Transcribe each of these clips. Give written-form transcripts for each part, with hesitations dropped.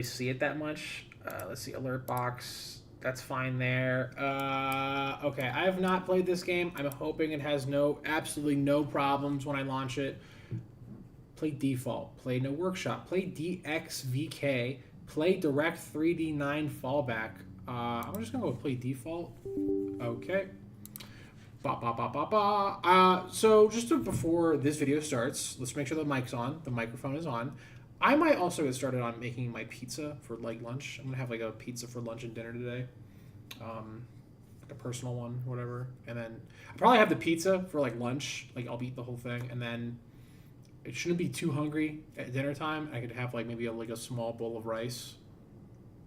see it that much. Let's see, alert box. That's fine there. Okay, I have not played this game. I'm hoping it has absolutely no problems when I launch it. Play default. Play no workshop. Play DXVK. Play direct 3D9 fallback. I'm just gonna go with play default. Okay. Ba ba ba ba ba. So before this video starts, let's make sure the mic's on. The microphone is on. I might also get started on making my pizza for like lunch. I'm gonna have like a pizza for lunch and dinner today, like a personal one, whatever. And then I probably have the pizza for like lunch. Like I'll eat the whole thing, and then it shouldn't be too hungry at dinner time. I could have like maybe a small bowl of rice.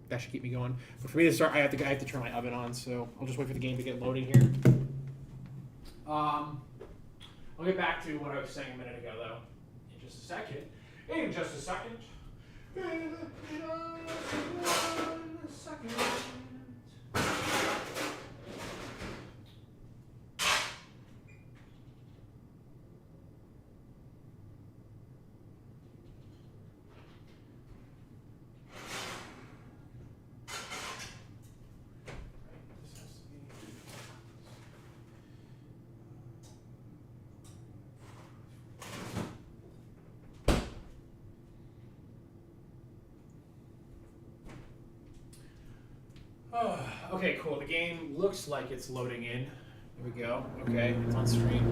That should keep me going. But for me to start, I have to turn my oven on. So I'll just wait for the game to get loading here. I'll get back to what I was saying a minute ago, though, in just a second. In just a second. In just 1 second. Okay, cool. The game looks like it's loading in. Here we go. Okay, it's on stream.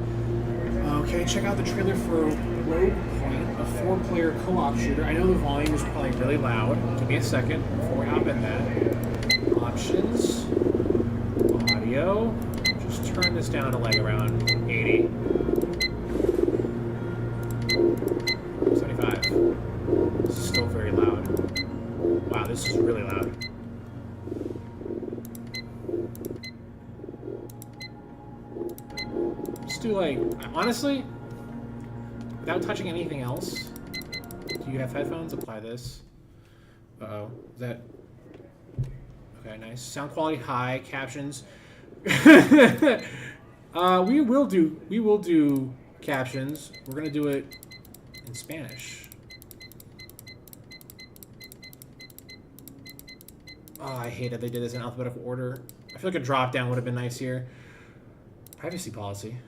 Okay, check out the trailer for Rogue Point, a 4-player co-op shooter. I know the volume is probably really loud. Give me a second before we hop in that. Options. Audio. Just turn this down to like around 80. 75. This is still very loud. Wow, this is really loud. Do like honestly without touching anything else. Do you have headphones? Apply this. Uh-oh. Is that okay? Nice. Sound quality high. Captions. We will do captions. We're gonna do it in Spanish. Oh, I hate it. They did this in alphabetical order. I feel like a drop down would have been nice here. Privacy policy.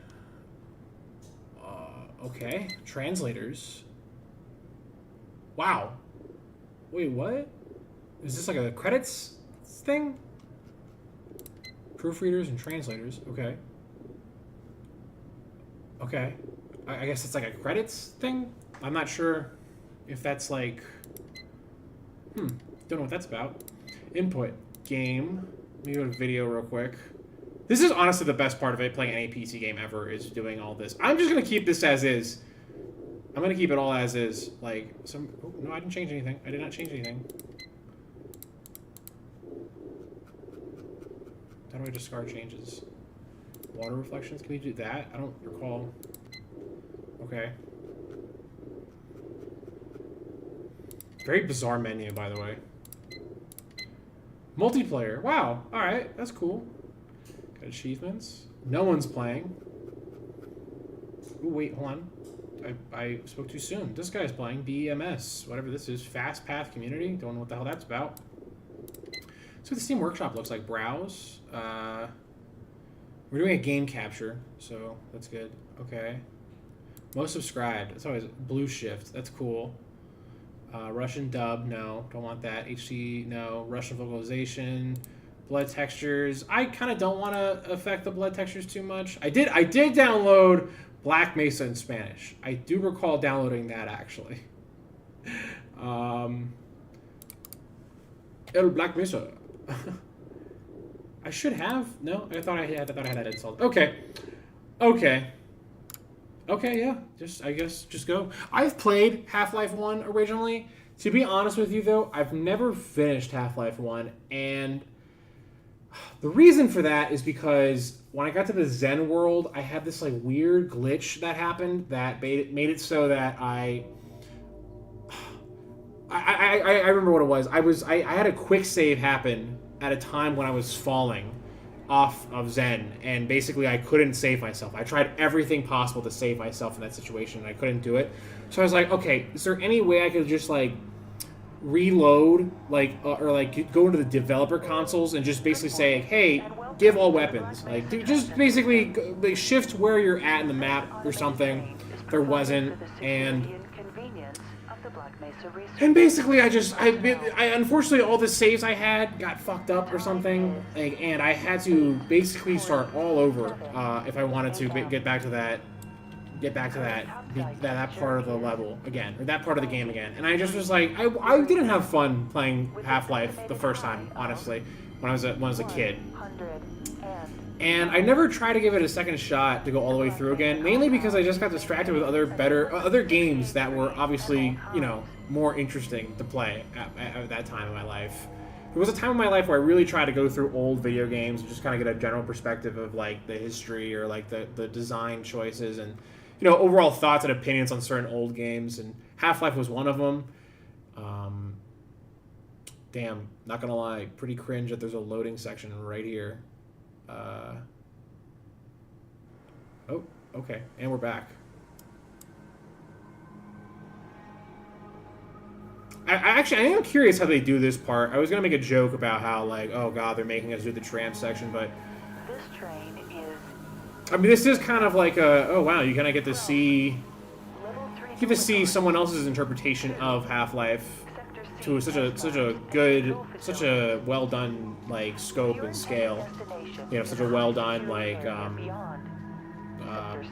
Okay, translators. Wow. Wait, what? Is this like a credits thing? Proofreaders and translators. Okay. Okay. I guess it's like a credits thing? I'm not sure if that's like... Don't know what that's about. Input. Game. Let me go to video real quick. This is honestly the best part of it, playing any PC game ever, is doing all this. I'm just going to keep this as is. I'm going to keep it all as is. Like, some... Oh, no, I didn't change anything. I did not change anything. How do I discard changes? Water reflections? Can we do that? I don't recall. Okay. Very bizarre menu, by the way. Multiplayer. Wow. All right. That's cool. Achievements. No one's playing. Ooh, wait, hold on. I spoke too soon. This guy's playing BEMS, whatever this is. Fast Path Community. Don't know what the hell that's about. So the Steam Workshop looks like. Browse. We're doing a game capture, so that's good. Okay. Most subscribed. It's always Blue Shift. That's cool. Russian dub. No, don't want that. HD. No. Russian vocalization. Blood textures. I kind of don't want to affect the blood textures too much. I did download Black Mesa in Spanish. I do recall downloading that actually. El Black Mesa. I should have. No, I thought I had that installed. Okay. Okay, yeah. I guess just go. I've played Half-Life 1 originally. To be honest with you though, I've never finished Half-Life 1, and the reason for that is because when I got to the Zen world, I had this like weird glitch that happened that made it so that I remember what it was. I had a quick save happen at a time when I was falling off of Zen, and basically I couldn't save myself. I tried everything possible to save myself in that situation, and I couldn't do it. So I was like, okay, is there any way I could just like reload, like, or like go into the developer consoles and just basically say, hey, give all weapons. Like, just basically like, shift where you're at in the map or something. There wasn't, and basically I unfortunately all the saves I had got fucked up or something, like, and I had to basically start all over if I wanted to get back to that part of the level again, or that part of the game again. And I just was like, I didn't have fun playing Half-Life the first time, honestly, when I was a kid. And I never tried to give it a second shot to go all the way through again, mainly because I just got distracted with other games that were obviously, you know, more interesting to play at that time in my life. There was a time in my life where I really tried to go through old video games and just kind of get a general perspective of like the history or like the design choices and, you know, overall thoughts and opinions on certain old games. And Half-Life was one of them. Damn, not gonna lie, pretty cringe that there's a loading section right here. Oh, okay, and we're back. I am curious how they do this part. I was gonna make a joke about how, like, oh god, they're making us do the tram section, but this train is. I mean, this is kind of like a, oh wow, you kind of get to see someone else's interpretation of Half-Life to such a well done like scope and scale. You know, such a well done like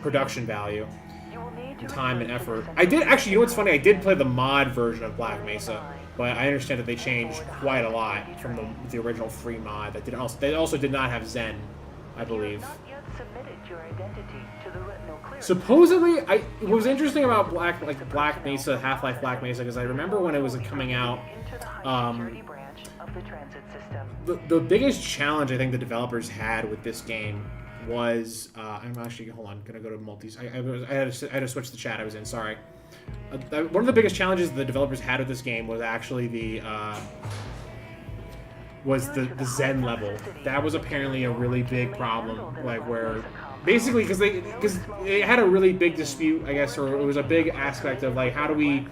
production value, and time and effort. I did actually. You know what's funny? I did play the mod version of Black Mesa, but I understand that they changed quite a lot from the original free mod. They also did not have Zen, I believe. Supposedly, what was interesting about Black Mesa, Half-Life Black Mesa, because I remember when it was coming out, the biggest challenge I think the developers had with this game was, I'm actually, hold on, gonna go to multis. I had to switch the chat I was in, sorry. One of the biggest challenges the developers had with this game was actually the Zen level. That was apparently a really big problem, like where basically because they had a really big dispute, I guess, or it was a big aspect of like how do we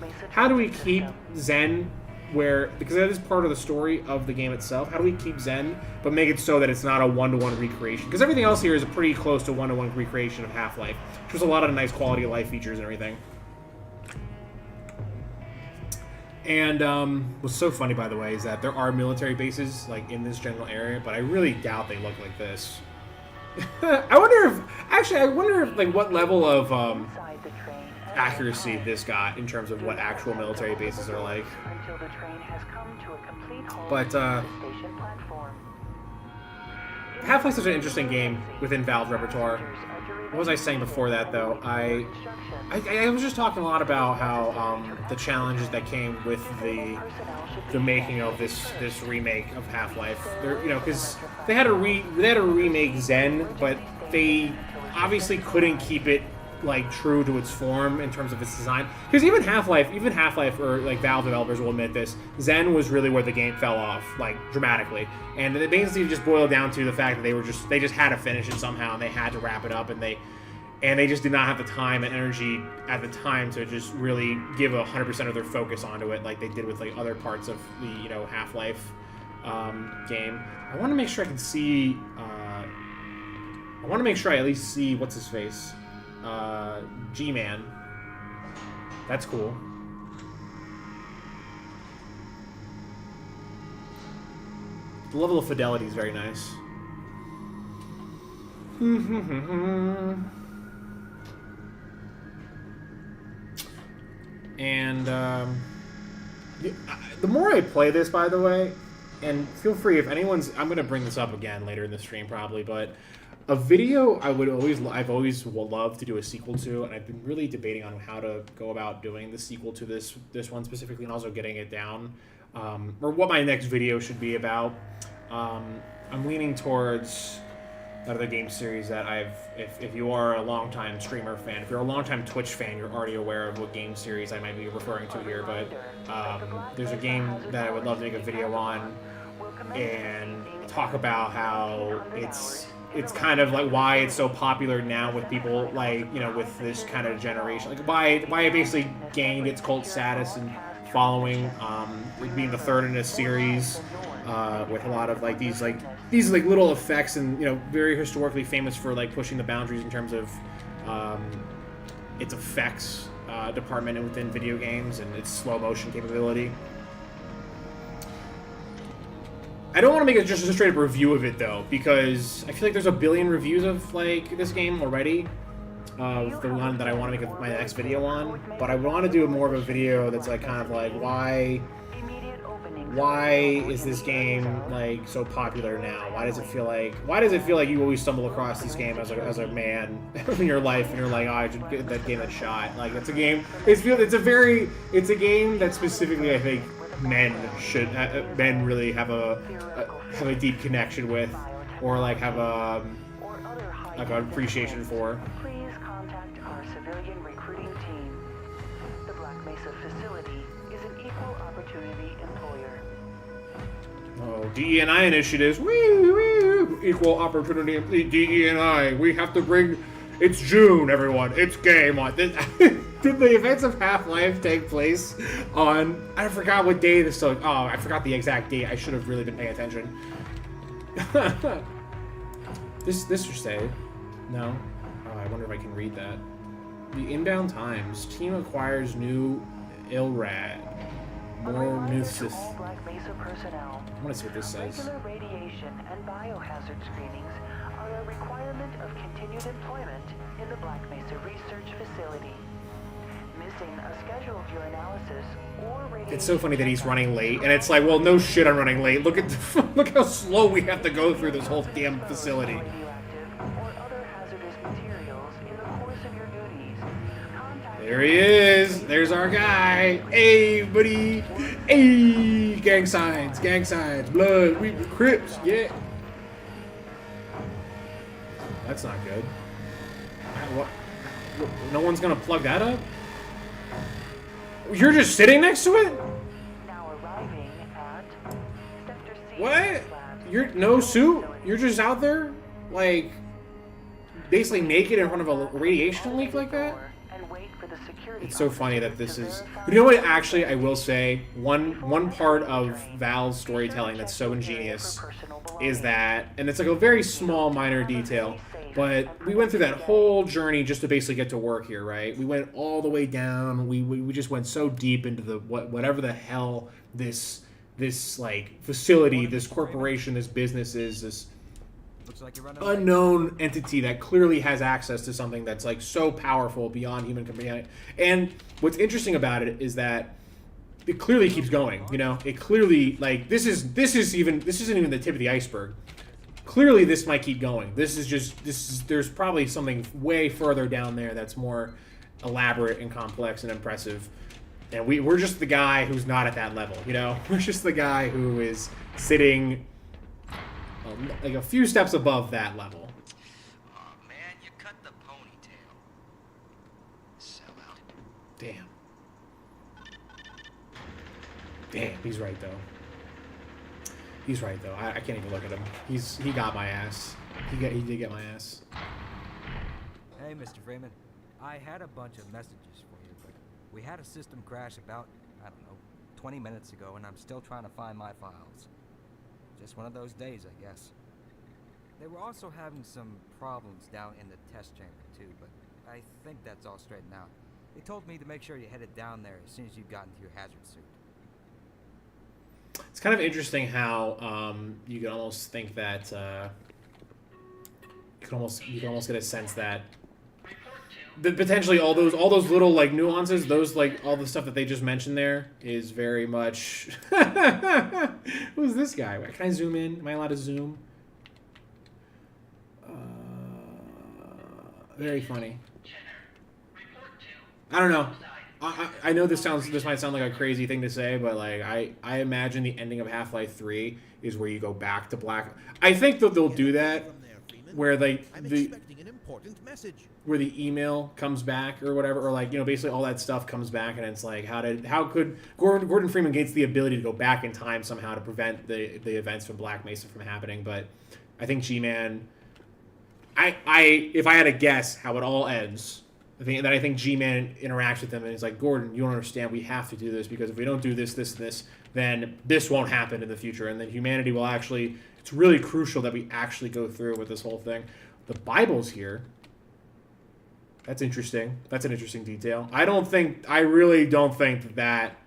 keep Zen where, because that is part of the story of the game itself, how do we keep Zen but make it so that it's not a one-to-one recreation, because everything else here is a pretty close to one-to-one recreation of Half-Life, which was a lot of nice quality of life features and everything. And what's so funny, by the way, is that there are military bases like in this general area, but I really doubt they look like this. I wonder if like what level of accuracy this got in terms of what actual military bases are like. But Half-Life's such an interesting game within Valve's repertoire. What was I saying before that, though? I was just talking a lot about how the challenges that came with the making of this remake of Half-Life. You know, because they had to remake Zen, but they obviously couldn't keep it like true to its form in terms of its design. Because even Half-Life, or like Valve developers will admit this, Zen was really where the game fell off, like dramatically. And it basically just boiled down to the fact that they just had to finish it somehow, and they had to wrap it up, and they just did not have the time and energy at the time to just really give 100% of their focus onto it, like they did with like other parts of the, you know, Half-Life game. I want to make sure I can see. I want to make sure I at least see what's his face. G-Man. That's cool. The level of fidelity is very nice. And the more I play this, by the way, and feel free if anyone's, I'm going to bring this up again later in the stream probably, but a video I've always loved to do a sequel to, and I've been really debating on how to go about doing the sequel to this one specifically, and also getting it down, or what my next video should be about. I'm leaning towards another game series that if you are a longtime streamer fan, if you're a longtime Twitch fan, you're already aware of what game series I might be referring to here, but there's a game that I would love to make a video on and talk about how it's kind of like why it's so popular now with people like, you know, with this kind of generation, like why it basically gained its cult status and following, it being the third in a series, with a lot of like these little effects, and very historically famous for like pushing the boundaries in terms of its effects department within video games and its slow motion capability. I don't want to make it just a straight up review of it though, because I feel like there's a billion reviews of like this game already. The one that I want to make my next video on, but I want to do more of a video that's like kind of like why is this game like so popular now? Why does it feel like you always stumble across this game as a man in your life and you're like, oh, I should get that game a shot. Like it's a game. It's a game that specifically I think men really have a deep connection with, or like have an appreciation for. Please contact our civilian recruiting team. The Black Mesa facility is an equal opportunity employer. Oh, DE&I initiatives. Woo! Equal opportunity. DE&I. We have to bring. It's June, everyone. It's gay month. Did the events of Half-Life take place on? I forgot what day this took. Oh, I forgot the exact date. I should have really been paying attention. This should say. No. Oh, I wonder if I can read that. The inbound times. Team acquires new ILRAD. More new sys. All Black Mesa personnel. I want to see what this says. Regular radiation and biohazard screenings are a requirement of continued employment in the Black Mesa Research Facility. Missing a scheduled urinalysis or radiation. It's so funny that he's running late, and it's like, well, no shit, I'm running late. Look how slow we have to go through this whole damn facility. Radioactive or other hazardous materials in the course of your duties. There he is. There's our guy. Hey, buddy. Hey, gang signs, blood, we Crips, yeah. That's not good. What? No one's gonna plug that up? You're just sitting next to it? Now arriving at Sector C. What? You're no suit? You're just out there, like, basically naked in front of a radiation leak like that? It's so funny that this is. You know what? Actually, I will say one part of Valve's storytelling that's so ingenious is that, and it's like a very small, minor detail, but we went through that whole journey just to basically get to work here, right? We went all the way down. We just went so deep into the whatever the hell this like facility, this corporation, this business is, this unknown entity that clearly has access to something that's like so powerful beyond human comprehension. And what's interesting about it is that it clearly keeps going. It clearly, like, this isn't even the tip of the iceberg. Clearly, this might keep going. There's probably something way further down there that's more elaborate and complex and impressive. And we're just the guy who's not at that level. We're just the guy who is sitting like a few steps above that level. Oh man, you cut the ponytail. Sellout. Damn, he's right though. I can't even look at him. He got my ass. He did get my ass. Hey, Mr. Freeman. I had a bunch of messages for you, but we had a system crash about, 20 minutes ago, and I'm still trying to find my files. Just one of those days, I guess. They were also having some problems down in the test chamber, too, but I think that's all straightened out. They told me to make sure you headed down there as soon as you got into your hazard suit. It's kind of interesting how you can almost think that you can almost get a sense that potentially all those little like nuances, those like all the stuff that they just mentioned there is very much. Who's this guy? Can I zoom in? Am I allowed to zoom? Very funny. I don't know. I know this might sound like a crazy thing to say, but like I imagine the ending of Half-Life 3 is where you go back to Black. I think that they'll do that, where the email comes back or whatever, or like basically all that stuff comes back, and it's like how could Gordon Freeman gains the ability to go back in time somehow to prevent the events from Black Mesa from happening, but I think G-Man. If I had to guess how it all ends, I think G-Man interacts with him and he's like, Gordon, you don't understand. We have to do this because if we don't do this, this, and this, then this won't happen in the future. And then humanity will actually... It's really crucial that we actually go through with this whole thing. The Bible's here. That's interesting. That's an interesting detail. I really don't think that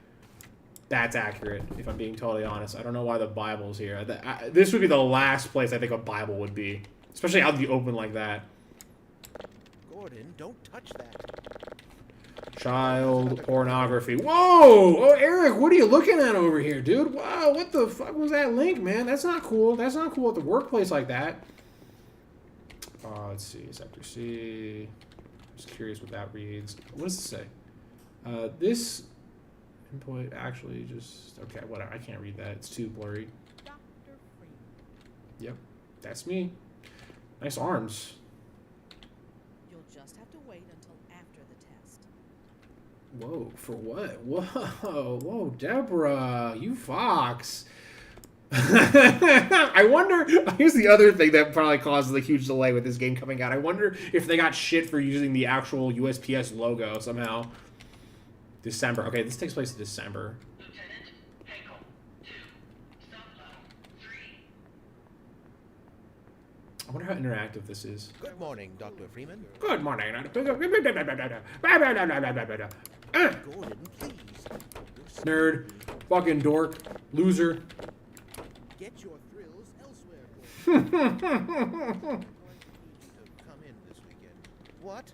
that's accurate, if I'm being totally honest. I don't know why the Bible's here. This would be the last place I think a Bible would be. Especially out in the open like that. Gordon, don't touch that. Child pornography. Whoa! Oh, Eric, what are you looking at over here, dude? Wow, what the fuck was that link, man? That's not cool. That's not cool at the workplace like that. Let's see. Sector C. Just curious what that reads. What does it say? This input actually just... Okay, whatever. I can't read that. It's too blurry. Dr. Freeman. Yep. That's me. Nice arms. You'll just have to wait until after the test. Whoa, for what? Whoa, whoa, Deborah, you fox. I wonder, here's the other thing that probably causes a huge delay with this game coming out. I wonder if they got shit for using the actual USPS logo somehow. December. Okay, this takes place in December. Lieutenant Henkel, 2, sub-level 3. I wonder how interactive this is. Good morning, Dr. Freeman. Good morning. Gordon, please. Nerd. Fucking dork. Loser. Get your thrills elsewhere, Gordon. To come in this weekend. What?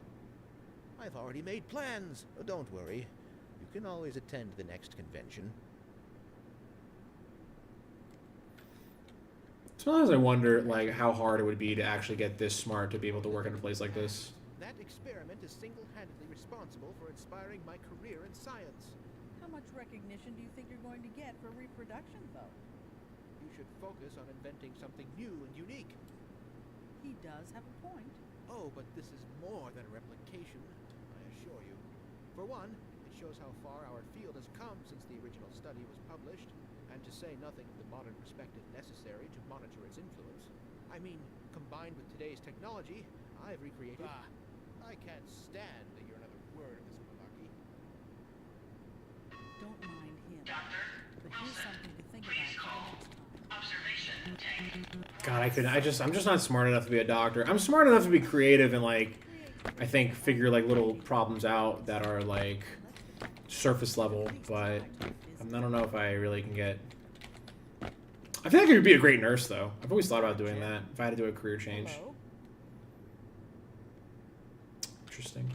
I've already made plans. Oh, don't worry. You can always attend the next convention. Sometimes I wonder, like, how hard it would be to actually get this smart to be able to work in a place like this. That experiment is single-handedly responsible for inspiring my career in science. How much recognition do you think you're going to get for reproduction, though? You should focus on inventing something new and unique. He does have a point. Oh, but this is more than a replication, I assure you. For one, it shows how far our field has come since the original study was published, and to say nothing of the modern perspective necessary to monitor its influence. I mean, combined with today's technology, I've recreated... Bah! I can't stand to hear another word of this malarkey. Don't mind him. Doctor, But here's something to think about for the next time. observation tank. God, I'm just not smart enough to be a doctor. I'm smart enough to be creative and, like, I think figure, like, little problems out that are, like, surface level, but I don't know if I really can get... I feel like I could be a great nurse, though. I've always thought about doing that, if I had to do a career change. Hello? Interesting.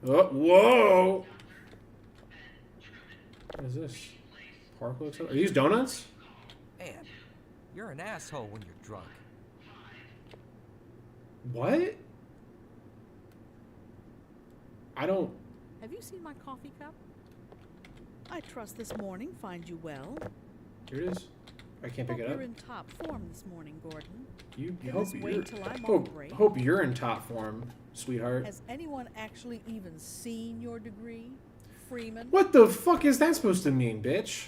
Oh, whoa! What is this? Park looks... Are these donuts? Man, you're an asshole when you're drunk. What? I don't... Have you seen my coffee cup? I trust this morning finds you well. Here it is. I can't pick Hope it up. you're in top form this morning, Gordon. You Can hope this you're... wait till I'm on break? Hope you're in top form, sweetheart. Has anyone actually even seen your degree, Freeman? What the fuck is that supposed to mean, bitch?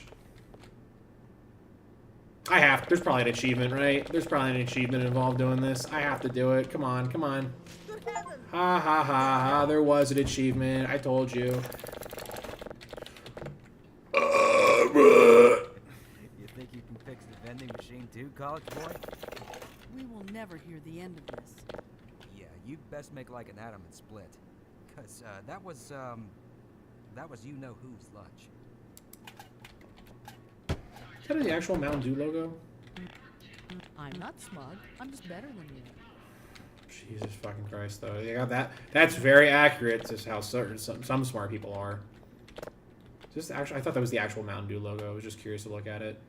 There's probably an achievement, right? There's probably an achievement involved doing this. I have to do it. Come on, come on. Good heavens! Ha ha ha ha. There was an achievement. I told you. You think you can fix the vending machine too, college boy? We will never hear the end of this. Yeah, you'd best make like an atom and split. Cause that was you-know-who's lunch. Is that the actual Mountain Dew logo? I'm not smug. I'm just better than you. Jesus fucking Christ, though. You got that. That's very accurate to how certain some smart people are. Just actually, I thought that was the actual Mountain Dew logo. I was just curious to look at it.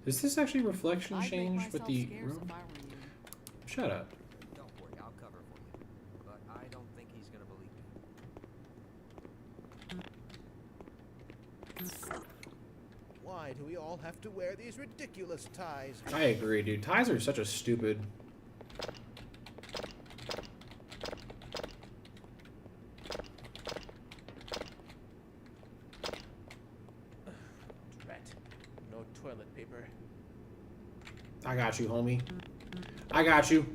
Does this actually reflection I'd make change with myself the scarce room? if I were you. Shut up. Don't worry, I'll cover for you. But I don't think he's gonna believe me. Why do we all have to wear these ridiculous ties? I agree, dude. Ties are such a stupid... Drat. No toilet paper. I got you, homie. I got you.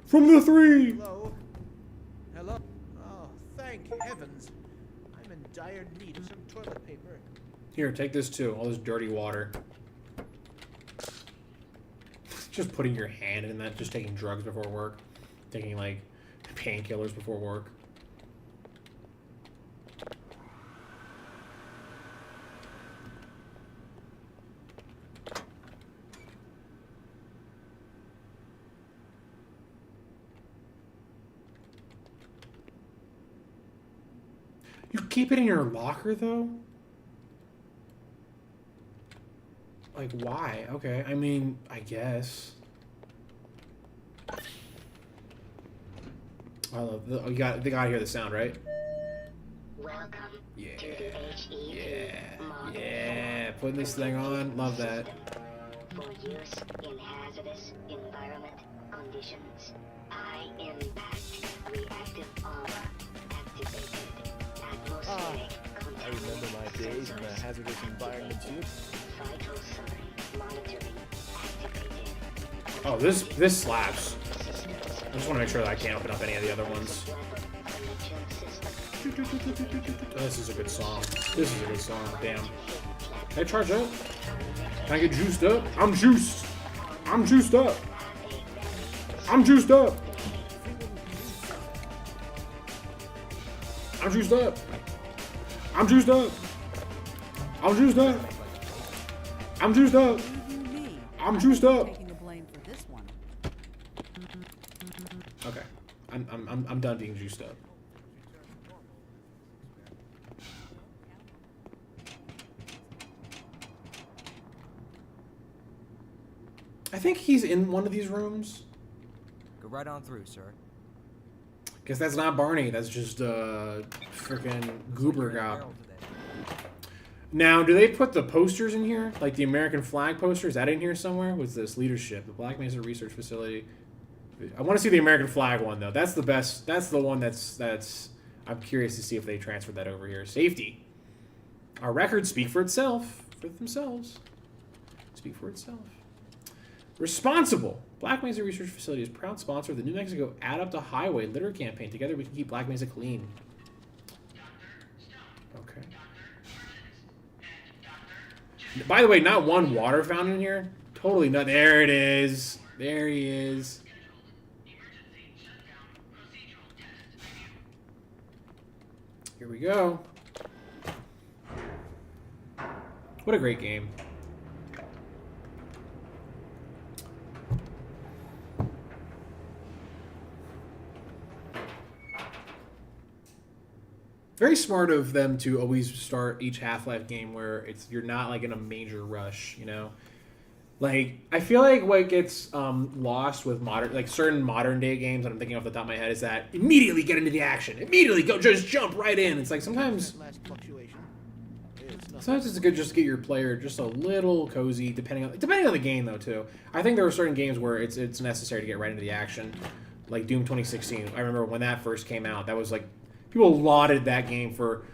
From the 3! Hello? Hello? Thank heavens. I'm in dire need of some toilet paper. Here, take this too. All this dirty water. Just putting your hand in that, just taking drugs before work. Taking, like, painkillers before work. You keep it in your locker, though? Like, why? Okay, I mean, I guess. I love the, they got to hear the sound, right? Welcome Yeah. to the HEV Yeah. Yeah. Putting this thing on. Love that. for use in hazardous environment conditions. High impact reactive armor activated. Atmospheric I remember my days in the sensors hazardous environment suit. vital sign monitoring activated. Oh, this slaps. I just want to make sure that I can't open up any of the other ones. Oh, this is a good song. This is a good song. Damn. Can I charge up? Can I get juiced up? I'm juiced. I'm juiced up. I'm juiced up. I'm juiced up. I'm juiced up. I'm juiced up. I'm juiced up. Me. I'm juiced up. Taking the blame for this one. Okay. I'm done being juiced up. I think he's in one of these rooms. Go right on through, sir. Guess that's not Barney. That's just freaking Goober Gob. Barrel today. Now, do they put the posters in here? Like the American flag poster? Is that in here somewhere? What's this? Leadership, the Black Mesa Research Facility. I want to see the American flag one though. That's the best. That's the one that's. I'm curious to see if they transferred that over here. Safety. Our records speak for itself. For themselves. Speak for itself. Responsible. Black Mesa Research Facility is proud sponsor of the New Mexico Add Up to Highway litter campaign. Together we can keep Black Mesa clean. Okay. By the way, not one water fountain in here. Totally not. There it is. There he is. Here we go. What a great game. Very smart of them to always start each Half-Life game where you're not like in a major rush, you know. Like I feel like what gets lost with certain modern day games that I'm thinking off the top of my head is that immediately get into the action, immediately go just jump right in. It's like sometimes Last fluctuation is nothing. sometimes it's good just to get your player just a little cozy, depending on the game though too. I think there are certain games where it's necessary to get right into the action, like Doom 2016. I remember when that first came out, that was like. People lauded that game for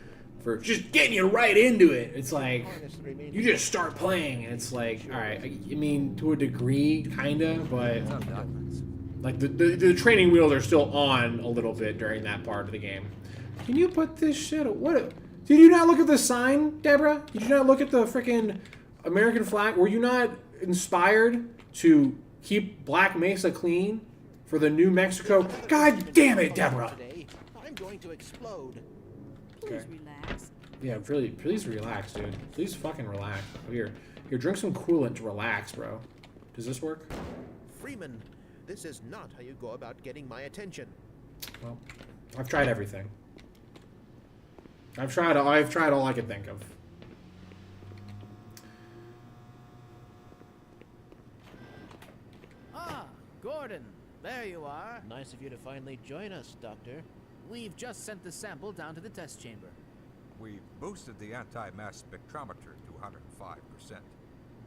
just getting you right into it. It's like you just start playing, and it's like, all right. I mean, to a degree, kinda, but What's up, Doc? like the training wheels are still on a little bit during that part of the game. Can you put this shit? Did you not look at the sign, Deborah? Did you not look at the freaking American flag? Were you not inspired to keep Black Mesa clean for the New Mexico? God damn it, Deborah! Today, I'm going to explode. Please Okay. relax. Yeah, really, please relax, dude. Please fucking relax. Here, drink some coolant to relax, bro. Does this work? Freeman, this is not how you go about getting my attention. Well, I've tried everything. I've tried all I could think of. Ah, Gordon, there you are. Nice of you to finally join us, Doctor. We've just sent the sample down to the test chamber. We boosted the anti-mass spectrometer to 105%.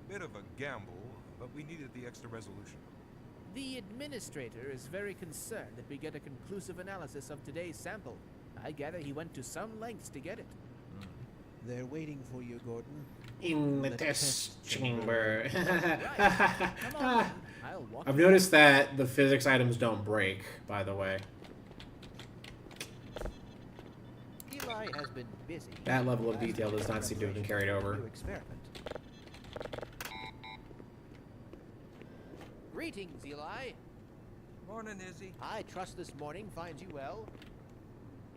Bit of a gamble, but we needed the extra resolution. The administrator is very concerned that we get a conclusive analysis of today's sample. I gather he went to some lengths to get it. They're waiting for you, Gordon. In the test chamber. Come on, then. I'll walk I've you noticed that the physics items don't break, by the way. Eli has been busy. That level of detail does not seem to have been carried over. New experiment. Greetings, Eli. Morning, Izzy. I trust this morning finds you well.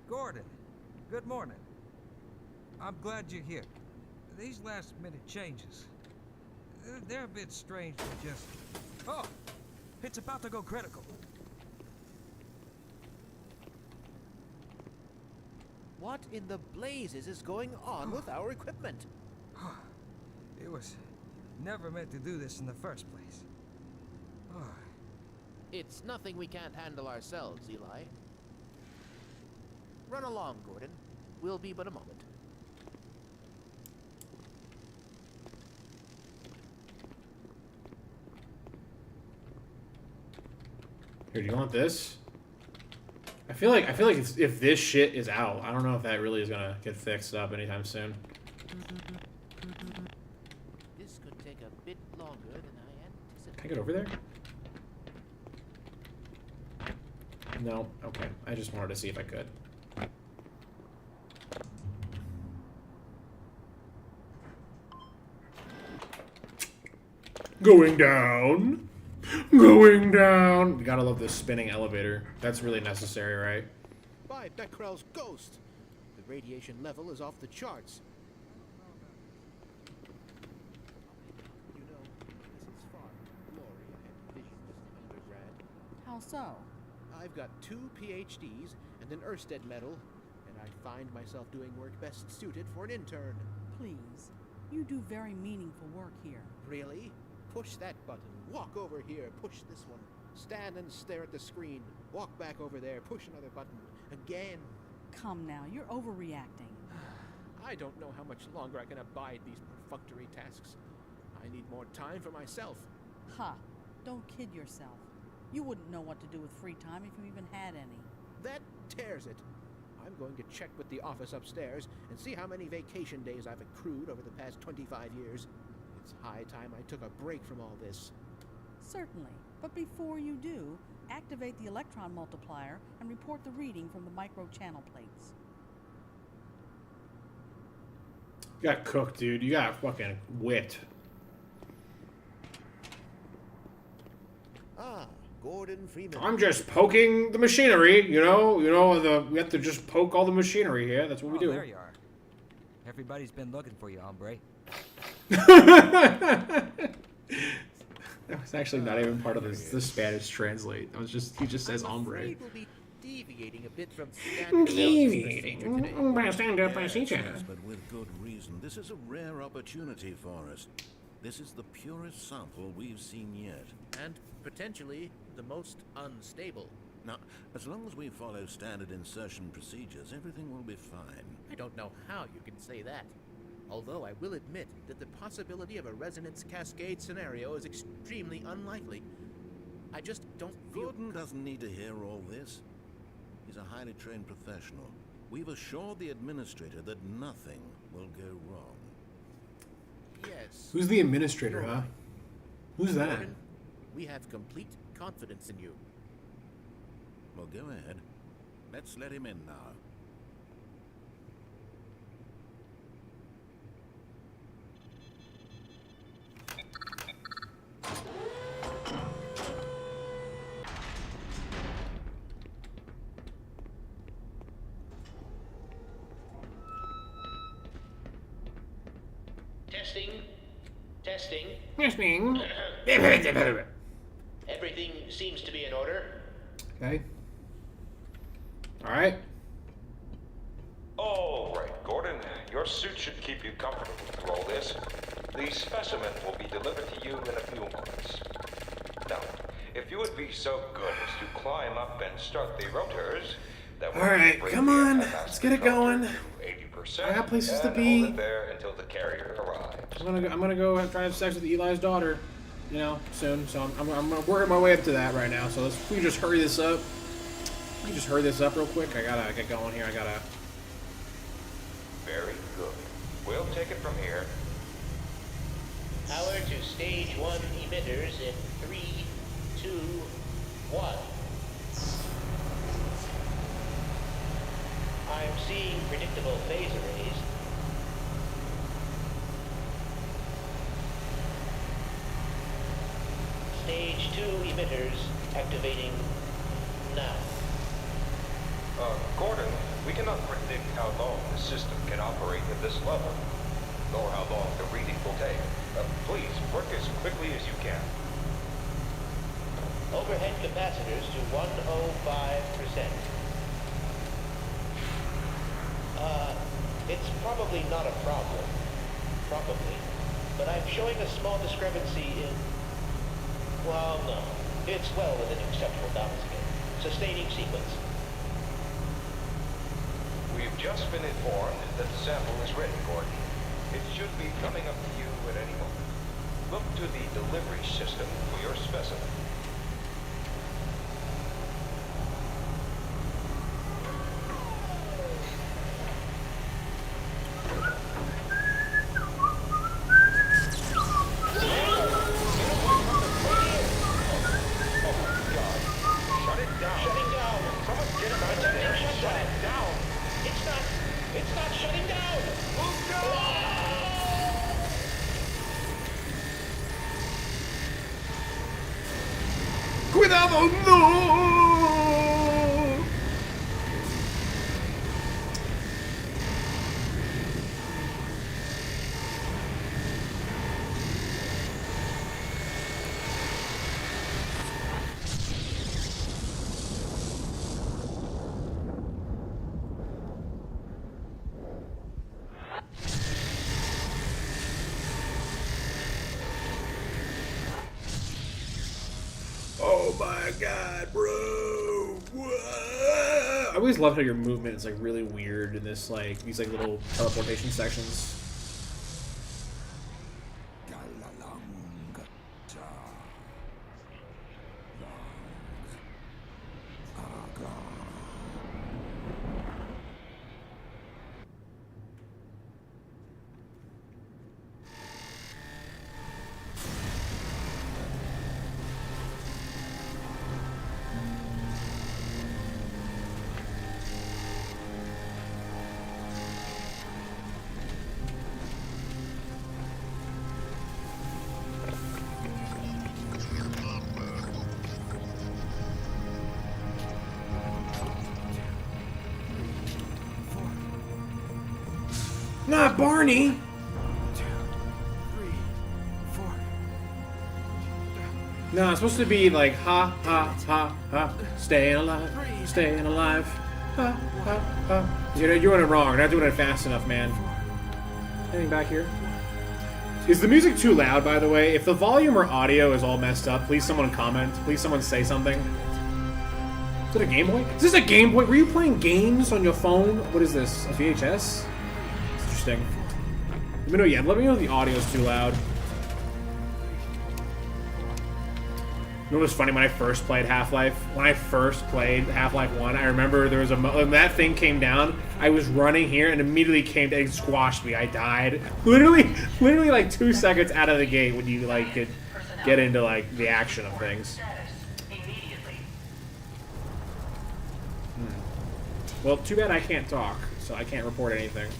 Gordon, good morning. I'm glad you're here. These last-minute changes, they're a bit strange to just... Oh, it's about to go critical. What in the blazes is going on with our equipment? It was never meant to do this in the first place. It's nothing we can't handle ourselves, Eli. Run along, Gordon. We'll be but a moment. Here, do you want this? I feel like it's, if this shit is out, I don't know if that really is gonna get fixed up anytime soon. This could take a bit longer than I anticipated. Can I get over there? No? Okay. I just wanted to see if I could. Going down. Going down. You gotta love this spinning elevator. That's really necessary, right? By Becquerel's ghost! The radiation level is off the charts. You know, this is far from the glory I had envisioned as an undergrad. How so? I've got 2 PhDs and an Ørsted medal, and I find myself doing work best suited for an intern. Please. You do very meaningful work here. Really? Push that button. Walk over here. Push this one. Stand and stare at the screen. Walk back over there. Push another button. Again. Come now, you're overreacting. I don't know how much longer I can abide these perfunctory tasks. I need more time for myself. Ha! Don't kid yourself. You wouldn't know what to do with free time if you even had any. That tears it. I'm going to check with the office upstairs and see how many vacation days I've accrued over the past 25 years. It's high time I took a break from all this. Certainly. But before you do, activate the electron multiplier and report the reading from the micro-channel plates. You got cooked, dude. You got fucking whipped. Ah, Gordon Freeman. I'm just poking the machinery, you know, we have to just poke all the machinery here. That's what we do. There you are. Everybody's been looking for you, hombre. That was actually not even part of the Spanish translate. It was just, he just says hombre. We'll be deviating a bit from standard procedure. Yes, but with good reason. This is a rare opportunity for us. This is the purest sample we've seen yet. And potentially the most unstable. Now, as long as we follow standard insertion procedures, everything will be fine. I don't know how you can say that. Although I will admit that the possibility of a resonance cascade scenario is extremely unlikely. I just don't feel... Gordon doesn't need to hear all this. He's a highly trained professional. We've assured the administrator that nothing will go wrong. Yes. Who's the administrator, huh? Who's that? Gordon, we have complete confidence in you. Well, go ahead. Let's let him in now. Testing. Testing. Everything seems to be in order. Okay. All right. All right, Gordon. Your suit should keep you comfortable through all this. The specimen will be delivered to you in a few moments. Now, if you would be so good as to climb up and start the rotors, that All right, come on. Let's get it going. 80%. I got places to and be. hold it there until the carrier arrives. I'm gonna go and try to have sex with Eli's daughter, you know, soon. So I'm working my way up to that right now. So we can just hurry this up. We can just hurry this up real quick. I gotta get going here. Very good. We'll take it from here. Power to stage 1 emitters in 3, 2, 1. I'm seeing predictable phase arrays. Stage 2 emitters activating now. Gordon, we cannot predict how long the system can operate at this level, nor how long the reading will take. Please, work as quickly as you can. Overhead capacitors to 105%. It's probably not a problem. Probably. But I'm showing a small discrepancy in... Well, no. It's well within acceptable bounds again. Sustaining sequence. We've just been informed that the sample is ready, Gordon. It should be coming up to you at any moment. Look to the delivery system for your specimen. Cuidado, no! Oh my god, bro! Whoa. I always love how your movement is like really weird in this these little teleportation sections. Not Barney! 2, 3, 4. No, it's supposed to be like ha ha ha ha, staying alive, staying alive, ha ha ha. You're doing it wrong. You're not doing it fast enough, man. Anything back here? Is the music too loud, by the way? If the volume or audio is all messed up, please someone comment. Please someone say something. Is it a Game Boy? Is this a Game Boy? Were you playing games on your phone? What is this? A VHS? Interesting. Let me know. Yeah, let me know if the audio's too loud. You know what's funny? When I first played Half-Life, when I first played Half-Life 1, I remember there was when that thing came down, I was running here and immediately it squashed me. I died. Literally like 2 seconds out of the gate when you could get into the action of things. Well, too bad I can't talk, so I can't report anything.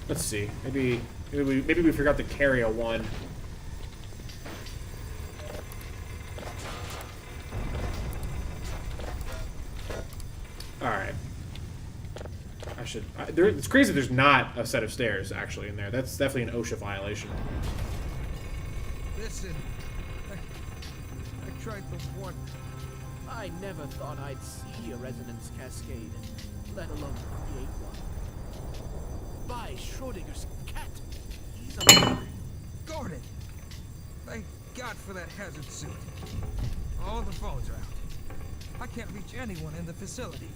Let's see. Maybe we forgot to carry a 1. Alright. It's crazy there's not a set of stairs, actually, in there. That's definitely an OSHA violation. Listen, I tried the one. I never thought I'd see a resonance cascade, let alone create one. By Schrodinger's cat. He's alive. Gordon! Thank God for that hazard suit. All the phones are out. I can't reach anyone in the facility.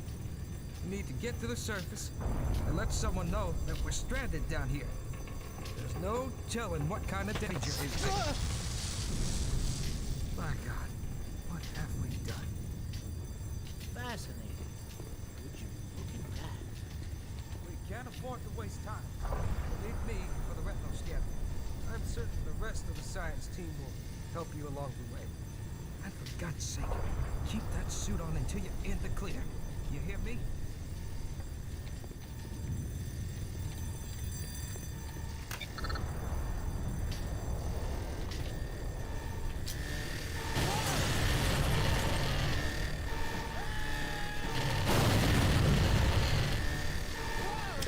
We need to get to the surface and let someone know that we're stranded down here. There's no telling what kind of danger is there. My God, what have we done? Fascinating. Would you look at that? We can't afford to waste time. Leave me for the retinal scanner. I'm certain the rest of the science team will help you along the way. And for God's sake, keep that suit on until you're in the clear. You hear me?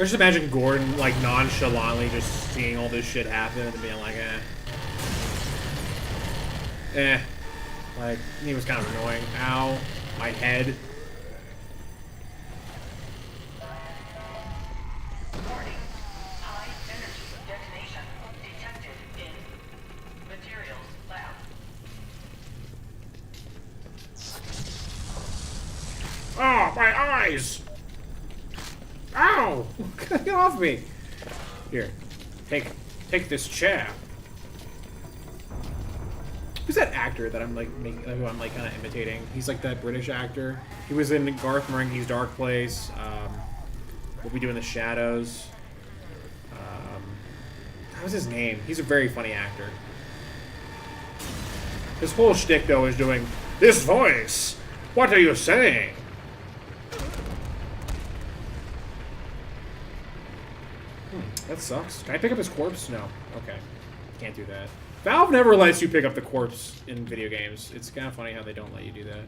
just imagine Gordon, like, nonchalantly just seeing all this shit happen and being like, Like, he was kind of annoying. Ow. My head. Warning. High energy detonation detected in materials lab. Oh, my eyes! Ow! Get off me! Here, take this chair. Who's that actor that I'm like who I'm like kind of imitating? He's like that British actor. He was in Garth Marenghi's Dark Place. What We Do in the Shadows. What was his name? He's a very funny actor. His whole shtick though is doing this voice. What are you saying? That sucks. Can I pick up his corpse? No. Okay. Can't do that. Valve never lets you pick up the corpse in video games. It's kind of funny how they don't let you do that.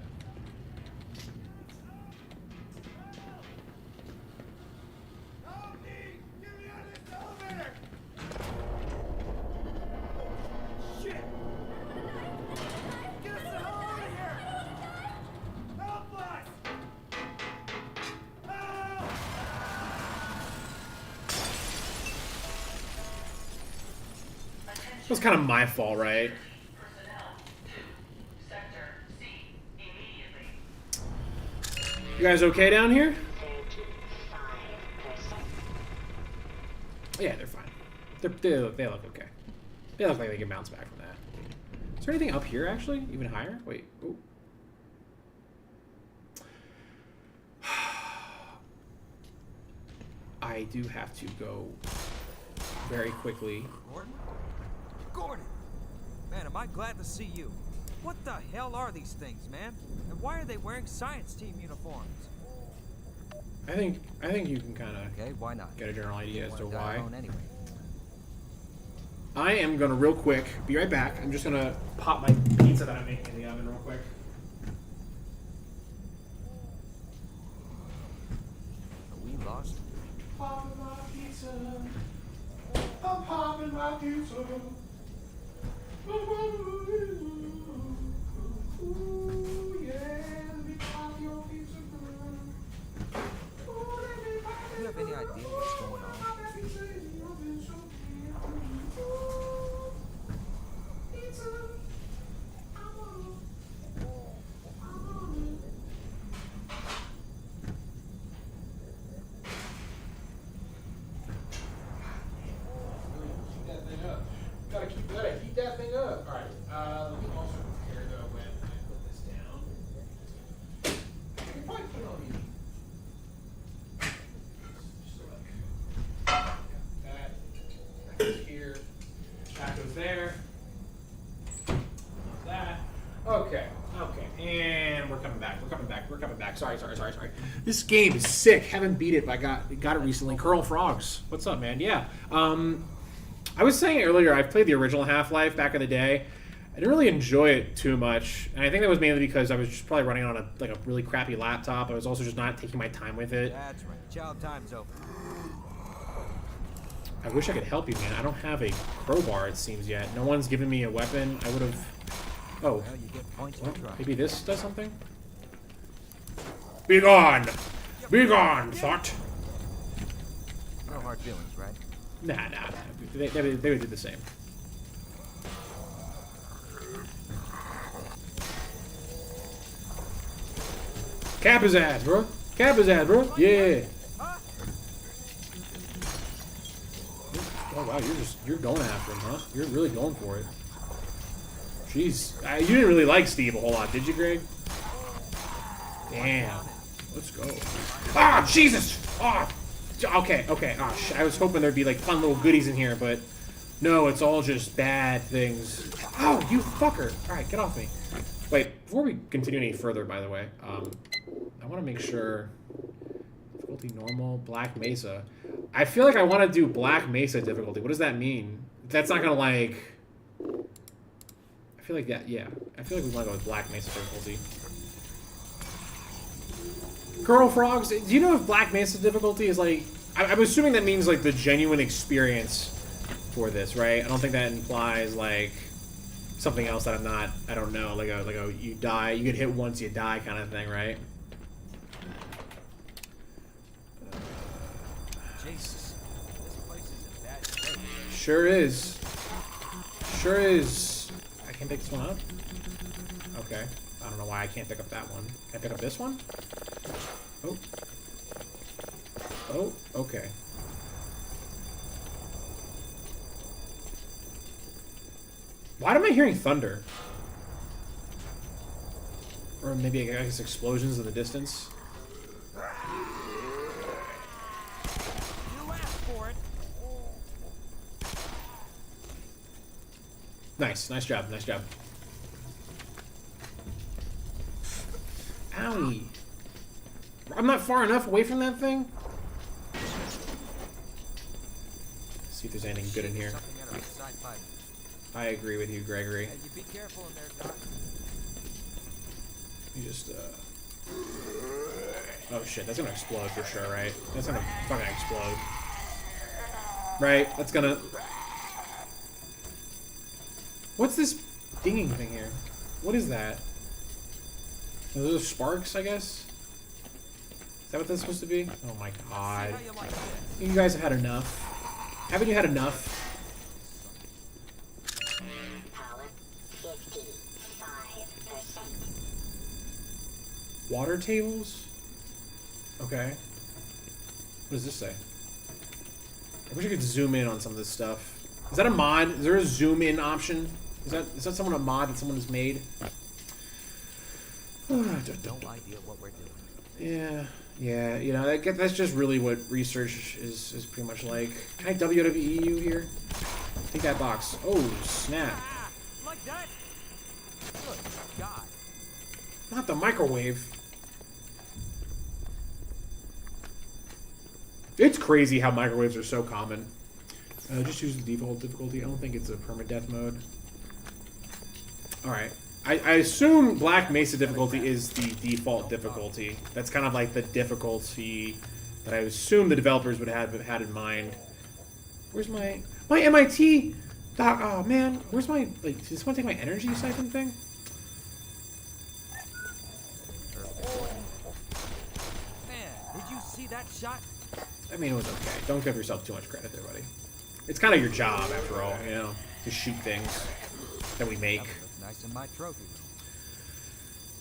It was kind of my fault, right? You guys okay down here? Yeah, they're fine. They look okay. They look like they can bounce back from that. Is there anything up here, actually? Even higher? Wait. Oh. I do have to go very quickly. Gordon! Man, am I glad to see you. What the hell are these things, man? And why are they wearing science team uniforms? I think you can kind of why not? Get a general idea as to why. Anyway. I am gonna real quick be right back. I'm just gonna pop my pizza that I'm making in the oven real quick. Are we lost? Popping my pizza. I'm popping my pizza. Ooh, yeah, let me pop your pizza. Do you have any idea what's going on? Gotta heat that thing up. All right. Let me also prepare though when I put this down. I can probably put it on the. Just like that. That goes here. That goes there. That. Okay. Okay. And we're coming back. We're coming back. We're coming back. Sorry. This game is sick. Haven't beat it, but I got it recently. Curl Frogs. What's up, man? Yeah. I was saying earlier, I played the original Half-Life back in the day. I didn't really enjoy it too much, and I think that was mainly because I was just probably running on a really crappy laptop. I was also just not taking my time with it. That's right. Child time's over. I wish I could help you, man. I don't have a crowbar, it seems, yet. No one's given me a weapon. I would have... Oh. Well, you get points to try. Maybe this does something? Be gone! Be gone, thought! No hard feelings, right? Nah. They would do the same. Cap his ass, bro. Cap his ass, bro. Yeah. Oh wow, you're going after him, huh? You're really going for it. Jeez, you didn't really like Steve a whole lot, did you, Greg? Damn. Let's go. Ah, Jesus! Ah. Okay. Ah, I was hoping there'd be like fun little goodies in here, but no, it's all just bad things. Oh, you fucker! All right, get off me. Wait, before we continue any further, by the way, I want to make sure difficulty normal, Black Mesa. I feel like I want to do Black Mesa difficulty. What does that mean? That's not gonna like. I feel like that. Yeah, I feel like we want to go with Black Mesa difficulty. Curl Frogs, do you know if Black Mesa difficulty is like I'm assuming that means like the genuine experience for this, right? I don't think that implies like something else that I don't know, like a you die, you get hit once, you die kind of thing, right? Jesus, this place is in bad shape. Sure is. Sure is. I can't pick this one up? Okay. I don't know why I can't pick up that one. Can I pick up this one? Oh. Oh, okay. Why am I hearing thunder? Or maybe I guess explosions in the distance. You asked for it. Nice, nice job, nice job. Owie. I'm not far enough away from that thing. Let's see if there's anything good in here. I agree with you, Gregory. Hey, you be careful in there, Doc. You just, oh shit, that's gonna explode for sure, right? That's gonna fucking explode. Right? That's gonna... What's this dinging thing here? What is that? Are those sparks, I guess? Is that what that's supposed to be? Oh my god. You guys have had enough. Haven't you had enough? Power 55%. Water tables? Okay. What does this say? I wish I could zoom in on some of this stuff. Is that a mod? Is there a zoom in option? Is that someone a mod that someone has made? No idea what we're doing. Yeah, yeah, you know, that's just really what research is pretty much like. Can I WWE you here? Take that box. Oh, snap. Ah, like that? Good God. Not the microwave. It's crazy how microwaves are so common. Just use the default difficulty. I don't think it's a permadeath mode. Alright. I assume Black Mesa difficulty is the default difficulty. That's kind of like the difficulty that I assume the developers would have had in mind. Where's my MIT doc? Oh man, where's my like? Does this want to take my energy siphon thing? Man, did you see that shot? I mean, it was okay. Don't give yourself too much credit there, buddy. It's kind of your job, after all, you know, to shoot things that we make. Nice in my trophy.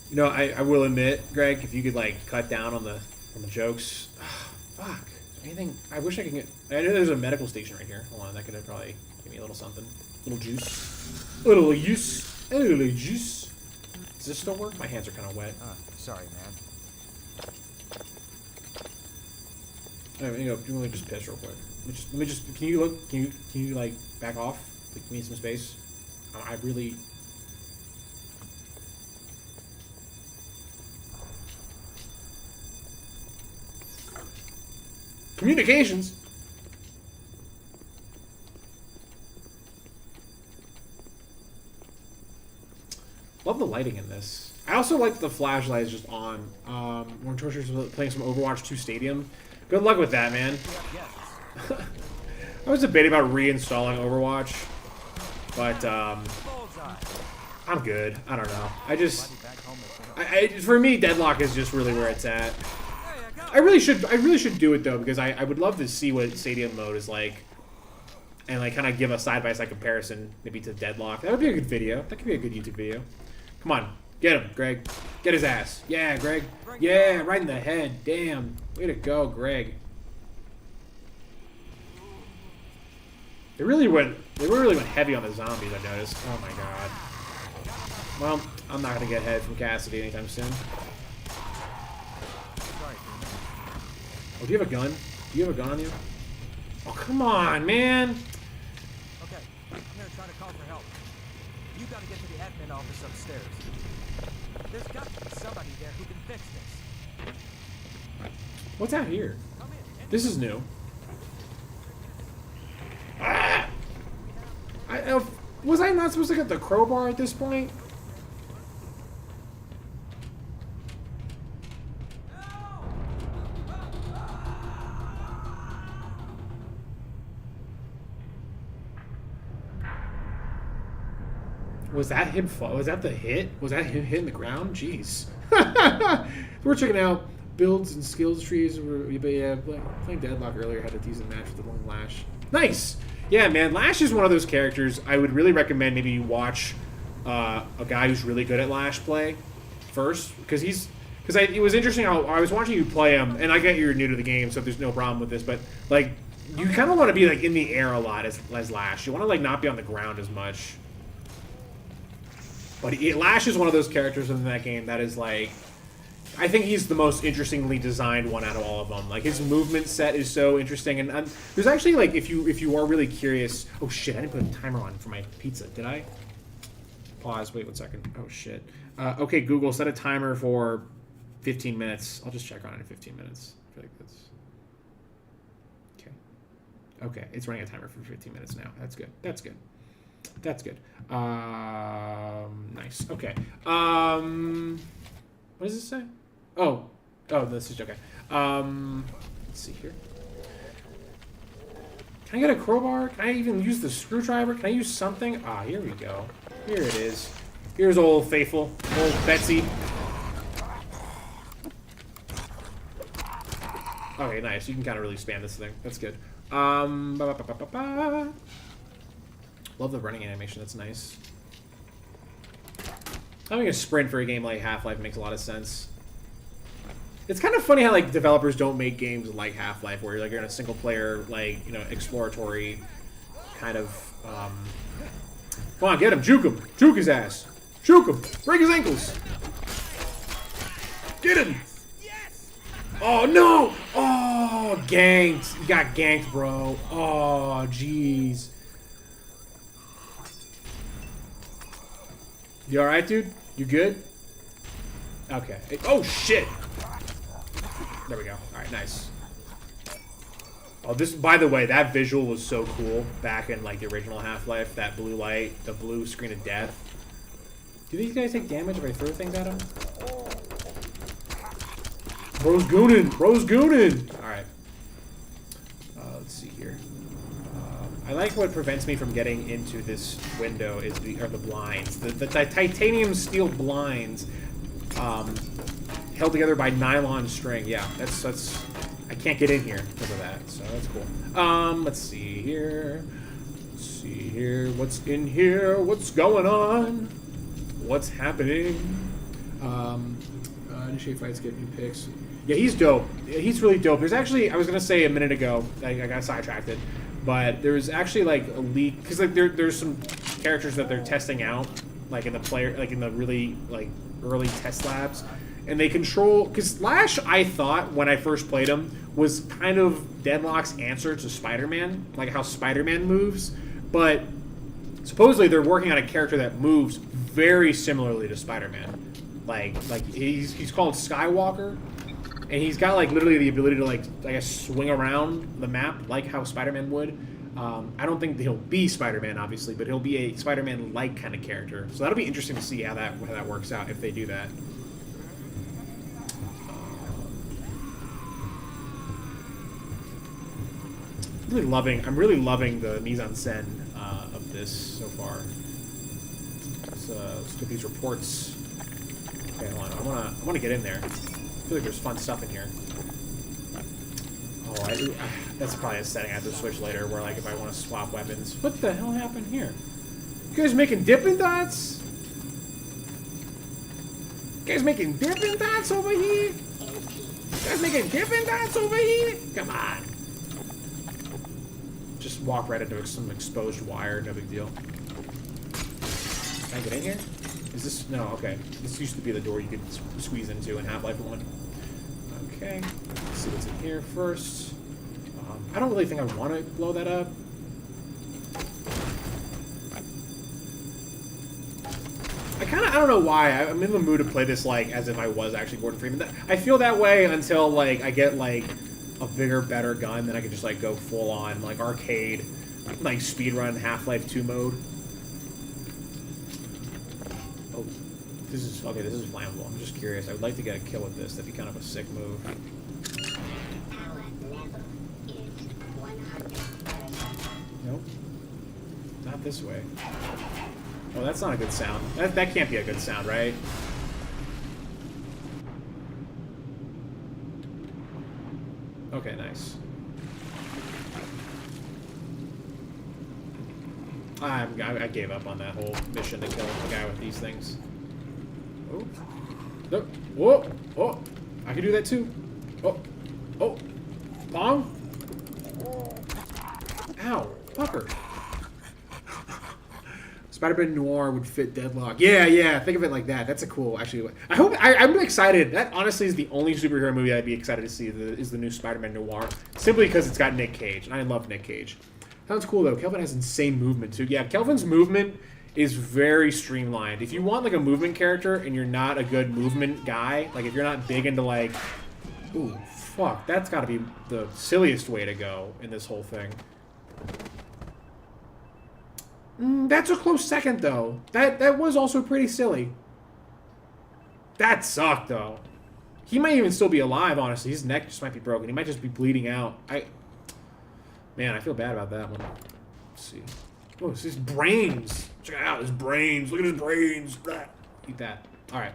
You know, I will admit, Greg, if you could like cut down on the jokes. Fuck. Anything? I wish I could get. I know there's a medical station right here. Hold on, that could probably give me a little something, a little juice, a little juice, a little juice. Does this still work? My hands are kind of wet. Sorry, man. Alright, you know, let me just piss real quick. Let me just. Can you look? Can you like back off? Like, give me some space. I really. Communications. Love the lighting in this. I also like the flashlight is just on. When Torture's playing some Overwatch 2 Stadium. Good luck with that, man. I was debating about reinstalling Overwatch, but I'm good. I don't know. For me, Deadlock is just really where it's at. I really should do it though, because I would love to see what Stadium mode is like, and like kind of give a side-by-side comparison maybe to Deadlock. That would be a good video. That could be a good YouTube video. Come on, get him, Greg. Get his ass. Yeah, Greg. Yeah, right in the head. Damn. Way to go, Greg. They really went heavy on the zombies, I noticed. Oh my god. Well, I'm not gonna get head from Cassidy anytime soon. Oh, do you have a gun? Do you have a gun on you? Oh, come on, man! Okay, I'm gonna try to call for help. You gotta get to the admin office upstairs. There's got to be somebody there who can fix this. What's out here? This is new. Ah! Was I not supposed to get the crowbar at this point? Was that him? Was that the hit? Was that him hitting the ground? Jeez. We're checking out builds and skills trees. But yeah, playing Deadlock earlier had a decent match with the long Lash. Nice. Yeah, man. Lash is one of those characters I would really recommend maybe you watch a guy who's really good at Lash play first, because it was interesting how I was watching you play him, and I get you're new to the game, so there's no problem with this, but like you kind of want to be like in the air a lot as Lash. You want to like not be on the ground as much. But Lash is one of those characters in that game that is like, I think he's the most interestingly designed one out of all of them. Like his movement set is so interesting, and there's actually like if you are really curious. Oh shit! I didn't put a timer on for my pizza, did I? Pause. Wait 1 second. Oh shit. Okay, Google, set a timer for 15 minutes. I'll just check on it in 15 minutes. I feel like that's okay. Okay, it's running a timer for 15 minutes now. That's good. That's good. That's good. Nice. Okay. What does it say? Oh, this is okay. Let's see here. Can I get a crowbar? Can I even use the screwdriver? Can I use something? Ah, here we go. Here it is. Here's old faithful, old Betsy. Okay, nice. You can kind of really spam this thing. That's good. Love the running animation. That's nice. Having a sprint for a game like Half-Life makes a lot of sense. It's kind of funny how like developers don't make games like Half-Life where you're in a single player, like, you know, exploratory kind of come on, get him, juke him. Juke his ass. Juke him. Break his ankles. Get him. Oh no! Oh, ganked. You got ganked, bro. Oh, jeez. You alright, dude? You good? Okay. Oh, shit! There we go. Alright, nice. Oh, this, by the way, that visual was so cool back in, like, the original Half-Life. That blue light, the blue screen of death. Do these guys take damage if I throw things at them? Bro's goonin'! Bro's goonin'! Alright. Let's see here. I like what prevents me from getting into this window is the blinds. The titanium steel blinds held together by nylon string. Yeah, that's I can't get in here because of that, so that's cool. Let's see here. Let's see here. What's in here? What's going on? What's happening? Initiate fights, get new picks. Yeah, he's dope. He's really dope. There's actually, I was gonna say a minute ago, I got sidetracked, but there's actually like a leak because like there's some characters that they're testing out, like in the really like early test labs, and they control because Lash, I thought when I first played him was kind of Deadlock's answer to Spider-Man, like how Spider-Man moves, but supposedly they're working on a character that moves very similarly to Spider-Man. Like he's called Skywalker, and he's got like literally the ability to like I guess swing around the map like how Spider-Man would. I don't think he'll be Spider-Man obviously, but he'll be a Spider-Man-like kind of character. So that'll be interesting to see how that works out if they do that. I'm really loving the mise-en-scène of this so far. Let's get these reports. Okay, hold on. I wanna get in there. I feel like there's fun stuff in here. Oh, that's probably a setting I have to switch later, where like if I want to swap weapons. What the hell happened here? You guys making Dippin' Dots? You guys making Dippin' Dots over here? You guys making Dippin' Dots over here? Come on. Just walk right into some exposed wire, no big deal. Can I get in here? Is this... No, okay. This used to be the door you could squeeze into in Half-Life 1. Okay. Let's see what's in here first. I don't really think I want to blow that up. I don't know why. I'm in the mood to play this like as if I was actually Gordon Freeman. I feel that way until like I get like a bigger, better gun, then I can just like go full on like arcade, like speedrun Half-Life 2 mode. Oh, this is flammable. I'm just curious. I would like to get a kill with this. That'd be kind of a sick move. Nope. Not this way. Oh, that's not a good sound. That can't be a good sound, right? Okay, nice. I gave up on that whole mission to kill the guy with these things. Oh. No. Whoa. Oh. I can do that too. Oh. Oh. Long. Ow. Fucker. Spider-Man Noir would fit Deadlock. Yeah. Think of it like that. That's a cool, actually. I'm excited. That honestly is the only superhero movie I'd be excited to see is the new Spider-Man Noir. Simply because it's got Nick Cage, and I love Nick Cage. Sounds cool, though. Kelvin has insane movement, too. Yeah, Kelvin's movement is very streamlined. If you want, like, a movement character and you're not a good movement guy, like, if you're not big into, like... Ooh, fuck. That's got to be the silliest way to go in this whole thing. That's a close second, though. That was also pretty silly. That sucked, though. He might even still be alive, honestly. His neck just might be broken. He might just be bleeding out. Man, I feel bad about that one. Let's see. Oh, it's his brains. Check it out, his brains. Look at his brains. Eat that. Alright.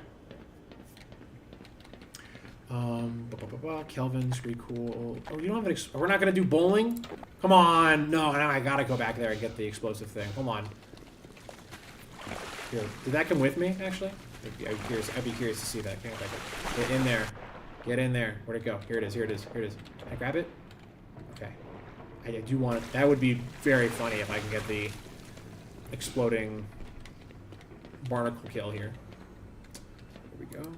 Kelvin's pretty cool. Oh, you don't have an we're not gonna do bowling? Come on. No, now I gotta go back there and get the explosive thing. Hold on. Here, did that come with me, actually? I'd be curious to see that. Get in there. Get in there. Where'd it go? Here it is. Can I grab it? Okay. I do want it. That would be very funny if I can get the exploding barnacle kill here. Here we go.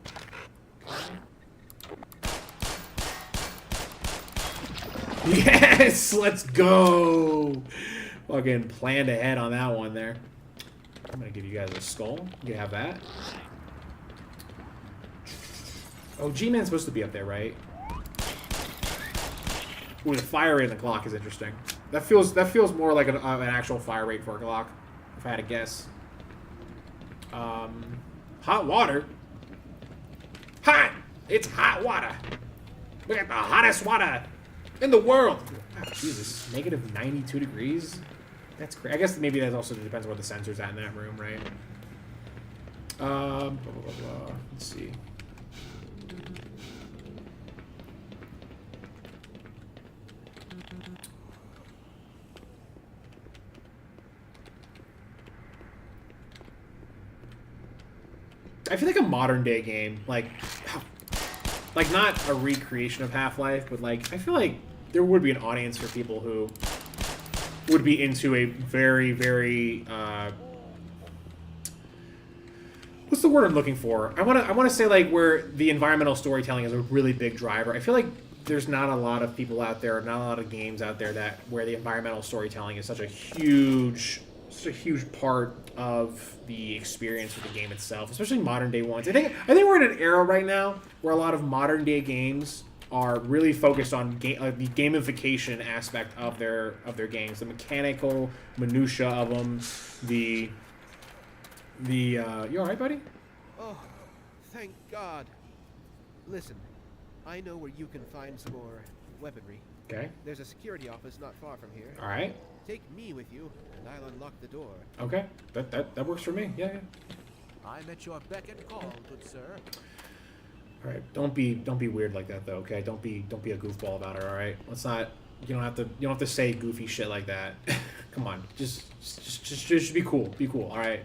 Okay. Yes! Let's go! Fucking planned ahead on that one there. I'm gonna give you guys a skull. You can have that. Oh, G-Man's supposed to be up there, right? Ooh, the fire rate in the Glock is interesting. That feels more like an actual fire rate for a Glock, if I had to guess. Hot water? Hot! It's hot water! Look at the hottest water in the world! Wow, Jesus, negative 92 degrees? That's crazy. I guess maybe that also depends on where the sensor's at in that room, right? Blah, blah, blah, blah. Let's see. I feel like a modern day game, like not a recreation of Half-Life, but like I feel like there would be an audience for people who would be into a very, very what's the word I'm looking for? I want to say like where the environmental storytelling is a really big driver. I feel like there's not a lot of people out there, not a lot of games out there that where the environmental storytelling is such a huge part of the experience of the game itself, especially modern day ones. I think we're in an era right now where a lot of modern day games are really focused on the gamification aspect of their games, the mechanical minutia of them, the you all right, buddy? Oh, thank God. Listen, I know where you can find some more weaponry. Okay. There's a security office not far from here. All right. Take me with you, and I'll unlock the door. Okay, that works for me. Yeah. I'm at your beck and call, good sir. All right, don't be weird like that though. Okay, don't be a goofball about it. All right, let's not. You don't have to say goofy shit like that. Come on, just be cool. Be cool. All right.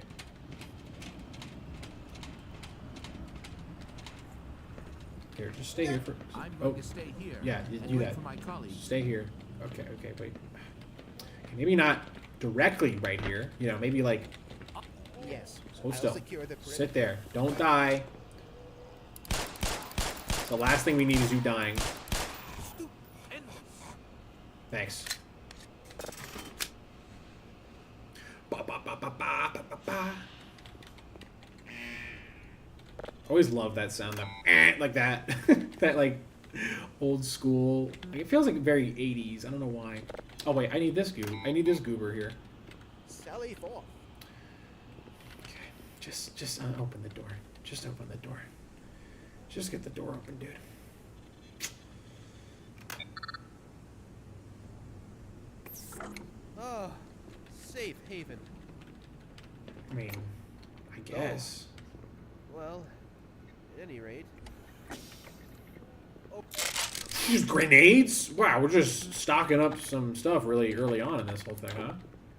Here, just stay here for. I'm going to stay here. Yeah, you and do wait that. For my colleagues. Stay here. Okay, wait. Okay, maybe not directly right here. You know, maybe like. Yes. Hold still. Sit there. Don't die. The last thing we need is you dying. Thanks. Always love that sound, like that. That like old school. Like, it feels like very 80s. I don't know why. Oh wait, I need this goober here. Sally forth. Okay, just open the door. Just open the door. Just get the door open, dude. Oh, safe haven. I mean, I guess. Well, at any rate... Oh. Use grenades? Wow, we're just stocking up some stuff really early on in this whole thing, huh?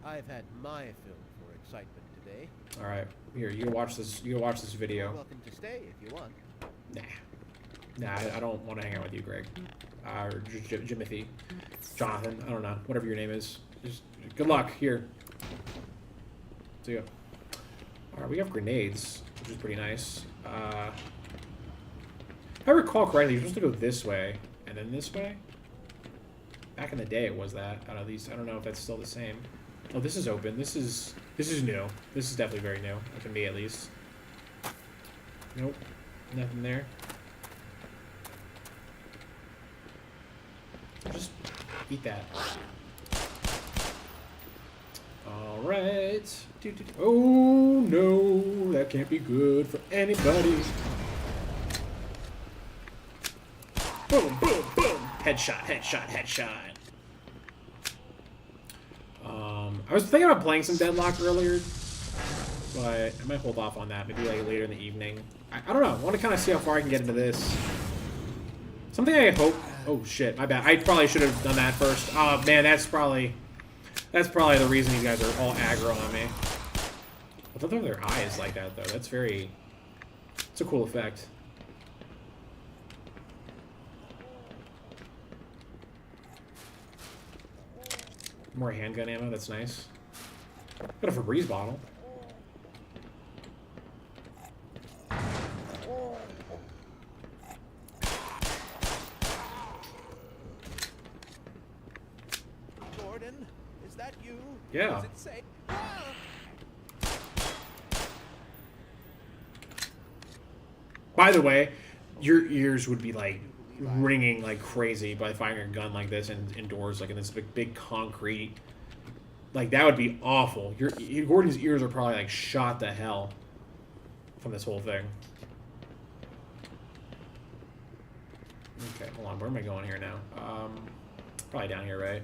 I've had my fill for excitement today. All right, here, you can watch this. You can watch this video. You're welcome to stay if you want. Nah, I don't want to hang out with you, Greg. Or Jimothy, Jonathan. I don't know, whatever your name is. Just good luck. Here. See ya. All right, we have grenades, which is pretty nice. If I recall correctly, you're supposed to go this way and then this way. Back in the day, it was that. I don't know if that's still the same. Oh, this is open. This is new. This is definitely very new, to me at least. Nope, nothing there. Just eat that. All right. Oh no, that can't be good for anybody. Boom, boom, boom. Headshot, headshot, headshot. I was thinking about playing some Deadlock earlier, but I might hold off on that. Maybe like later in the evening. I don't know. I want to kind of see how far I can get into this. Something I hope. Oh shit, my bad. I probably should have done that first. Oh man, that's probably the reason these guys are all aggro on me. I thought their eyes like that though. That's very. It's a cool effect. More handgun ammo, that's nice. Got a Febreze bottle. Gordon, is that you? Yeah. Does it say? By the way, your ears would be like ringing like crazy by firing a gun like this indoors, like in this big concrete. Like that would be awful. Gordon's ears are probably like shot to hell from this whole thing. Okay, hold on. Where am I going here now? Probably down here, right?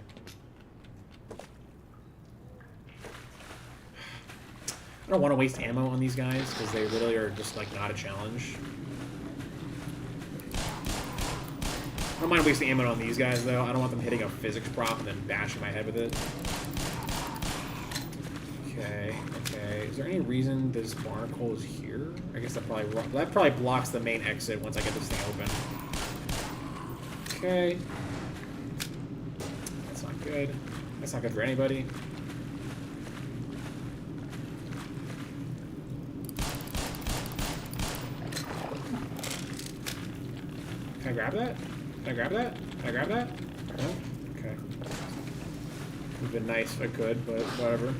I don't want to waste ammo on these guys because they really are just like not a challenge. I don't mind wasting ammo on these guys, though. I don't want them hitting a physics prop and then bashing my head with it. Okay, okay. Is there any reason this barnacle is here? I guess that probably blocks the main exit once I get this thing open. Okay. That's not good. That's not good for anybody. Can I grab that? Can I grab that? Can I grab that? No? Okay. Would have been nice if I could, but whatever.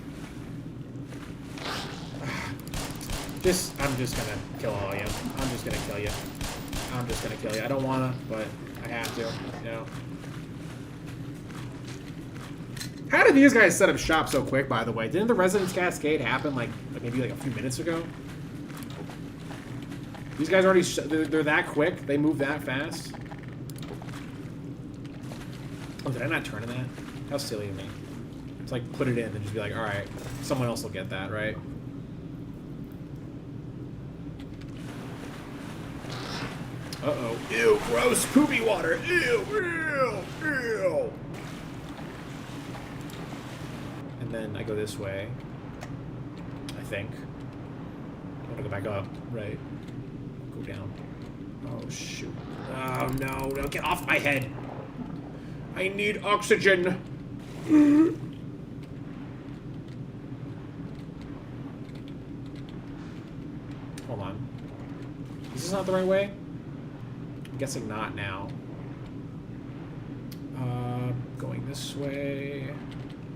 I'm just gonna kill all of you. I'm just gonna kill you. I'm just gonna kill you. I don't wanna, but I have to, you know. How did these guys set up shop so quick, by the way? Didn't the Residence Cascade happen like maybe like a few minutes ago? These guys already, they're that quick? They move that fast? Oh, did I not turn in that? How silly of me. It's like, put it in and just be like, alright, someone else will get that, right? Uh-oh. Ew, gross, poopy water. Ew, ew, ew. And then I go this way. I think. I want to go back up, right? Go down. Oh, shoot. Oh, no. No, get off my head. I need oxygen. Hold on. Is this not the right way? I'm guessing not now. Going this way.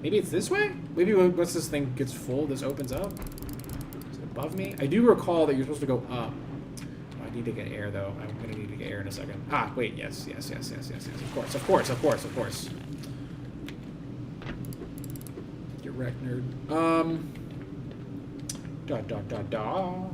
Maybe it's this way? Maybe once this thing gets full, this opens up? Is it above me? I do recall that you're supposed to go up. Oh, I need to get air, though. I'm going to need to get air in a second. Ah, wait, yes. Of course. Get wrecked, nerd. Da.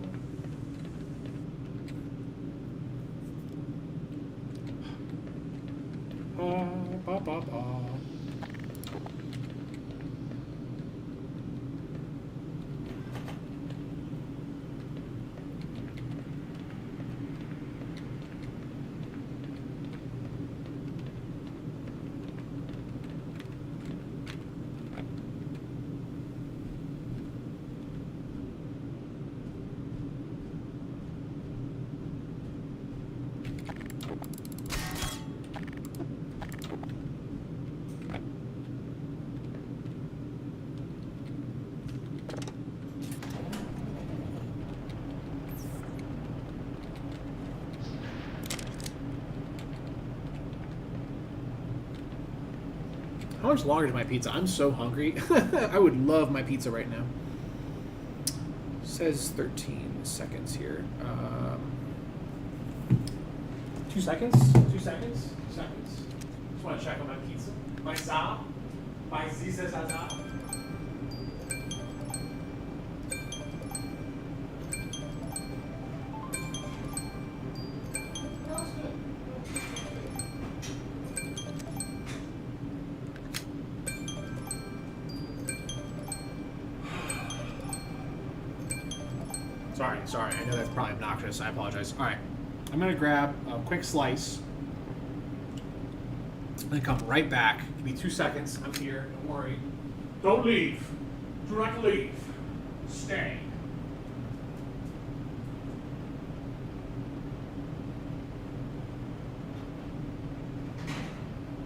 How much longer is my pizza? I'm so hungry. I would love my pizza right now. Says 13 seconds here. 2 seconds? 2 seconds? 2 seconds. Just want to check on my pizza. My za. My zizza zaza. Sorry, I know that's probably obnoxious. I apologize. All right, I'm gonna grab a quick slice and then come right back. Give me 2 seconds. I'm here. Don't worry. Don't leave. Do not leave. Stay.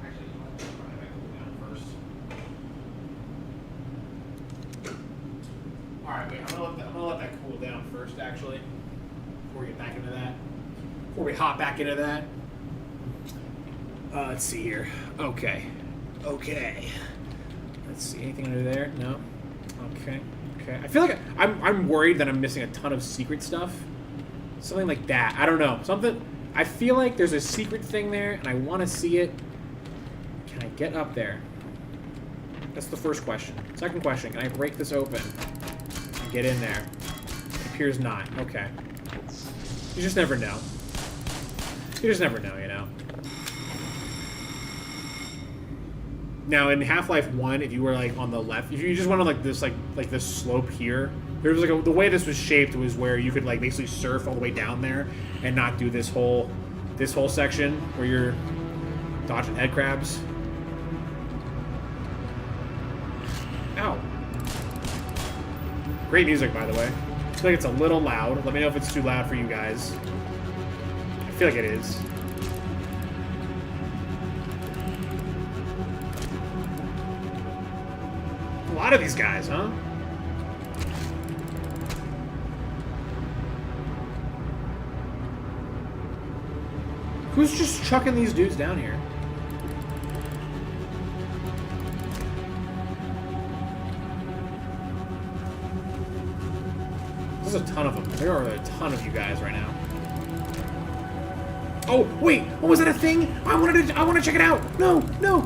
Actually, I'm gonna cool down first. All right, wait. I'm gonna let that cool down first, actually, before we get back into that. Before we hop back into that. Let's see here. Okay. Let's see. Anything under there? No. Okay. I feel like I'm worried that I'm missing a ton of secret stuff. Something like that. I don't know. Something. I feel like there's a secret thing there, and I want to see it. Can I get up there? That's the first question. Second question. Can I break this open? Get in there. It appears not. Okay. You just never know. You just never know, you know. Now in Half-Life 1, if you were like on the left, if you just went on like this slope here, there was like the way this was shaped was where you could like basically surf all the way down there and not do this whole section where you're dodging head crabs. Ow. Great music, by the way. I feel like it's a little loud. Let me know if it's too loud for you guys. I feel like it is. A lot of these guys, huh? Who's just chucking these dudes down here? There's a ton of them. There are a ton of you guys right now. Oh, wait! What was that a thing? I want to check it out! No,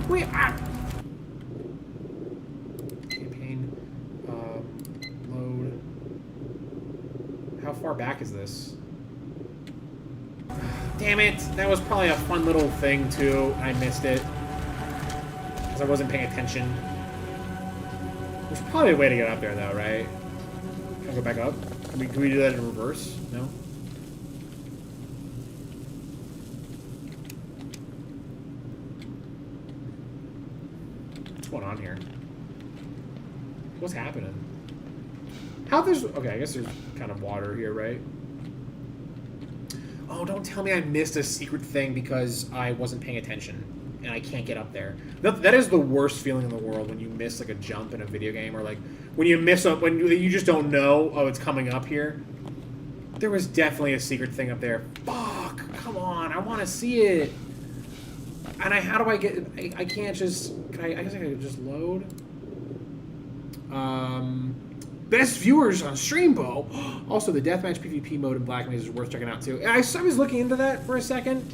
wait! Ah. Campaign. Load. How far back is this? Damn it! That was probably a fun little thing, too. I missed it. Because I wasn't paying attention. There's probably a way to get up there, though, right? Can I go back up? Can we do that in reverse? No? What's going on here? What's happening? How there's... Okay, I guess there's kind of water here, right? Oh, don't tell me I missed a secret thing because I wasn't paying attention and I can't get up there. That is the worst feeling in the world when you miss like a jump in a video game, or like when you miss up when you just don't know, oh, it's coming up here. There was definitely a secret thing up there. Fuck, come on, I want to see it. And how do I get? I can't just. I guess I could just load. Best viewers on Streambo. Also, the deathmatch PvP mode in Black Mesa is worth checking out too. I was looking into that for a second.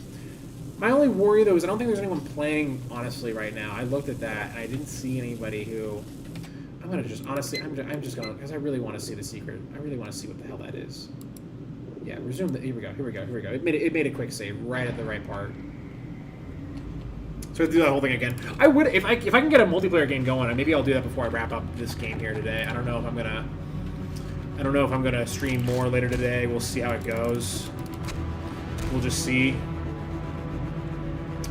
My only worry though is I don't think there's anyone playing honestly right now. I looked at that and I didn't see anybody who. I'm gonna just honestly. I'm just gonna because I really want to see the secret. I really want to see what the hell that is. Yeah, resume the. Here we go. It made a quick save right at the right part. So I have to do that whole thing again. I would if I can get a multiplayer game going, maybe I'll do that before I wrap up this game here today. I don't know if I'm gonna stream more later today. We'll see how it goes. We'll just see.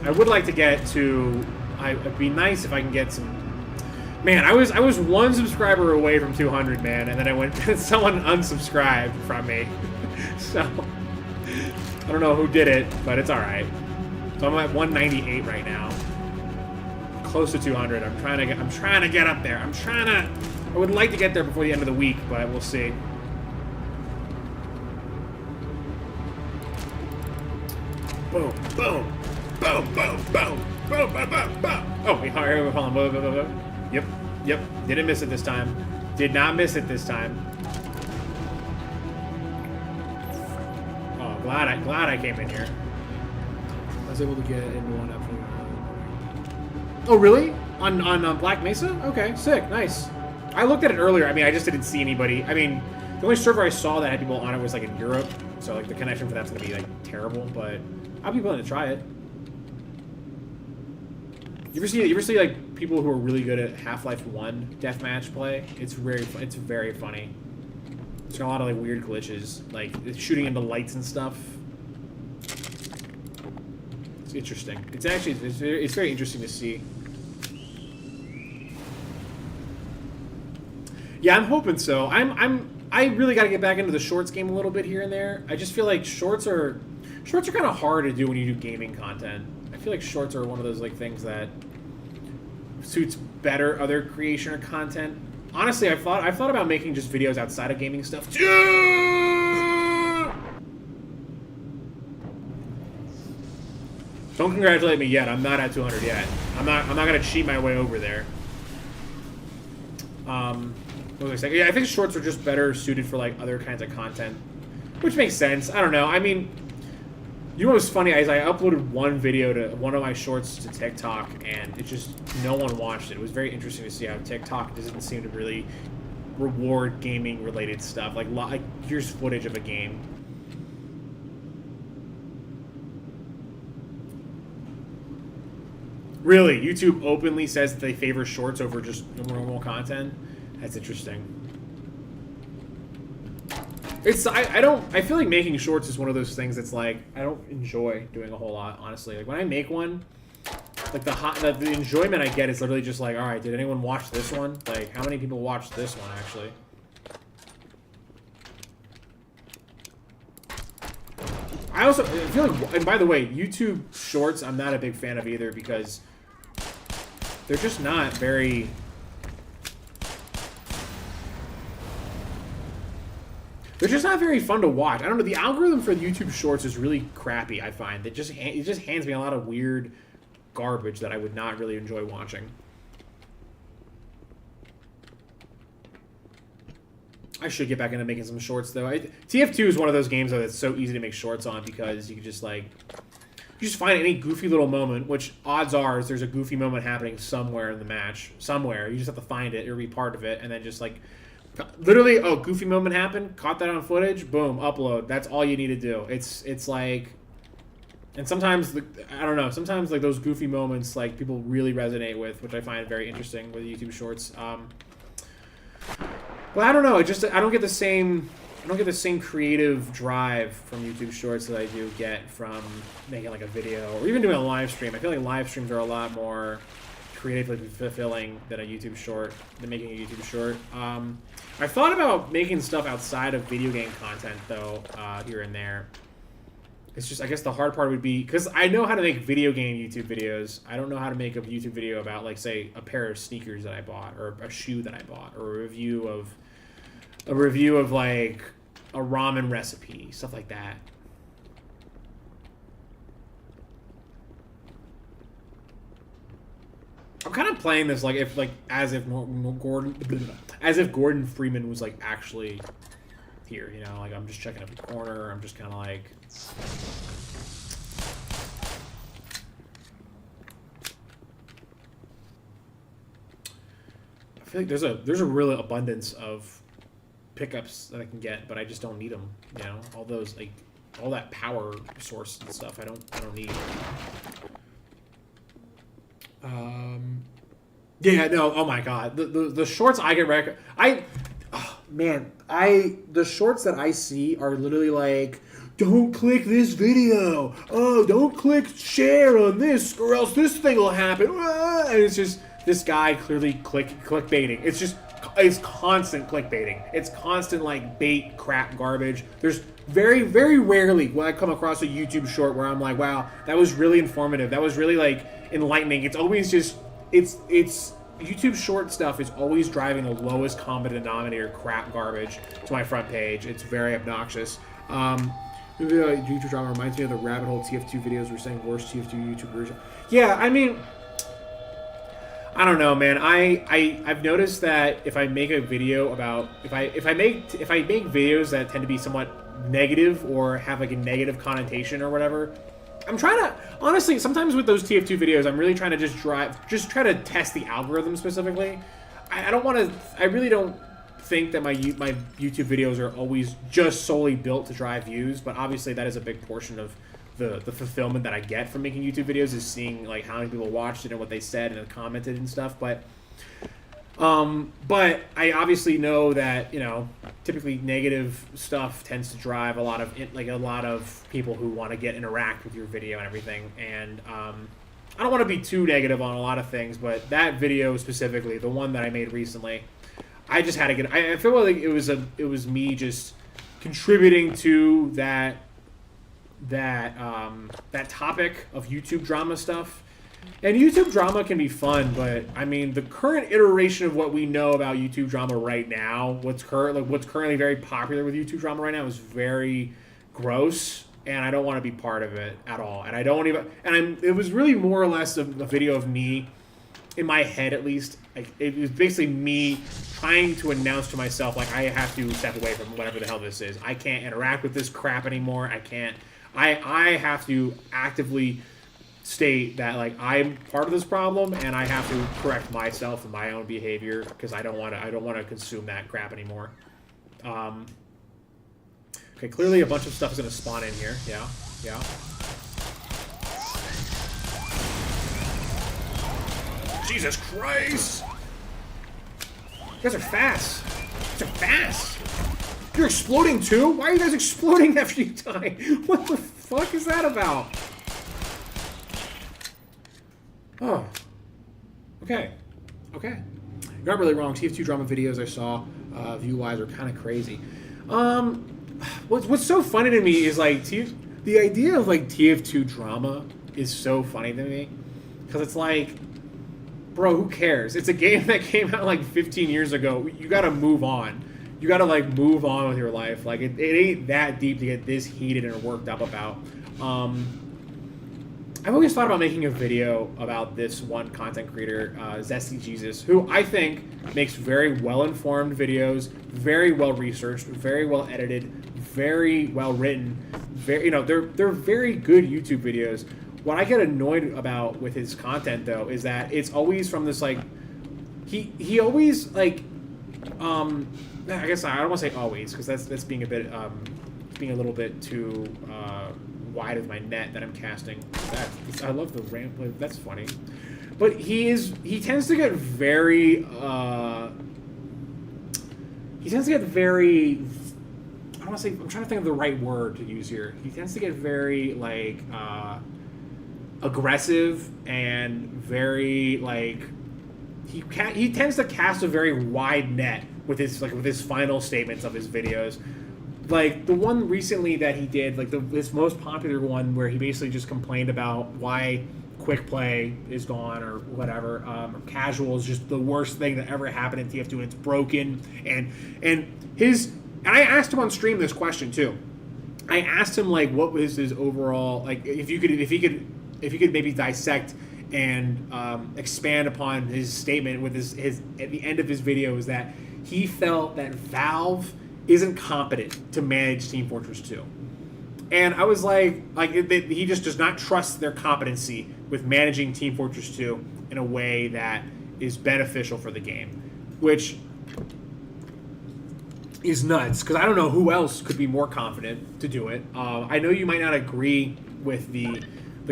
I would like to get to. It'd be nice if I can get some. Man, I was one subscriber away from 200, man, and then I went. Someone unsubscribed from me, so I don't know who did it, but it's all right. So I'm at 198 right now. Close to 200. I'm trying to get up there. I would like to get there before the end of the week, but we'll see. Boom, boom, boom, boom, boom, boom, boom, boom, boom. Oh, wait, hold on. Whoa. Yep. Didn't miss it this time. Did not miss it this time. Oh, glad I came in here. I was able to get into one after. Oh, really? On Black Mesa? Okay, sick, nice. I looked at it earlier. I mean, I just didn't see anybody. I mean, the only server I saw that had people on it was like in Europe, so like the connection for that's gonna be like terrible. But I'd be willing to try it. You ever see like people who are really good at Half-Life 1 deathmatch play? It's very funny. It's got a lot of like weird glitches, like shooting into lights and stuff. It's interesting. It's very interesting to see. Yeah, I'm hoping so. I really got to get back into the shorts game a little bit here and there. I just feel like shorts are kind of hard to do when you do gaming content. I feel like shorts are one of those like things that suits better other creation or content. Honestly, I've thought about making just videos outside of gaming stuff. Don't congratulate me yet. I'm not at 200 yet. I'm not gonna cheat my way over there. What was I saying? Yeah, I think shorts are just better suited for like other kinds of content, which makes sense. I don't know. I mean, you know what was funny is I uploaded one video to one of my shorts to TikTok, and it just no one watched it. It was very interesting to see how TikTok doesn't seem to really reward gaming related stuff. Like here's footage of a game. Really, YouTube openly says that they favor shorts over just normal content. That's interesting. I feel like making shorts is one of those things that's like I don't enjoy doing a whole lot, honestly. Like when I make one, like the enjoyment I get is literally just like, all right, did anyone watch this one? Like how many people watched this one actually? I also feel like, and by the way, YouTube shorts I'm not a big fan of either because they're just not very. They're just not very fun to watch. I don't know. The algorithm for YouTube Shorts is really crappy, I find. It just hands me a lot of weird garbage that I would not really enjoy watching. I should get back into making some shorts, though. TF2 is one of those games, though, that's so easy to make shorts on because you can just, like... You just find any goofy little moment, which odds are is there's a goofy moment happening somewhere in the match. Somewhere. You just have to find it or be part of it, and then just, like... Literally, oh, goofy moment happened, caught that on footage, boom, upload. That's all you need to do. It's like, and sometimes, I don't know, sometimes like those goofy moments, like people really resonate with, which I find very interesting with YouTube Shorts. But I don't know, I don't get the same creative drive from YouTube Shorts that I do get from making like a video or even doing a live stream. I feel like live streams are a lot more creatively fulfilling than a YouTube short, than making a YouTube short. I thought about making stuff outside of video game content, though, here and there. It's just, I guess the hard part would be, because I know how to make video game YouTube videos. I don't know how to make a YouTube video about, like, say, a pair of sneakers that I bought, or a shoe that I bought, or a review of, like, a ramen recipe, stuff like that. I'm kind of playing this like as if Gordon Freeman was like actually here, you know, like I'm just checking up the corner. I'm just kind of like, I feel like there's a real abundance of pickups that I can get, but I just don't need them. You know, all those like all that power source and stuff. I don't need. Yeah, no, oh my god. The shorts I get the shorts that I see are literally like, don't click this video. Oh, don't click share on this or else this thing will happen. And it's just this guy clearly clickbaiting. It's just it's constant clickbaiting. It's constant like bait crap garbage. There's very, very rarely when I come across a YouTube short where I'm like, wow, that was really informative. That was really like enlightening. It's always just it's YouTube short stuff is always driving the lowest common denominator crap garbage to my front page. It's very obnoxious. YouTube drama reminds me of the rabbit hole TF2 videos we're saying worst TF2 YouTubers. Yeah, I mean, I don't know, man. I've noticed that if I make a video about if I make videos that tend to be somewhat negative or have like a negative connotation or whatever, I'm trying to honestly sometimes with those TF2 videos I'm really trying to just try to test the algorithm specifically. I don't want to. I really don't think that my YouTube videos are always just solely built to drive views, but obviously that is a big portion of the fulfillment that I get from making YouTube videos is seeing like how many people watched it and what they said and commented and stuff. But I obviously know that, you know, typically negative stuff tends to drive a lot of people who want to interact with your video and everything. And I don't want to be too negative on a lot of things, but that video specifically, the one that I made recently, I just had to get. I feel like it was me just contributing to that topic of YouTube drama stuff. And YouTube drama can be fun, but I mean the current iteration of what we know about YouTube drama right now, what's currently very popular with YouTube drama right now is very gross, and I don't want to be part of it at all. And I don't even. And it was really more or less a video of me, in my head at least. Like, it was basically me trying to announce to myself, like, I have to step away from whatever the hell this is. I can't interact with this crap anymore. I can't. I have to actively state that, like, I'm part of this problem, and I have to correct myself and my own behavior because I don't want to consume that crap anymore. Okay, clearly a bunch of stuff is going to spawn in here. Yeah. Jesus Christ! You guys are fast. You guys are fast. You're exploding too? Why are you guys exploding after you die? What the fuck is that about? Oh. Okay. You're not really wrong. TF2 drama videos I saw, view-wise, are kind of crazy. What's so funny to me is, like, the idea of, like, TF2 drama is so funny to me. Because it's like, bro, who cares? It's a game that came out, like, 15 years ago. You gotta move on. You gotta, like, move on with your life. Like, it ain't that deep to get this heated and worked up about. I've always thought about making a video about this one content creator, Zesty Jesus, who I think makes very well-informed videos, very well-researched, very well-edited, very well-written. They're very good YouTube videos. What I get annoyed about with his content, though, is that it's always from this, like, he always, like, I guess I don't want to say always, because that's being a bit, being a little bit too, wide of my net that I'm casting. I love the ramp. That's funny, but he tends to get very. He tends to get very. I don't want to say. I'm trying to think of the right word to use here. He tends to get very like aggressive and very like. He tends to cast a very wide net with his final statements of his videos. Like, the one recently that he did, like, his most popular one where he basically just complained about why quick play is gone or whatever, or casual is just the worst thing that ever happened in TF2 and it's broken. And I asked him on stream this question, too. I asked him, like, what was his overall, like, if he could maybe dissect and expand upon his statement with his at the end of his video, is that he felt that Valve isn't competent to manage Team Fortress 2. And I was like he just does not trust their competency with managing Team Fortress 2 in a way that is beneficial for the game, which is nuts, because I don't know who else could be more confident to do it. I know you might not agree with the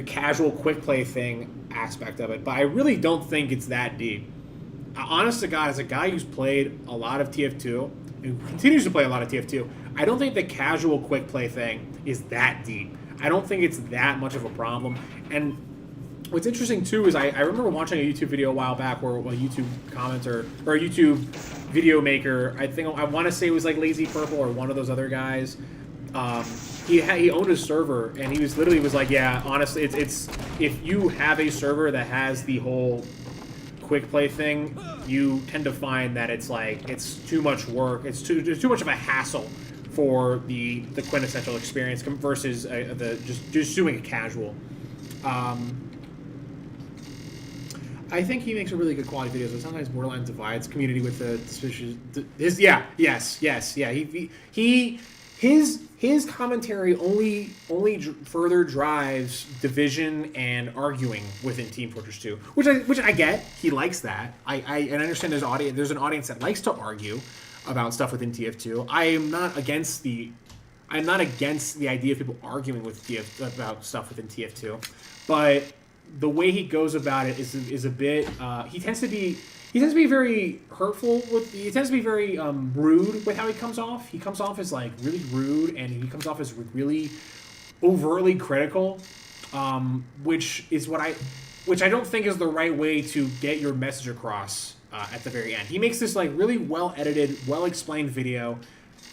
casual quick play thing aspect of it, but I really don't think it's that deep. Honest to God, as a guy who's played a lot of TF2, and continues to play a lot of TF2, I don't think the casual quick play thing is that deep. I don't think it's that much of a problem. And What's interesting too is I remember watching a YouTube video a while back where a YouTube commenter or a YouTube video maker, I want to say it was like Lazy Purple or one of those other guys. He owned a server and he was like, yeah, honestly, it's if you have a server that has the whole quick play thing, you tend to find that it's like it's too much work. It's too much of a hassle for the quintessential experience versus just doing it casual. I think he makes a really good quality videos, but sometimes Borderlands divides community with the suspicious. His commentary only further drives division and arguing within Team Fortress 2, which I get. He likes that. I understand there's an audience that likes to argue about stuff within TF2. I'm not against the idea of people arguing with about stuff within TF2, but the way he goes about it is a bit. He tends to be very hurtful he tends to be very rude with how he comes off. He comes off as like really rude, and he comes off as really overtly critical, which I don't think is the right way to get your message across at the very end. He makes this like really well edited, well explained video,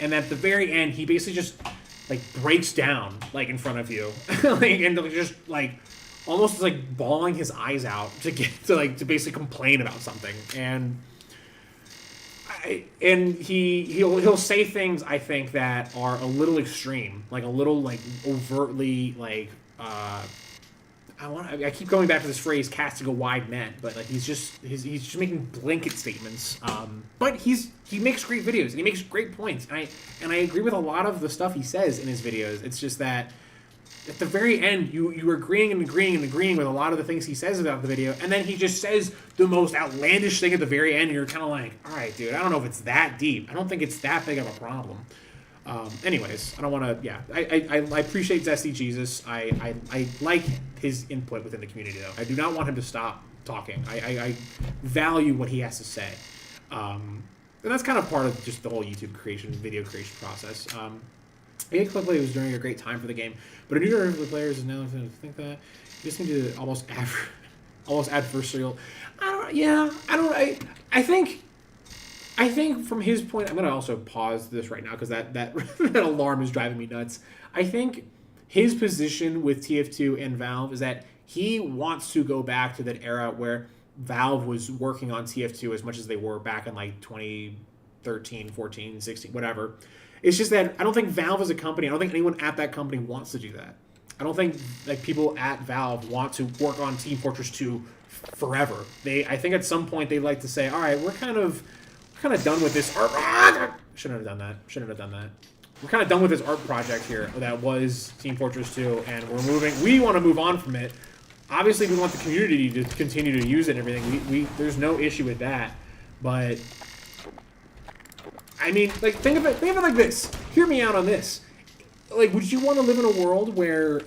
and at the very end he basically just like breaks down like in front of you, and just like almost like bawling his eyes out to basically complain about something. And he'll say things I think that are a little extreme, like a little like overtly like I keep going back to this phrase casting a wide net, but like he's just making blanket statements. But he makes great videos and he makes great points. And I agree with a lot of the stuff he says in his videos. It's just that at the very end, you are agreeing with a lot of the things he says about the video, and then he just says the most outlandish thing at the very end, and you're kind of like, all right, dude, I don't know if it's that deep. I don't think it's that big of a problem. Anyways, I don't want to, yeah. I appreciate Zesty Jesus. I like his input within the community, though. I do not want him to stop talking. I value what he has to say. And that's kind of part of just the whole YouTube video creation process. EA Play was during a great time for the game, but a new generation of players is now going to think that you just need to almost adversarial. I think from his point, I'm going to also pause this right now because that that alarm is driving me nuts. I think his position with TF2 and Valve is that he wants to go back to that era where Valve was working on TF2 as much as they were back in like 2013, 14, 16, whatever. It's just that I don't think Valve as a company, I don't think anyone at that company wants to do that. I don't think like people at Valve want to work on Team Fortress 2 forever. I think at some point they like to say, all right, we're kind of done with this art. Shouldn't have done that. We're kind of done with this art project here that was Team Fortress 2, and we want to move on from it. Obviously, we want the community to continue to use it and everything. There's no issue with that, but I mean, like, think of it like this. Hear me out on this. Like, would you want to live in a world where,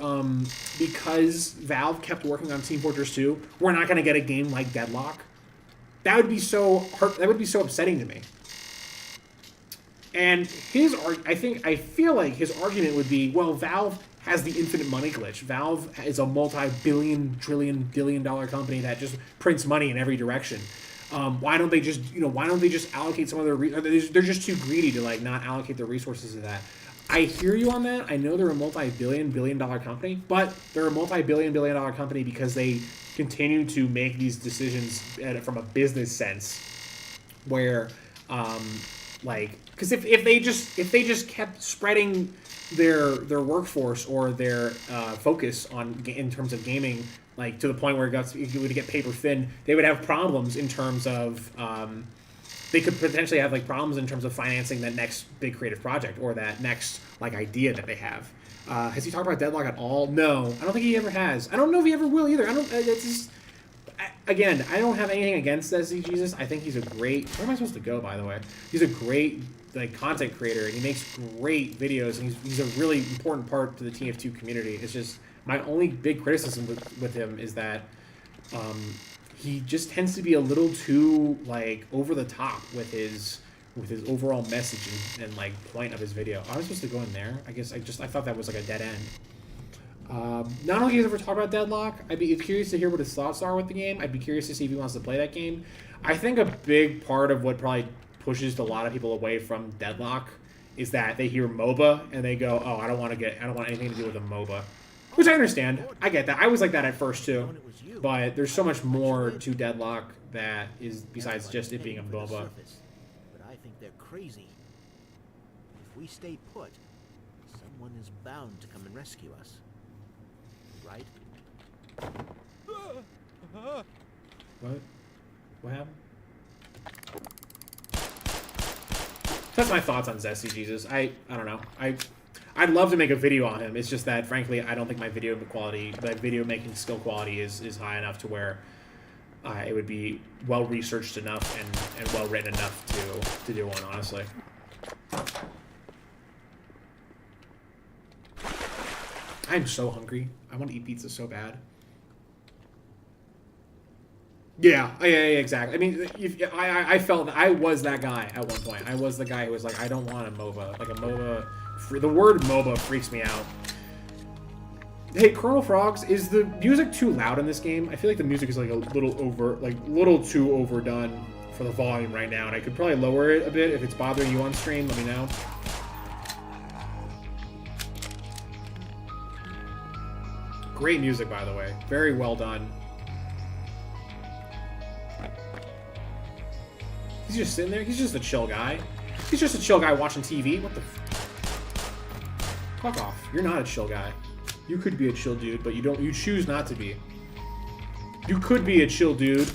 because Valve kept working on Team Fortress 2, we're not going to get a game like Deadlock? That would be so upsetting to me. And I feel like his argument would be, well, Valve has the infinite money glitch. Valve is a multi-billion, trillion, billion-dollar company that just prints money in every direction. Why don't they just allocate some of their they're just too greedy to like not allocate their resources to that. I hear you on that. I know they're a multi-billion-billion-dollar company, but they're a multi-billion-billion-dollar company because they continue to make these decisions from a business sense where because if they just kept spreading their workforce or their focus in terms of gaming, like to the point where it would get paper thin, they would have problems in terms of they could potentially have like problems in terms of financing that next big creative project or that next like idea that they have. Has he talked about Deadlock at all? No, I don't think he ever has. I don't know if he ever will either. Again, I don't have anything against SC Jesus. I think he's a great. Where am I supposed to go, by the way? He's a great like content creator, and he makes great videos, and he's a really important part to the TF2 community. It's just my only big criticism with him is that he just tends to be a little too like over the top with his overall message and like point of his video. I was supposed to go in there. I guess I thought that was like a dead end. Not only he's ever talked about Deadlock, I'd be curious to hear what his thoughts are with the game. I'd be curious to see if he wants to play that game. I think a big part of what probably pushes a lot of people away from Deadlock is that they hear MOBA and they go, "Oh, I don't want anything to do with a MOBA," which I understand. I get that. I was like that at first too, but there's so much more to Deadlock that is besides just it being a MOBA. But I think they're crazy. If we stay put, someone is bound to come and rescue us. Right? What? What happened? That's my thoughts on Zesty Jesus. I don't know. I'd love to make a video on him. It's just that, frankly, I don't think my video making skill quality is high enough to where it would be well researched enough and well written enough to do one. Honestly. I'm so hungry. I want to eat pizza so bad. Yeah, exactly. I mean, I felt that I was that guy at one point. I was the guy who was like, I don't want a MOBA. Like a MOBA, the word MOBA freaks me out. Hey, Colonel Frogs, is the music too loud in this game? I feel like the music is like a little too overdone for the volume right now, and I could probably lower it a bit. If it's bothering you on stream, let me know. Great music, by the way. Very well done. He's just sitting there. He's just a chill guy. He's just a chill guy watching TV. What the fuck off. You're not a chill guy. You could be a chill dude, but you choose not to be. You could be a chill dude,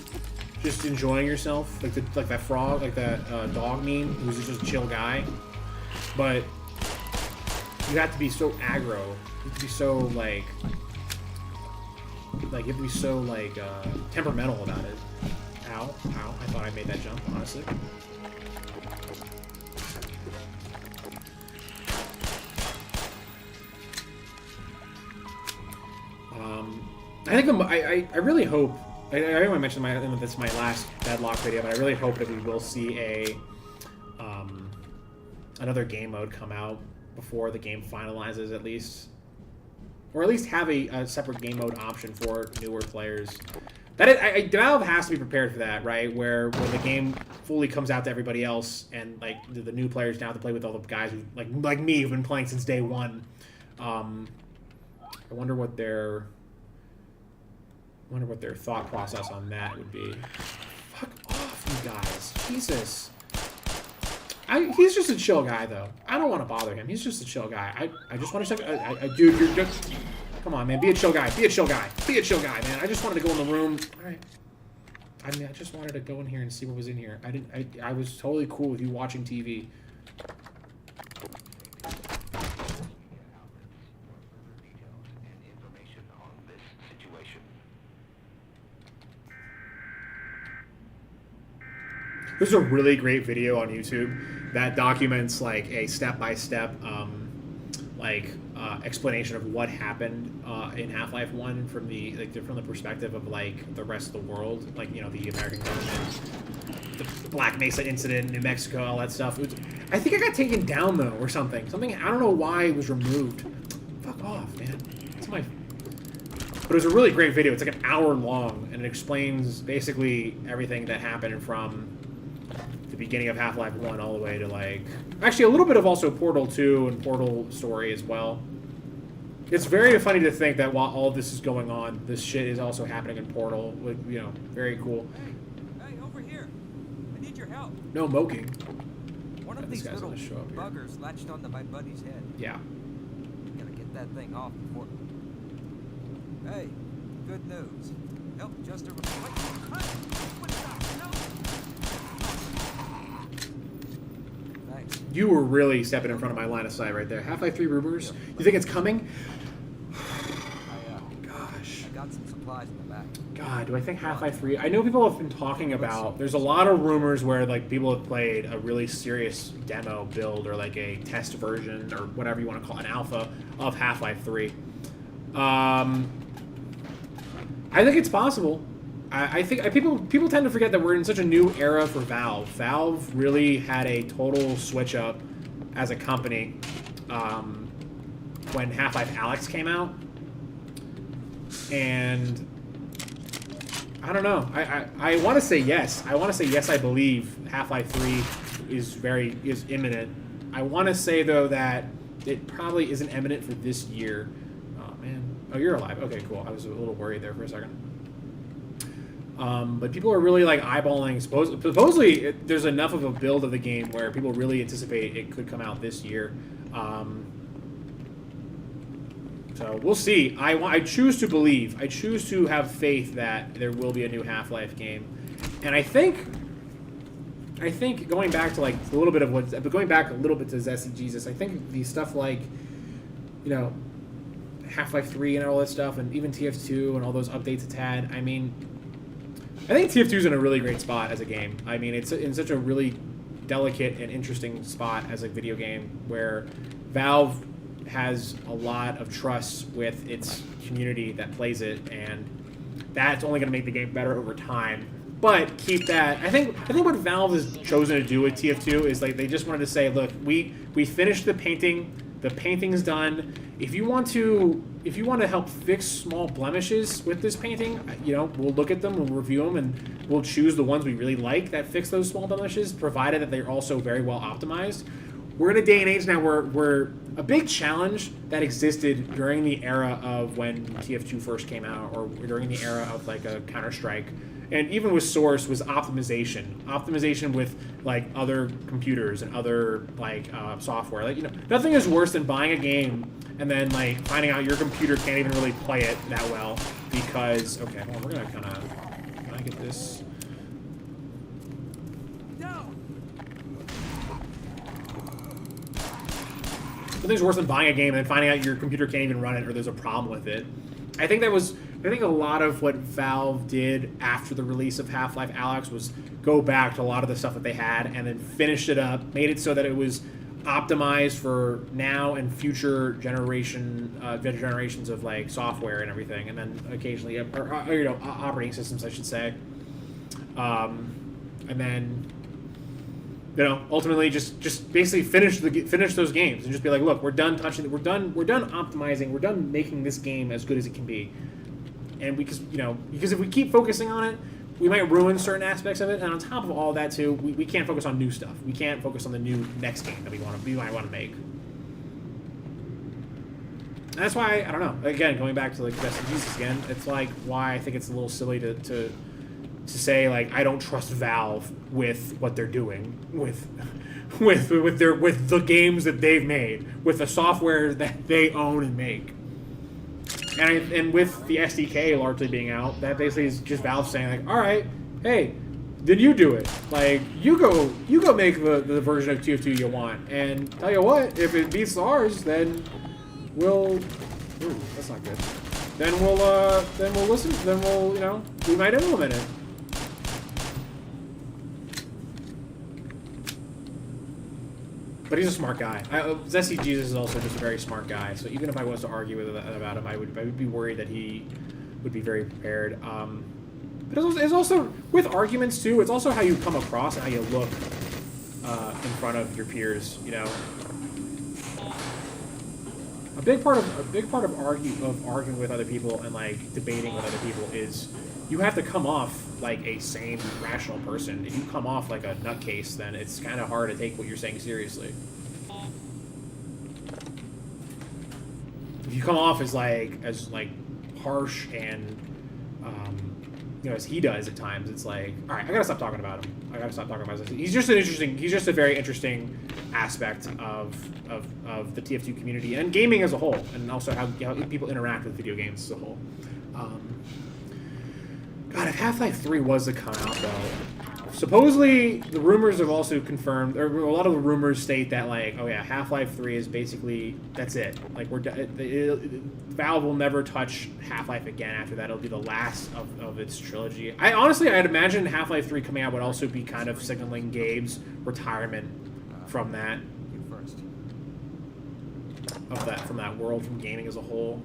just enjoying yourself, like that frog, like that dog meme, who's just a chill guy. But you have to be so aggro. You have to be so like you have to be so temperamental about it. Ow, ow, I thought I made that jump, honestly. I think I really hope, I know I mentioned this is my last Deadlock video, but I really hope that we will see another game mode come out before the game finalizes, at least. Or at least have a separate game mode option for newer players. Valve has to be prepared for that, right? Where when the game fully comes out to everybody else, and like the new players now have to play with all the guys who like me who've been playing since day one. I wonder what their thought process on that would be. Fuck off, you guys! Jesus. He's just a chill guy, though. I don't want to bother him. He's just a chill guy. I just want to check. Dude, you're just... Come on, man. Be a chill guy. Be a chill guy. Be a chill guy, man. I just wanted to go in the room. All right. I mean, I just wanted to go in here and see what was in here. I was totally cool with you watching TV. There's a really great video on YouTube that documents like a step-by-step explanation of what happened in Half-Life 1 from the perspective of like the rest of the world, like, you know, the American government, the Black Mesa incident, New Mexico, all that stuff. I think I got taken down though, or something. I don't know why it was removed. Fuck off, man. It's my. But it was a really great video. It's like an hour long, and it explains basically everything that happened from the beginning of Half-Life 1 all the way to, like... Actually, a little bit of also Portal 2 and Portal story as well. It's very funny to think that while all this is going on, this shit is also happening in Portal. You know, very cool. Hey, over here. I need your help. No moking. One of these little buggers latched onto my buddy's head. Yeah. Gotta get that thing off before... Hey, good news. Help Juster with... Thanks. You were really stepping in front of my line of sight right there. Half-Life 3 rumors? You think it's coming? Gosh. I got some supplies in the back. God, do I think Half-Life 3... I know people have been talking about... There's a lot of rumors where, like, people have played a really serious demo build or, like, a test version or whatever you want to call it, an alpha of Half-Life 3. I think it's possible. I think people tend to forget that we're in such a new era for Valve. Valve really had a total switch up as a company when Half-Life Alyx came out. And I don't know. I want to say yes. I want to say yes. I believe Half-Life 3 is imminent. I want to say though that it probably isn't imminent for this year. Oh man. Oh, you're alive. Okay, cool. I was a little worried there for a second. But people are really like eyeballing. Supposedly, there's enough of a build of the game where people really anticipate it could come out this year. So we'll see. I choose to believe. I choose to have faith that there will be a new Half-Life game, and I think going back to like a little bit of what, but going back a little bit to Zesty Jesus, I think the stuff like, you know, Half-Life 3 and all that stuff, and even TF2 and all those updates it's had. I mean, I think TF2's in a really great spot as a game. I mean, it's in such a really delicate and interesting spot as a video game where Valve has a lot of trust with its community that plays it, and that's only going to make the game better over time. But keep that. I think what Valve has chosen to do with TF2 is like they just wanted to say, look, we finished the painting. The painting's done. If you want to help fix small blemishes with this painting, you know, we'll look at them, we'll review them, and we'll choose the ones we really like that fix those small blemishes, provided that they're also very well optimized. We're in a day and age now where a big challenge that existed during the era of when TF2 first came out, or during the era of like a Counter-Strike, and even with Source, was optimization with like other computers and other like software. Like, you know, nothing is worse than buying a game and then like finding out your computer can't even really play it that well because, okay, well, we're gonna kind of, can I get this? Nothing's worse than buying a game and then finding out your computer can't even run it or there's a problem with it. I think a lot of what Valve did after the release of Half-Life Alyx was go back to a lot of the stuff that they had and then finished it up, made it so that it was optimized for now and future generations of like software and everything, and then occasionally, or you know, operating systems, I should say, and then, you know, ultimately just basically finish those games and just be like, look, we're done optimizing, we're done making this game as good as it can be. And because if we keep focusing on it, we might ruin certain aspects of it. And on top of all that too, we can't focus on new stuff. We can't focus on the new next game that we might want to make. And that's why, I don't know, again, going back to like Best of Jesus again, it's like why I think it's a little silly to say like I don't trust Valve with what they're doing with the games that they've made, with the software that they own and make. And with the SDK largely being out, that basically is just Valve saying like, all right, hey, then you do it. Like you go make the version of TF2 you want, and tell you what, if it beats ours, then we'll. Ooh, that's not good. Then we'll listen. Then we'll, you know, we might implement it. But he's a smart guy. Zesty Jesus is also just a very smart guy. So even if I was to argue about him, I would be worried that he would be very prepared. But it's also with arguments too. It's also how you come across and how you look in front of your peers. You know, a big part of arguing with other people and like debating with other people is you have to come off like a sane, rational person. If you come off like a nutcase, then it's kind of hard to take what you're saying seriously. If you come off as harsh and you know, as he does at times, it's like, all right, I gotta stop talking about him. I gotta stop talking about him. He's just a very interesting aspect of the TF2 community and gaming as a whole, and also how people interact with video games as a whole. God, if Half-Life 3 was to come out, though, supposedly the rumors have also confirmed, or a lot of the rumors state that, like, oh yeah, Half-Life 3 is basically, that's it. Like, Valve will never touch Half-Life again after that. It'll be the last of its trilogy. I'd imagine Half-Life 3 coming out would also be kind of signaling Gabe's retirement from that. From that world, from gaming as a whole.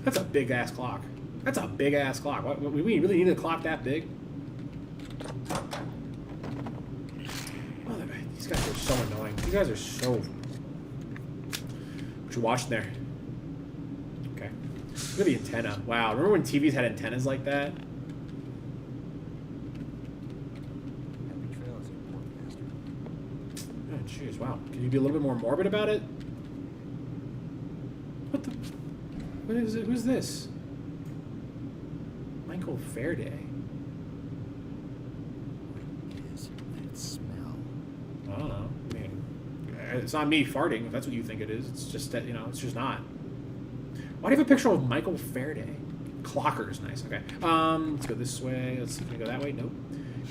That's a big ass clock. That's a big ass clock. What, we really need a clock that big? Oh, these guys are so annoying. These guys are so What you watching there? Okay. Look at the antenna. Wow. Remember when TVs had antennas like that? Happy trails, you poor bastard. Oh, jeez. Wow. Can you be a little bit more morbid about it? What the? What is it? Who's this? Michael Faraday. What is that smell? I don't know. I mean, it's not me farting, if that's what you think it is. It's just that, you know, it's just not. Why do you have a picture of Michael Faraday? Clocker is nice. Okay. Let's go this way. Let's see if we can go that way. Nope.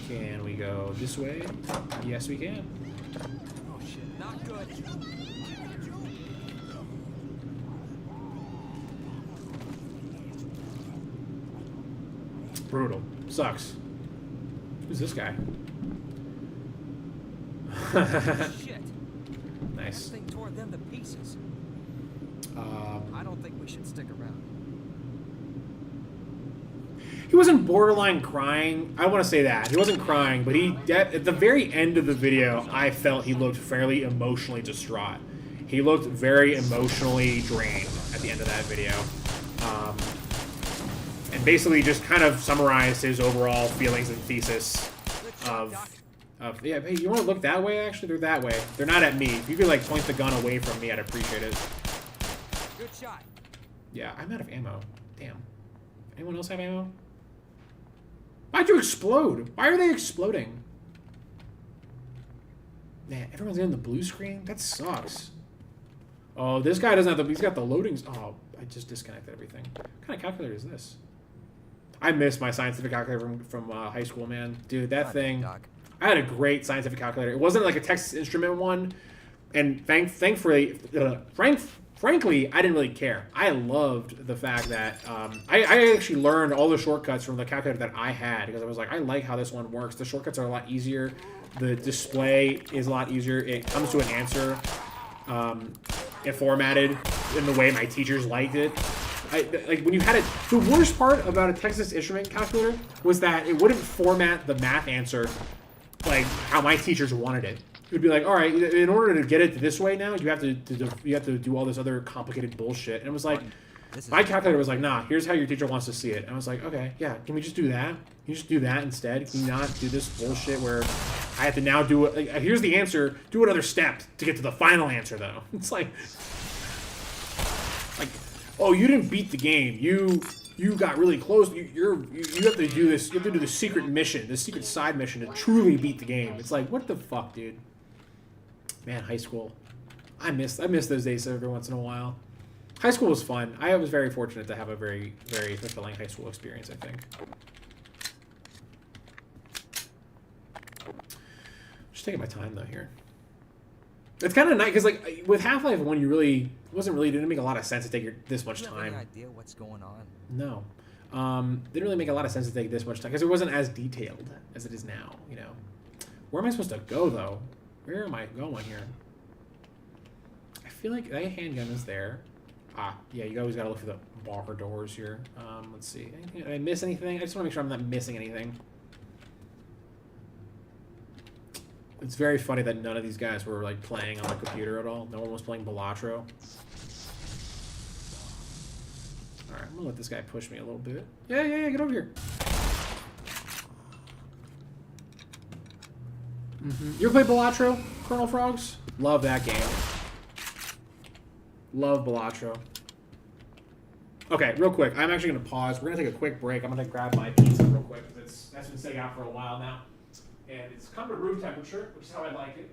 Can we go this way? Yes, we can. Oh shit, not good. Brutal. Sucks. Who's this guy? Shit. Nice. That thing tore them to pieces. I don't think we should stick around. He wasn't borderline crying. I want to say that. He wasn't crying, but at the very end of the video, I felt he looked fairly emotionally distraught. He looked very emotionally drained at the end of that video. And basically just kind of summarized his overall feelings and thesis of yeah, hey, you want to look that way, actually? They're that way. They're not at me. If you could, like, point the gun away from me, I'd appreciate it. Good shot. Yeah, I'm out of ammo. Damn. Anyone else have ammo? Why'd you explode? Why are they exploding? Man, everyone's in the blue screen? That sucks. Oh, this guy doesn't have the... He's got the loadings... Oh, I just disconnected everything. What kind of calculator is this? I miss my scientific calculator from high school, man. Dude, that thing... I had a great scientific calculator. It wasn't like a Texas Instrument one. And frankly, I didn't really care. I loved the fact that I actually learned all the shortcuts from the calculator that I had because I was like, I like how this one works. The shortcuts are a lot easier. The display is a lot easier. It comes to an answer formatted in the way my teachers liked it. Like when you had it, the worst part about a Texas Instrument calculator was that it wouldn't format the math answer like how my teachers wanted it. It would be like, all right, in order to get it this way now, you have to do all this other complicated bullshit. And it was like, my calculator was like, nah, here's how your teacher wants to see it. And I was like, okay, yeah, can we just do that? Can you just do that instead? Can you not do this bullshit where I have to now do it? Like, here's the answer. Do another step to get to the final answer, though. It's like, oh, you didn't beat the game. You got really close. You have to do this. You have to do the secret mission, the secret side mission to truly beat the game. It's like, what the fuck, dude? Man, high school. I miss those days every once in a while. High school was fun. I was very fortunate to have a very, very fulfilling high school experience, I think. Just taking my time though here. It's kind of nice because like with Half-Life 1, didn't make a lot of sense to take this much time. Do you have any idea what's going on? No, didn't really make a lot of sense to take this much time because it wasn't as detailed as it is now. You know, where am I supposed to go though? Where am I going here? I feel like that handgun is there. Ah, yeah, you always gotta look for the bar doors here. Let's see. Did I miss anything? I just want to make sure I'm not missing anything. It's very funny that none of these guys were like playing on the computer at all. No one was playing Balatro. Alright, I'm gonna let this guy push me a little bit. Yeah, get over here. You ever play Balatro, Colonel Frogs? Love that game. Love Balatro. Okay, real quick. I'm actually going to pause. We're going to take a quick break. I'm going to grab my pizza real quick because that's been sitting out for a while now. And it's come to room temperature, which is how I like it.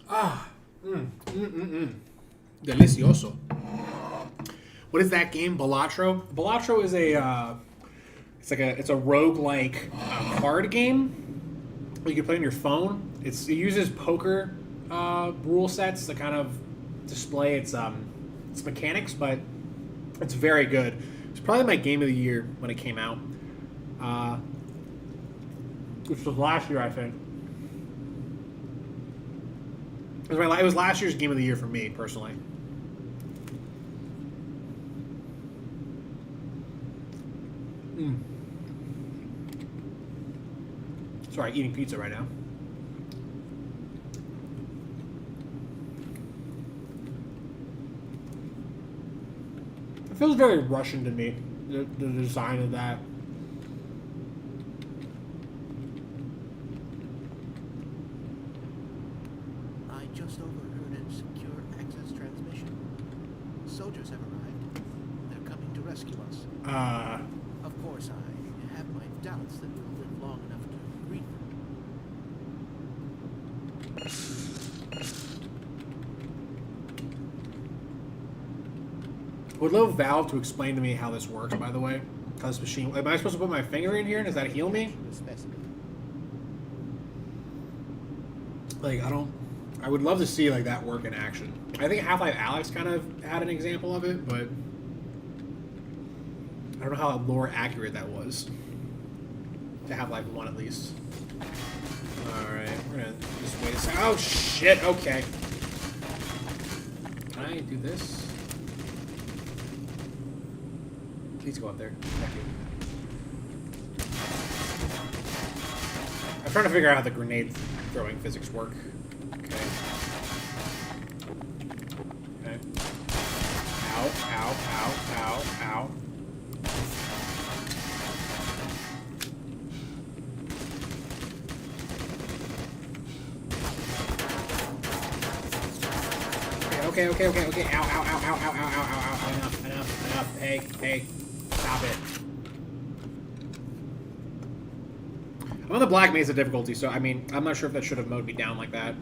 Ah. Delicioso. What is that game? Balatro? Balatro is a it's a roguelike card game you can play on your phone. It uses poker rule sets to kind of display its mechanics, but it's very good. It's probably my game of the year when it came out, which was last year, I think. It was last year's game of the year for me personally. Sorry, eating pizza right now. It feels very Russian to me, the design of that. I just overheard a secure access transmission. Soldiers have arrived. They're coming to rescue us. Of course, I have my doubts that we'll live long enough to greet them. Would love Valve to explain to me how this works, by the way. How this machine... Am I supposed to put my finger in here and does that heal me? Like, I would love to see, like, that work in action. I think Half-Life Alyx kind of had an example of it, but... I don't know how lore accurate that was. To Half-Life 1, at least. Alright, we're gonna just wait a second. Oh, shit! Okay. Can I do this? Please go up there. Thank you. I'm trying to figure out how the grenade throwing physics work. Okay. Okay. Ow, ow, ow, ow, ow. Okay. Ow, ow, ow, ow, ow, ow, ow. Enough. Hey. Stop it. I'm on the Black Mesa difficulty, so, I mean, I'm not sure if that should have mowed me down like that.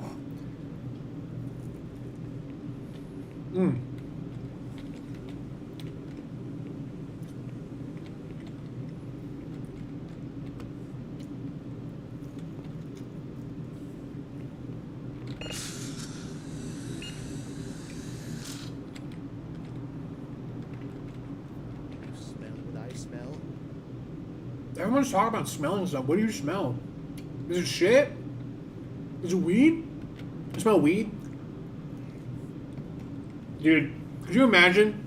Everyone's talking about smelling stuff. What do you smell? Is it shit? Is it weed? You smell weed? Dude, could you imagine?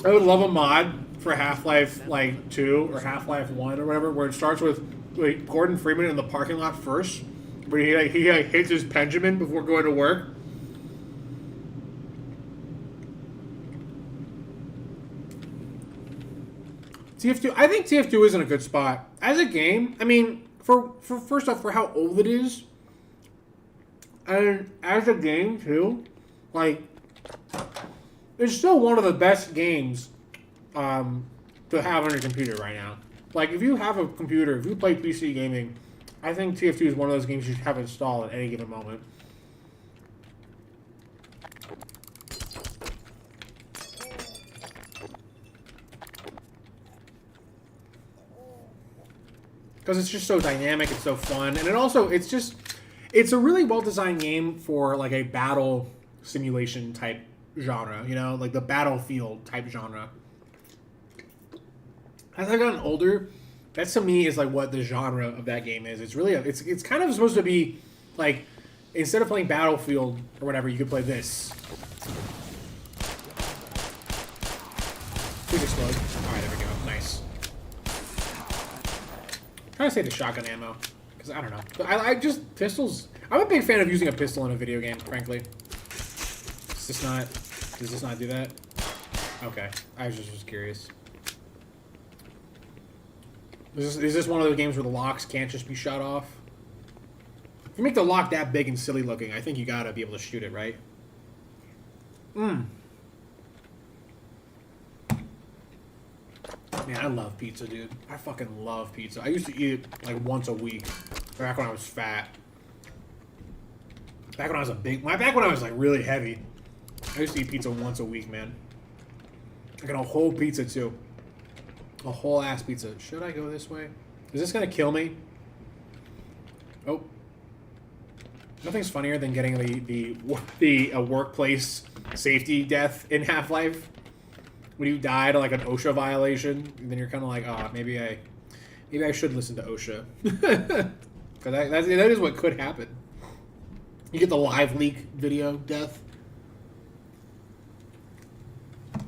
I would love a mod for Half-Life, like, 2 or Half-Life 1 or whatever, where it starts with, like, Gordon Freeman in the parking lot first, where he hits his Benjamin before going to work. TF2, I think TF2 is in a good spot. As a game, I mean, for first off, for how old it is, and as a game, too, like, it's still one of the best games to have on your computer right now. Like, if you have a computer, if you play PC gaming, I think TF2 is one of those games you should have installed at any given moment. Because it's just so dynamic, it's so fun, and it's a really well-designed game for, like, a battle simulation type genre, you know, like the Battlefield type genre. As I've gotten older, that to me is like what the genre of that game is. It's really, it's kind of supposed to be, like, instead of playing Battlefield or whatever, you could play this. Please explode. Alright, there we go. Nice. I'm trying to say the shotgun ammo, because I don't know. But I just, pistols, I'm a big fan of using a pistol in a video game, frankly. Does this not do that? Okay, I was just curious. Is this one of those games where the locks can't just be shut off? If you make the lock that big and silly looking, I think you gotta be able to shoot it, right? Man, I love pizza, dude. I fucking love pizza. I used to eat it like once a week back when I was fat. Back when I was back when I was like really heavy. I used to eat pizza once a week, man. I got a whole pizza too. A whole ass pizza. Should I go this way? Is this gonna kill me? Oh. Nothing's funnier than getting the workplace safety death in Half-Life. When you die to like an OSHA violation, and then you're kind of like, oh, maybe I should listen to OSHA. Because that is what could happen. You get the live leak video death. Hey,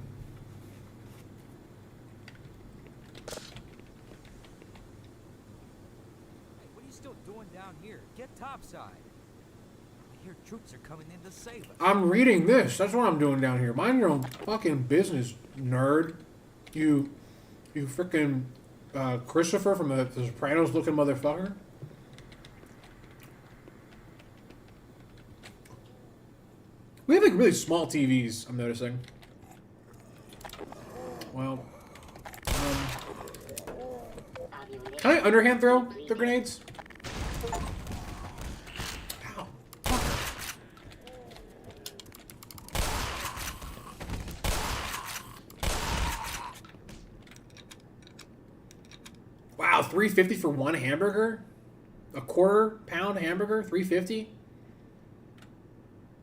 what are you still doing down here? Get topside. I hear troops are coming in to save us. I'm reading this. That's what I'm doing down here. Mind your own fucking business, nerd. You freaking Christopher from the Sopranos looking motherfucker. We have like really small TVs, I'm noticing. Well, can I underhand throw the grenades? Ow. Wow, $3.50 for one hamburger? A quarter-pound hamburger, $3.50?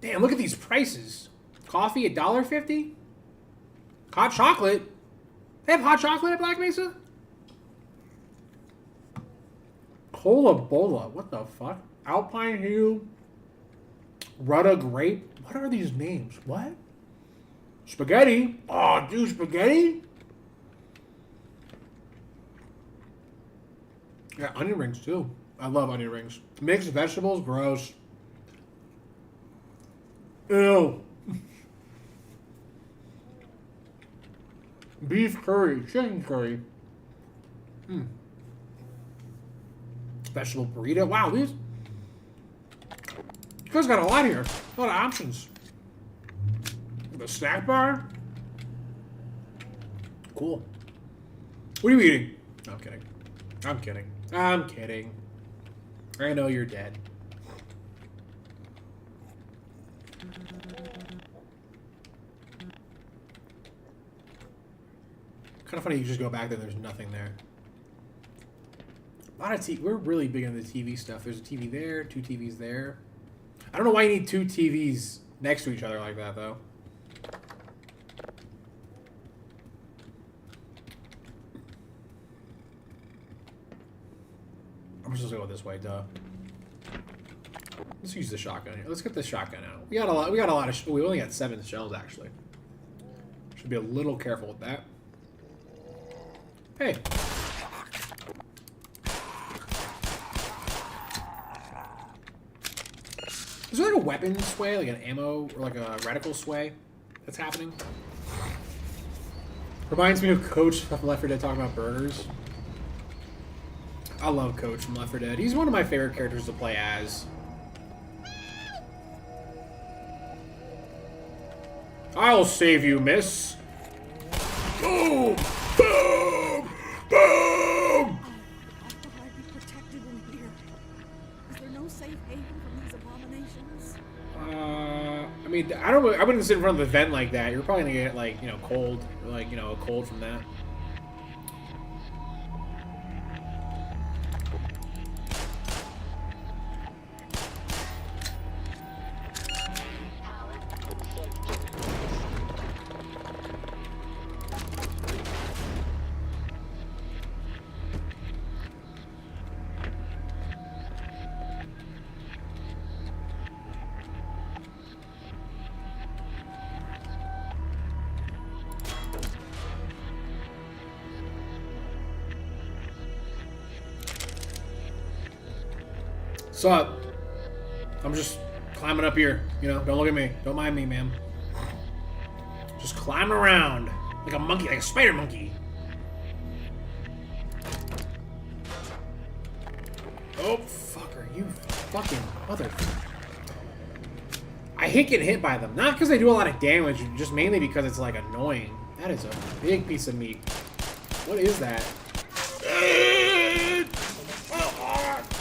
Damn, look at these prices. Coffee, $1.50? Hot chocolate? They have hot chocolate at Black Mesa? Cola Bola, what the fuck? Alpine Hue? Rudda Grape? What are these names? What? Spaghetti? Oh, dude, spaghetti? Yeah, onion rings too. I love onion rings. Mixed vegetables, gross. Ew. Beef curry, chicken curry. Vegetable burrito. Wow, these. You guys got a lot here. A lot of options. The snack bar. Cool. What are you eating? No, I'm kidding. I'm kidding. I'm kidding. I know you're dead. Kind of funny you just go back there and there's nothing there. A lot of TV. We're really big into the TV stuff. There's a TV there, 2 TVs there. I don't know why you need 2 TVs next to each other like that, though. I'm just gonna go this way, duh. Let's use the shotgun here. Let's get this shotgun out. We got a lot. We of. We only got 7 shells actually. Should be a little careful with that. Hey. Is there like a weapon sway, like an ammo, or like a reticle sway that's happening? Reminds me of Coach from Left 4 Dead talking about burgers. I love Coach from Left 4 Dead. He's one of my favorite characters to play as. I'll save you, miss. Boom! Boom! Boom! I thought I'd be protected in here. Is there no safe haven from these abominations? I mean, I wouldn't sit in front of the vent like that. You're probably gonna get like, you know, cold, or like, you know, a cold from that. What's up? I'm just climbing up here. You know, don't look at me. Don't mind me, ma'am. Just climbing around like a monkey, like a spider monkey. Oh, fucker, you fucking mother. I hate getting hit by them. Not because they do a lot of damage, just mainly because it's like annoying. That is a big piece of meat. What is that?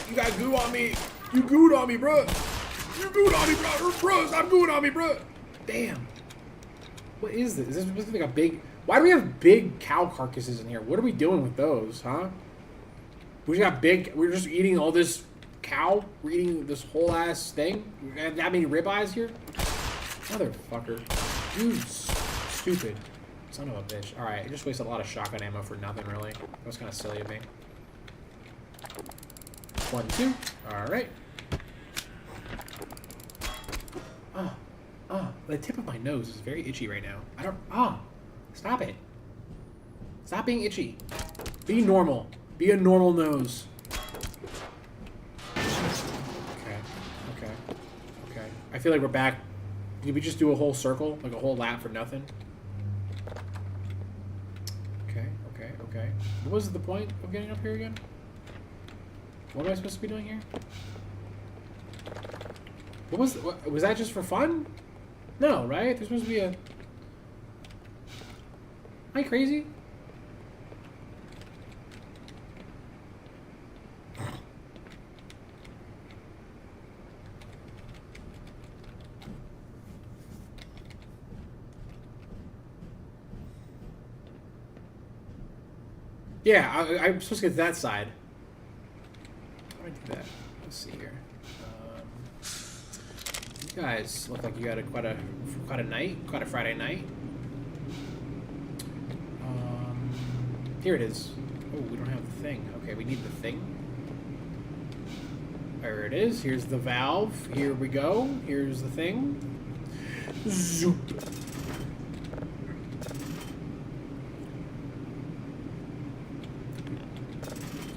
You got goo on me. You gooed on me, bro. You're going on me, bro. Stop going on me, bro. Damn. What is this? Is this supposed to be like a big... Why do we have big cow carcasses in here? What are we doing with those, huh? We got big... We're just eating all this cow? We're eating this whole ass thing? We have that many ribeyes here? Motherfucker. Dude, stupid. Son of a bitch. Alright, I just wasted a lot of shotgun ammo for nothing, really. That was kind of silly of me. 1, 2. Alright. The tip of my nose is very itchy right now. I don't... Stop it. Stop being itchy. Be normal. Be a normal nose. Okay. I feel like we're back. Did we just do a whole circle? Like a whole lap for nothing? Okay. What was the point of getting up here again? What am I supposed to be doing here? Was that just for fun? No, right? There's supposed to be a... Am I crazy? Yeah, I'm supposed to get to that side. How do I do that? Let's see here. You guys look like you had quite a Friday night. Here it is. Oh, we don't have the thing. Okay, we need the thing. There it is. Here's the valve. Here we go. Here's the thing. Zoop.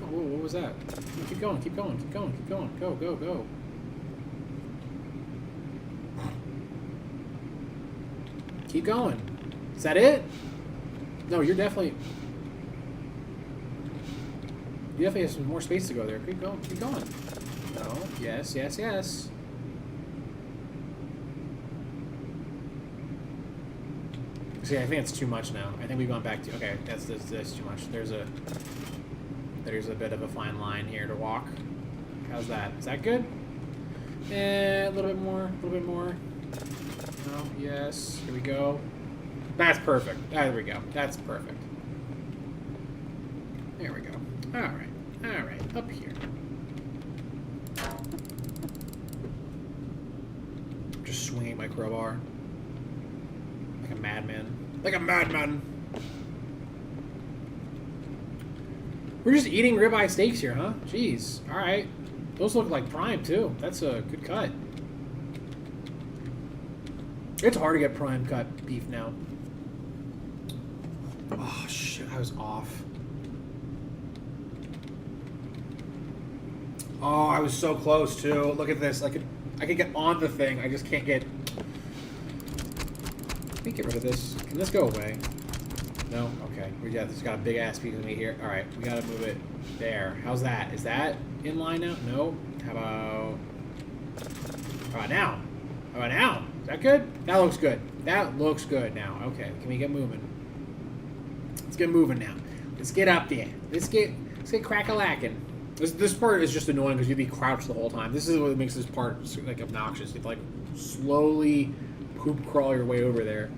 Oh, what was that? Keep going. Go. Keep going. Is that it? No, you're definitely... You definitely have some more space to go there. Keep going. No. Yes. See, I think it's too much now. I think we've gone back to... Okay, that's too much. There's a bit of a fine line here to walk. How's that? Is that good? A little bit more. No, yes. Here we go. That's perfect. There we go. That's perfect. There we go. Alright. Up here. Just swinging my crowbar. Like a madman. We're just eating ribeye steaks here, huh? Jeez. Alright. Those look like prime, too. That's a good cut. It's hard to get prime cut beef now. Oh, shit. I was off. Oh, I was so close, too. Look at this. I could get on the thing. I just can't get... Let me get rid of this. Can this go away? No? Okay. We got this. Got a big-ass piece of meat here. All right. We got to move it there. How's that? Is that in line now? No. How about now? Is that good? That looks good. That looks good now. Okay. Can we get moving? Let's get moving now. Let's get up there. Let's get crack-a-lacking. This part is just annoying because you'd be crouched the whole time. This is what makes this part like obnoxious. You have to like slowly poop crawl your way over there.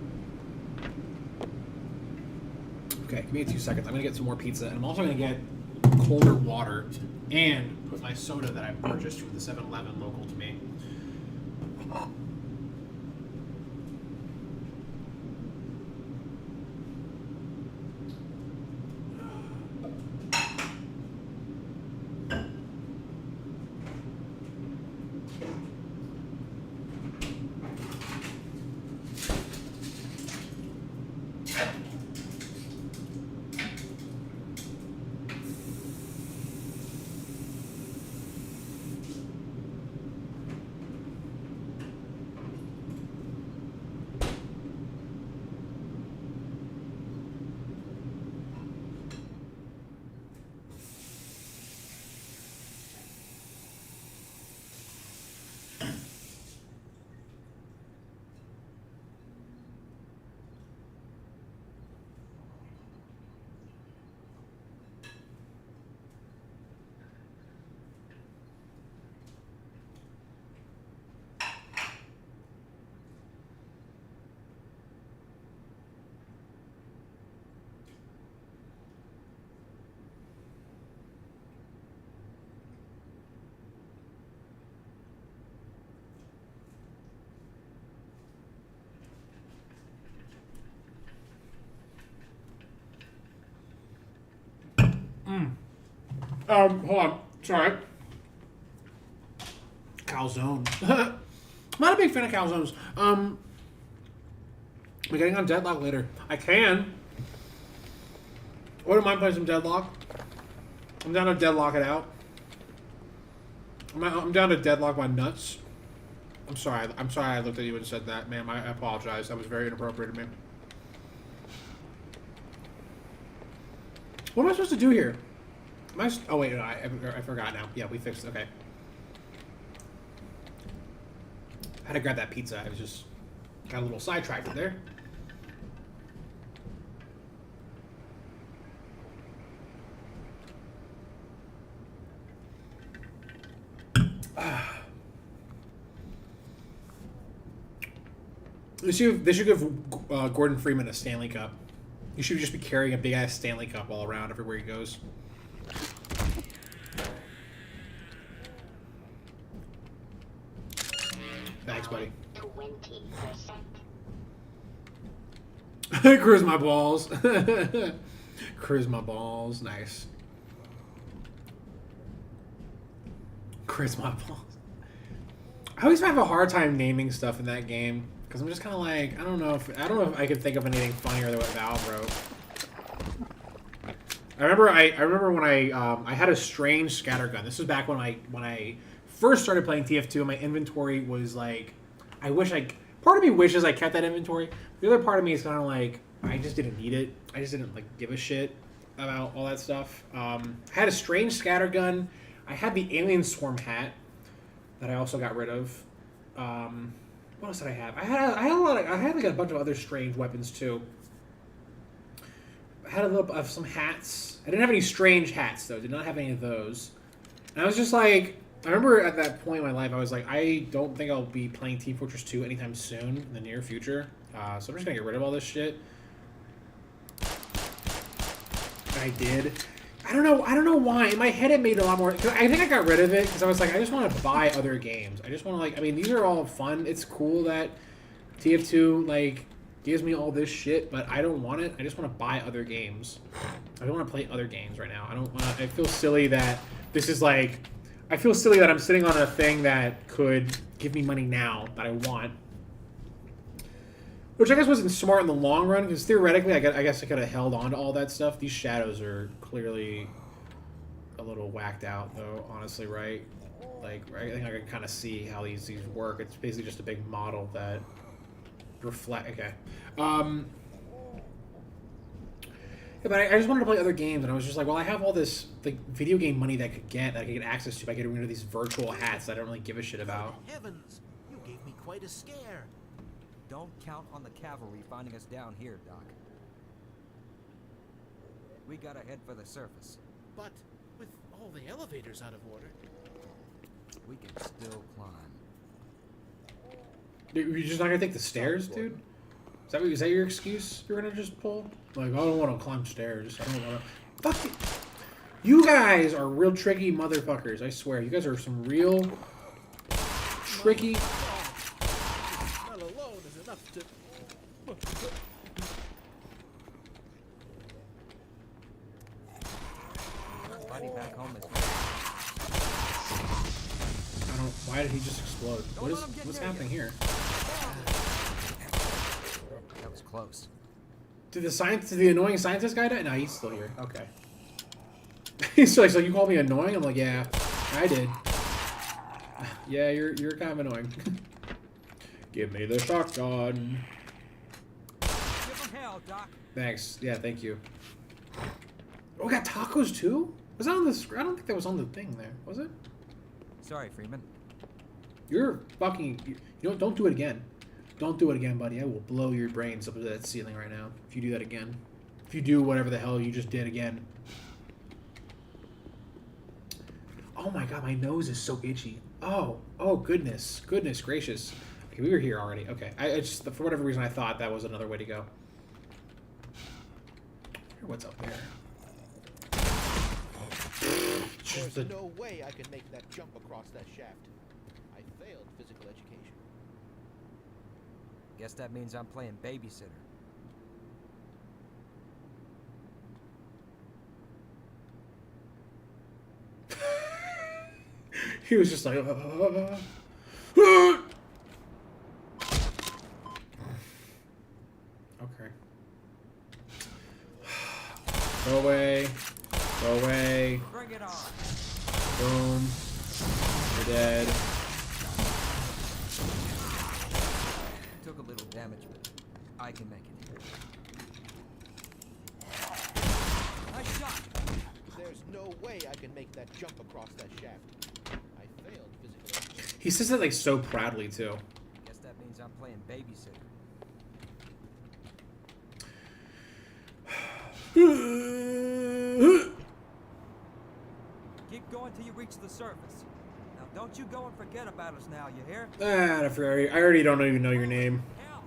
Okay, give me 2 seconds. I'm gonna get some more pizza, and I'm also gonna get colder water and put my soda that I purchased from the 7-Eleven local to me. Hold on. Sorry. Calzone. I'm not a big fan of calzones. We're getting on Deadlock later. I can. Wouldn't mind playing some Deadlock. I'm down to Deadlock it out. I'm down to Deadlock my nuts. I'm sorry. I'm sorry I looked at you and said that, ma'am. I apologize. That was very inappropriate of me. What am I supposed to do here? Oh, wait. No, I forgot now. Yeah, we fixed it. Okay. I had to grab that pizza. I was just... got a little sidetracked there. They should give Gordon Freeman a Stanley Cup. He should just be carrying a big ass Stanley Cup all around everywhere he goes. Thanks, buddy. 20%. Cruise my balls. Cruise my balls. Nice. Cruise my balls. I always have a hard time naming stuff in that game because I'm just kind of like, I don't know if I could think of anything funnier than what Valve wrote. I remember when I had a strange scattergun. This was back when I first started playing TF2 and my inventory was like, part of me wishes I kept that inventory. The other part of me is kind of like, I just didn't need it. I just didn't like give a shit about all that stuff. I had a strange scattergun. I had the Alien Swarm hat that I also got rid of. What else did I have? I had like a bunch of other strange weapons too. I had a little of some hats. I didn't have any strange hats though. Did not have any of those. And I was just like, I remember at that point in my life, I was like, I don't think I'll be playing Team Fortress 2 anytime soon in the near future. So I'm just gonna get rid of all this shit. And I did. I don't know why. In my head, it made a lot more. Cause I think I got rid of it because I was like, I just want to buy other games. I just want to like. I mean, these are all fun. It's cool that TF2 like gives me all this shit, but I don't want it. I just want to buy other games. I don't want to play other games right now. I don't want. I feel silly that this is like. I feel silly that I'm sitting on a thing that could give me money now that I want. Which I guess wasn't smart in the long run, because theoretically, I guess I could have held on to all that stuff. These shadows are clearly a little whacked out, though, honestly, right? Like, I think I can kind of see how these work. It's basically just a big model that reflect. Okay. Yeah, but I just wanted to play other games, and I was just like, well, I have all this like video game money that I could get access to by getting rid of these virtual hats that I don't really give a shit about. Heavens! You gave me quite a scare. Don't count on the cavalry finding us down here, Doc. We gotta head for the surface. But with all the elevators out of order, we can still climb. Dude, you're just not gonna take the stairs, dude? Is that your excuse you're gonna just pull? Like, I don't want to climb stairs. I don't want to. Fuck it. You guys are real tricky motherfuckers. I swear, you guys are some real tricky. not alone is enough to. Buddy back home is. I don't. Why did he just explode? What's happening here? That was close. Did the annoying scientist guy die? No, he's still here. Okay. He's like, so you called me annoying? I'm like, yeah, I did. Yeah, you're kind of annoying. Give me the shotgun. Give him hell, Doc. Thanks. Yeah, thank you. Oh, we got tacos too? Was that on the screen? I don't think that was on the thing there. Was it? Sorry, Freeman. You're fucking... You know what? Don't do it again. Don't do it again, buddy. I will blow your brains up to that ceiling right now if you do that again. If you do whatever the hell you just did again. Oh my god, my nose is so itchy. Oh goodness. Goodness gracious. Okay, we were here already. Okay. I just, for whatever reason, I thought that was another way to go. What's up there? There's no way I can make that jump across that shaft. I failed physical education. Guess that means I'm playing babysitter. He was just like, okay. Go away. Go away. Bring it on. Boom. You're dead. Took a little damage, but I can make it. Nice shot. There's no way I can make that jump across that shaft. I failed physically. He says it like so proudly too. Guess that means I'm playing babysitter. Keep going till you reach the surface. Now don't you go and forget about us now, you hear? Ah, I already don't even know your name. Help.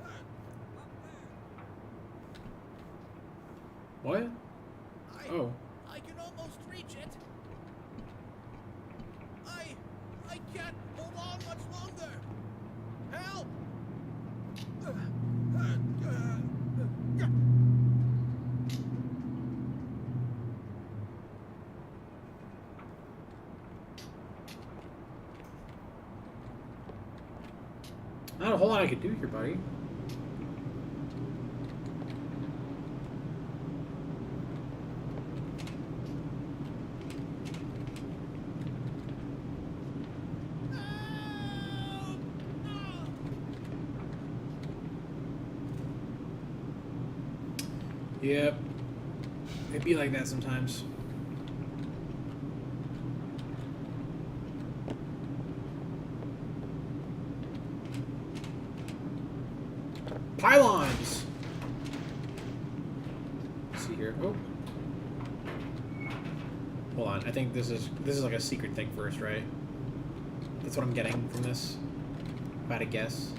What? Oh. I can almost reach it. I can't hold on much longer. Help! Not a whole lot I could do here, buddy. Yep. It'd be like that sometimes. Pylons! Let's see here. Oh. Hold on. I think this is like a secret thing first, right? That's what I'm getting from this. If I had to guess.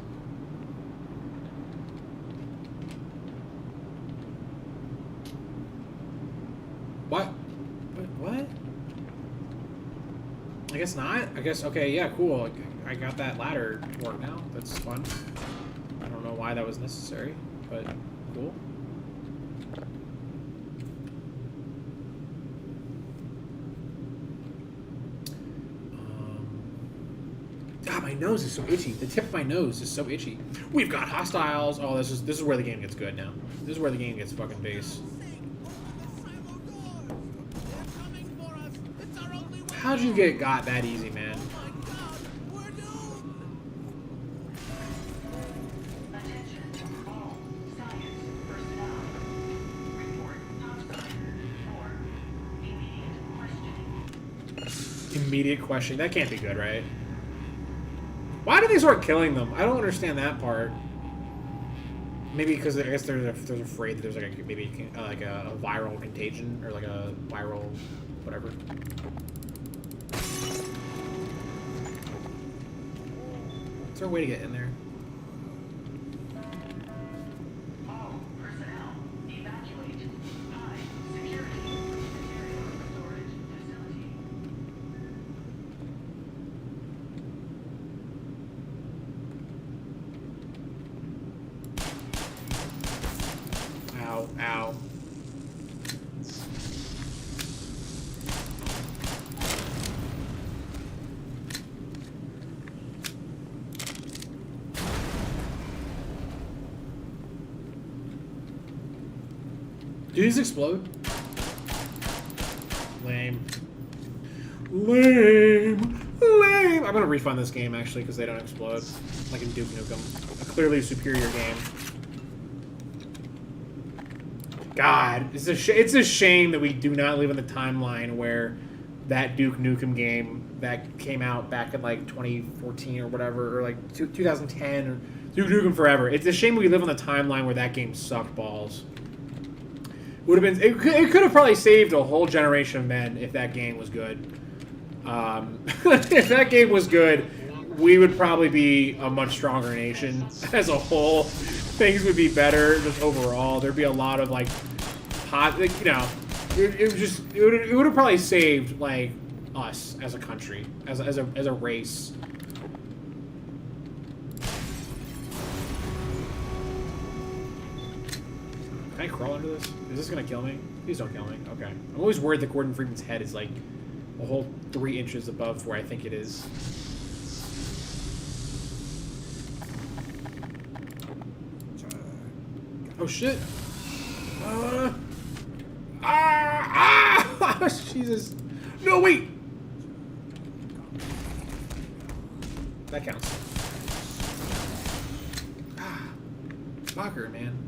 What? What? I guess not. I guess, okay, yeah, cool. I got that ladder to work now. That's fun. I don't know why that was necessary, but cool. God, my nose is so itchy. The tip of my nose is so itchy. We've got hostiles. Oh, this is where the game gets good now. This is where the game gets fucking base. How'd you got that easy, man? Immediate questioning. That can't be good, right? Why did they start killing them? I don't understand that part. Maybe because I guess they're afraid that there's like maybe like a viral contagion or like a viral whatever. Is there a way to get in there? All personnel, evacuate. High security material storage facility. Ow, ow. Do these explode? Lame. Lame. Lame. I'm gonna refund this game actually because they don't explode. Like in Duke Nukem. A clearly superior game. God, it's a shame that we do not live in the timeline where that Duke Nukem game that came out back in like 2014 or whatever, or like 2010 or Duke Nukem Forever. It's a shame we live on the timeline where that game sucked balls. Would have been it could have probably saved a whole generation of men if that game was good. If that game was good, we would probably be a much stronger nation as a whole. Things would be better just overall. There'd be a lot of like you know, it would have probably saved like us as a country, as a race. Can I crawl under this? Is this gonna kill me? Please don't kill me. Okay. I'm always worried that Gordon Freeman's head is like a whole 3 inches above where I think it is. Oh shit! Jesus! No, wait! That counts. Fucker, man.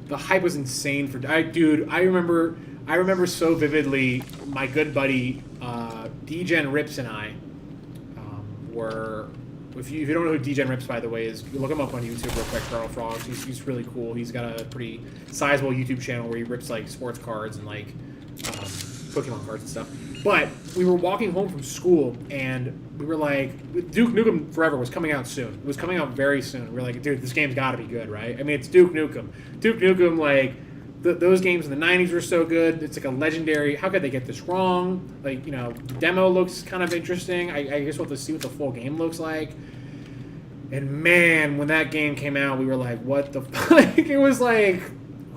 The hype was insane for dude. I remember so vividly. My good buddy D-Gen Rips and I were. If you don't know who D-Gen Rips, by the way, is, look him up on YouTube real quick. Carl Frogs. He's really cool. He's got a pretty sizable YouTube channel where he rips like sports cards and like Pokemon cards and stuff. But we were walking home from school and we were like, Duke Nukem Forever was coming out soon. It was coming out very soon. We were like, dude, this game's got to be good, right? I mean, it's Duke Nukem. Duke Nukem, like, those games in the 90s were so good. It's like a legendary. How could they get this wrong? Like, you know, the demo looks kind of interesting. I guess we'll have to see what the full game looks like. And man, when that game came out, we were like, what the fuck? It was like,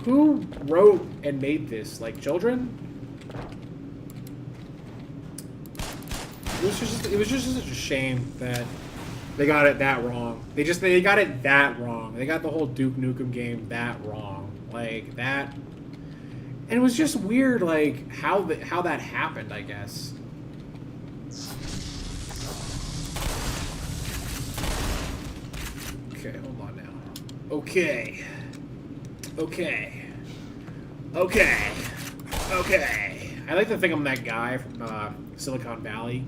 who wrote and made this? Like, children? It was just such a shame that they got it that wrong. They got it that wrong. They got the whole Duke Nukem game that wrong. Like that, and it was just weird, like how that happened, I guess. Okay, hold on now. Okay. I like to think I'm that guy from Silicon Valley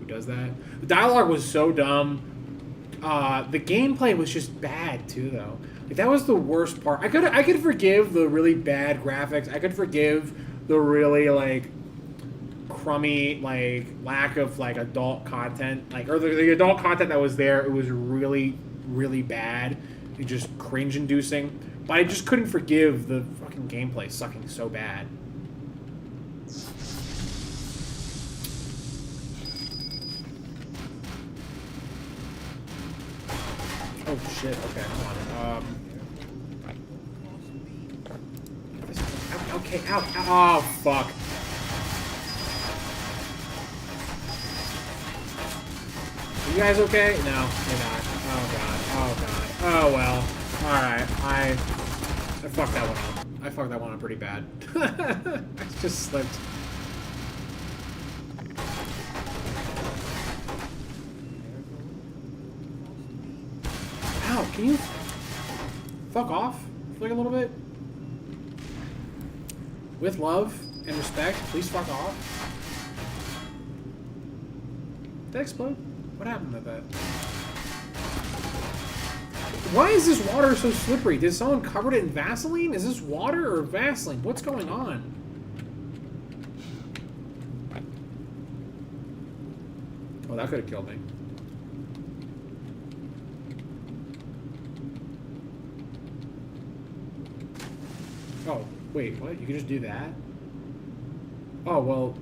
who does that. The dialogue was so dumb. The gameplay was just bad too, though. Like, that was the worst part. I could forgive the really bad graphics. I could forgive the really like crummy like lack of like adult content, like or the adult content that was there. It was really bad. It just cringe-inducing. But I just couldn't forgive the fucking gameplay sucking so bad. Oh shit, okay, hold on. Okay, ow, oh fuck. Are you guys okay? No, you're not. Oh god, oh well. Alright, I fucked that one up. I fucked that one up pretty bad. I just slipped. Ow, can you fuck off for like a little bit? With love and respect, please fuck off. Did that explode? What happened to that? Why is this water so slippery? Did someone cover it in Vaseline? Is this water or Vaseline? What's going on? Oh, that could have killed me. Oh, wait, what? You can just do that? Oh, well...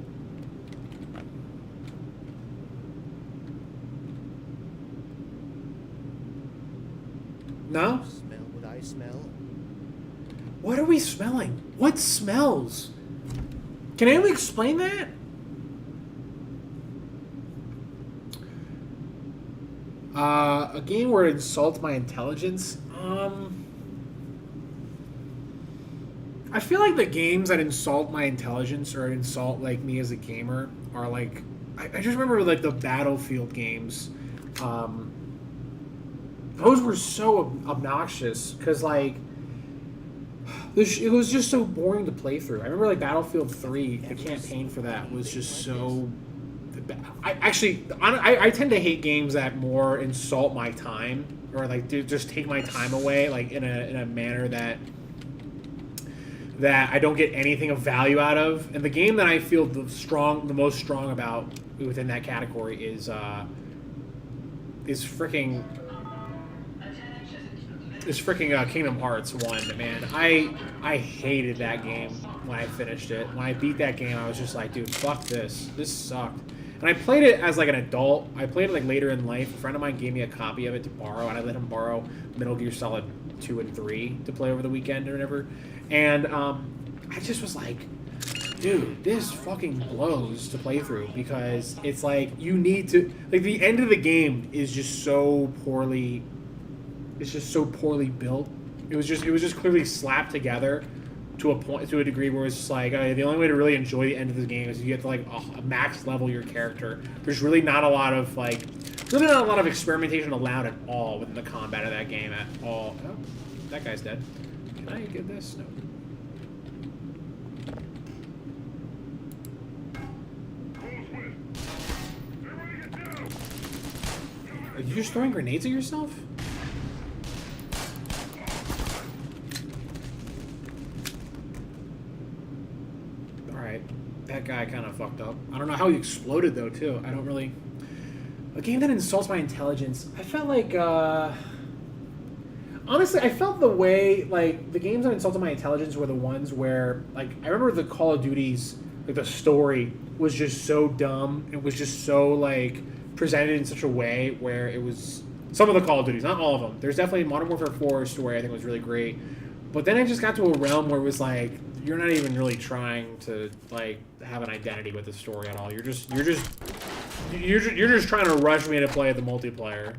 No? Smell what I smell? What are we smelling? What smells? Can anyone explain that? A game where it insults my intelligence? I feel like the games that insult my intelligence or insult like me as a gamer are like I just remember like the Battlefield games. Those were so obnoxious because like it was just so boring to play through. I remember like Battlefield 3, the campaign for that was just so. I tend to hate games that more insult my time or like just take my time away like in a manner that I don't get anything of value out of. And the game that I feel the most strong about within that category is freaking Kingdom Hearts 1, man. I hated that game when I finished it. When I beat that game, I was just like, dude, fuck this. This sucked. And I played it as like an adult. I played it like later in life. A friend of mine gave me a copy of it to borrow, and I let him borrow Metal Gear Solid 2 and 3 to play over the weekend or whatever. And I just was like, Dude, this fucking blows to play through because it's like you need to like the end of the game is just so poorly. It's just so poorly built. It was just clearly slapped together to a degree where it's just like the only way to really enjoy the end of the game is you get to like max level your character. There's really not a lot of experimentation allowed at all within the combat of that game at all. Oh, that guy's dead. Can I get this? No. Are you just throwing grenades at yourself? Alright. That guy kind of fucked up. I don't know how he exploded, though, too. I don't really... A game that insults my intelligence. I felt like, honestly, I felt the way, like, the games that insulted my intelligence were the ones where, like, I remember the Call of Duties, like, the story was just so dumb. It was just so, like... presented in such a way where it was some of the Call of Duties, not all of them. There's definitely Modern Warfare 4 story I think was really great, but then it just got to a realm where it was like you're not even really trying to like have an identity with the story at all. You're just trying to rush me to play the multiplayer,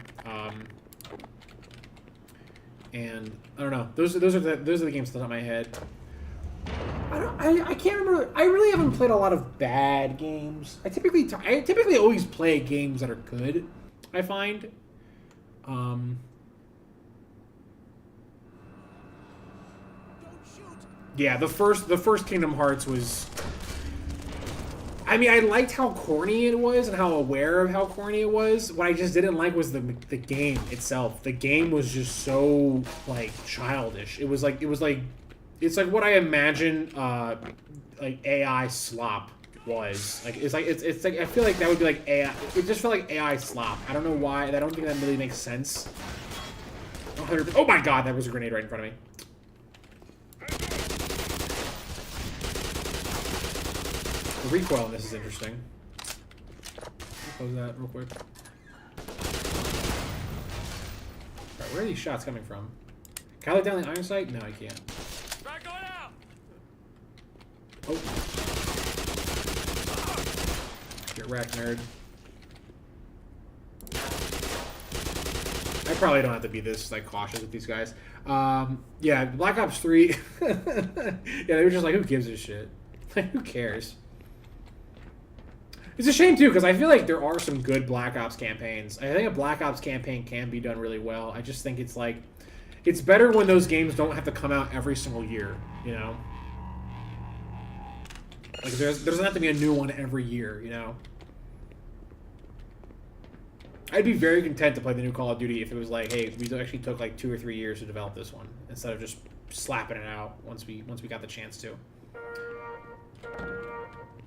and I don't know. Those are the games that on my head. I can't remember. I really haven't played a lot of bad games. I typically always play games that are good. I find. Yeah, the first Kingdom Hearts was. I mean, I liked how corny it was and how aware of how corny it was. What I just didn't like was the game itself. The game was just so like childish. It's like what I imagine like AI slop was. Like it's like I feel like that would be like AI. It just felt like AI slop. I don't know why. I don't think that really makes sense. 100%. Oh my god, that was a grenade right in front of me. The recoil on this is interesting. Close that real quick. Alright, where are these shots coming from? Can I look down the iron sight? No, I can't. Oh. Get wrecked, nerd. I probably don't have to be this like cautious with these guys. Yeah, Black Ops 3. Yeah, they were just like, who gives a shit? Like, who cares? It's a shame too, because I feel like there are some good Black Ops campaigns. I think a Black Ops campaign can be done really well. I just think it's like, it's better when those games don't have to come out every single year, you know? Like, there doesn't have to be a new one every year, you know? I'd be very content to play the new Call of Duty if it was like, hey, we actually took like 2 or 3 years to develop this one, instead of just slapping it out once we got the chance to.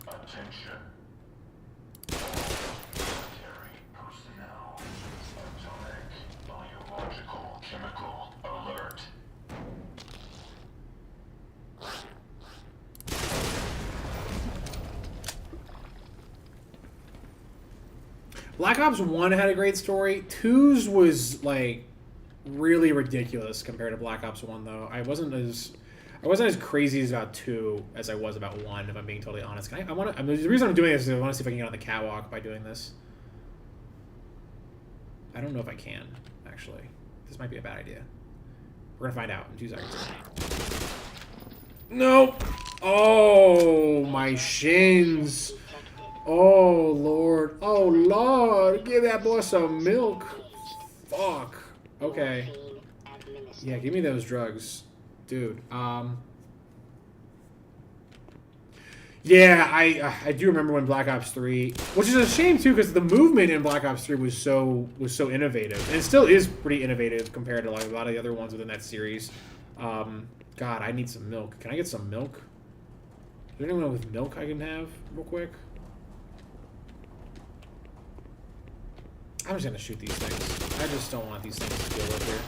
Attention. Military personnel. Atomic, biological, chemical alert. Black Ops 1 had a great story. 2's was like really ridiculous compared to Black Ops 1 though. I wasn't as crazy about 2 as I was about 1, if I'm being totally honest. The reason I'm doing this is I want to see if I can get on the catwalk by doing this. I don't know if I can, actually. This might be a bad idea. We're gonna find out in 2 seconds. Nope. Oh, my shins. Oh, Lord. Oh, Lord. Give that boy some milk. Fuck. Okay. Yeah, give me those drugs. Dude, yeah, I do remember when Black Ops 3, which is a shame too, because the movement in Black Ops 3 was so innovative, and it still is pretty innovative compared to like a lot of the other ones within that series. God, I need some milk. Can I get some milk? Is there anyone with milk I can have real quick? I'm just gonna shoot these things. I just don't want these things to deal with here.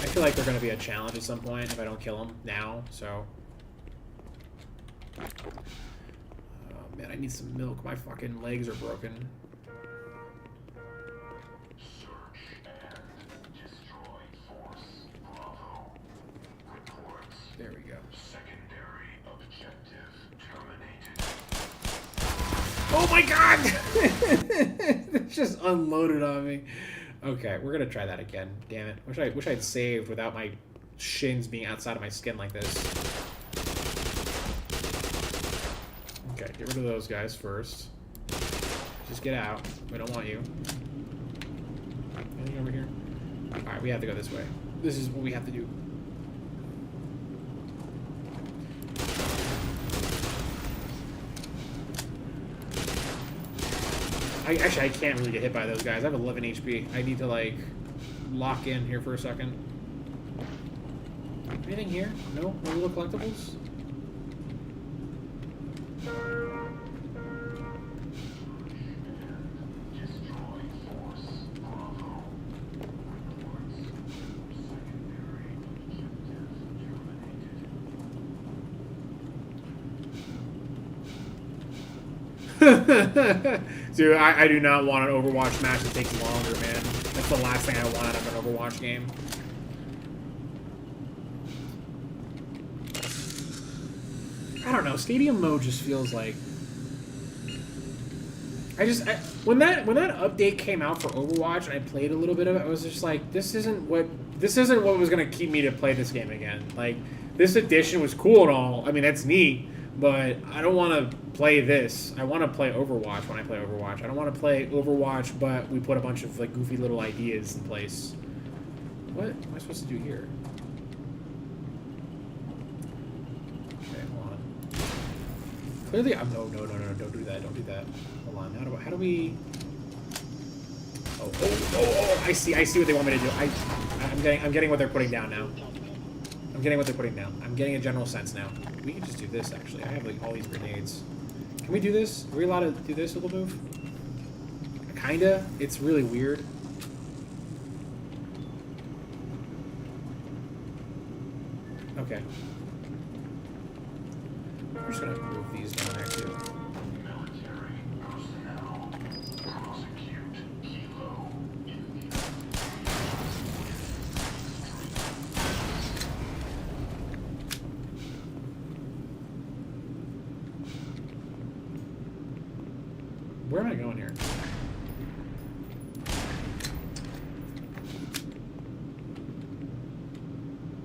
I feel like they're going to be a challenge at some point if I don't kill them now, so... Oh, man, I need some milk. My fucking legs are broken. Search and destroy Force Bravo. Reports. There we go. Secondary objective terminated. my god! It just unloaded on me. Okay, we're gonna try that again. Damn it. Wish I'd saved without my shins being outside of my skin like this. Okay, get rid of those guys first. Just get out. We don't want you. Anything over here? Alright, we have to go this way. This is what we have to do. Actually, I can't really get hit by those guys. I have 11 HP. I need to, like, lock in here for a second. Anything here? No? No little collectibles? Dude, I do not want an Overwatch match that takes longer, man. That's the last thing I want out of an Overwatch game. I don't know. Stadium mode just feels like... when that update came out for Overwatch and I played a little bit of it, I was just like, this isn't what was gonna keep me to play this game again. Like, this edition was cool and all. I mean, that's neat. But I don't want to play this. I want to play Overwatch when I play Overwatch. I don't want to play Overwatch, but we put a bunch of like goofy little ideas in place. What am I supposed to do here? Okay, hold on. Clearly, I'm no, don't do that. Don't do that. Hold on. How do we? Oh! I see what they want me to do. I'm getting what they're putting down now. I'm getting what they're putting down. I'm getting a general sense now. We can just do this, actually. I have, like, all these grenades. Can we do this? Are we allowed to do this little move? Kinda. It's really weird. Okay. We're just gonna move these down there, too. Where am I going here?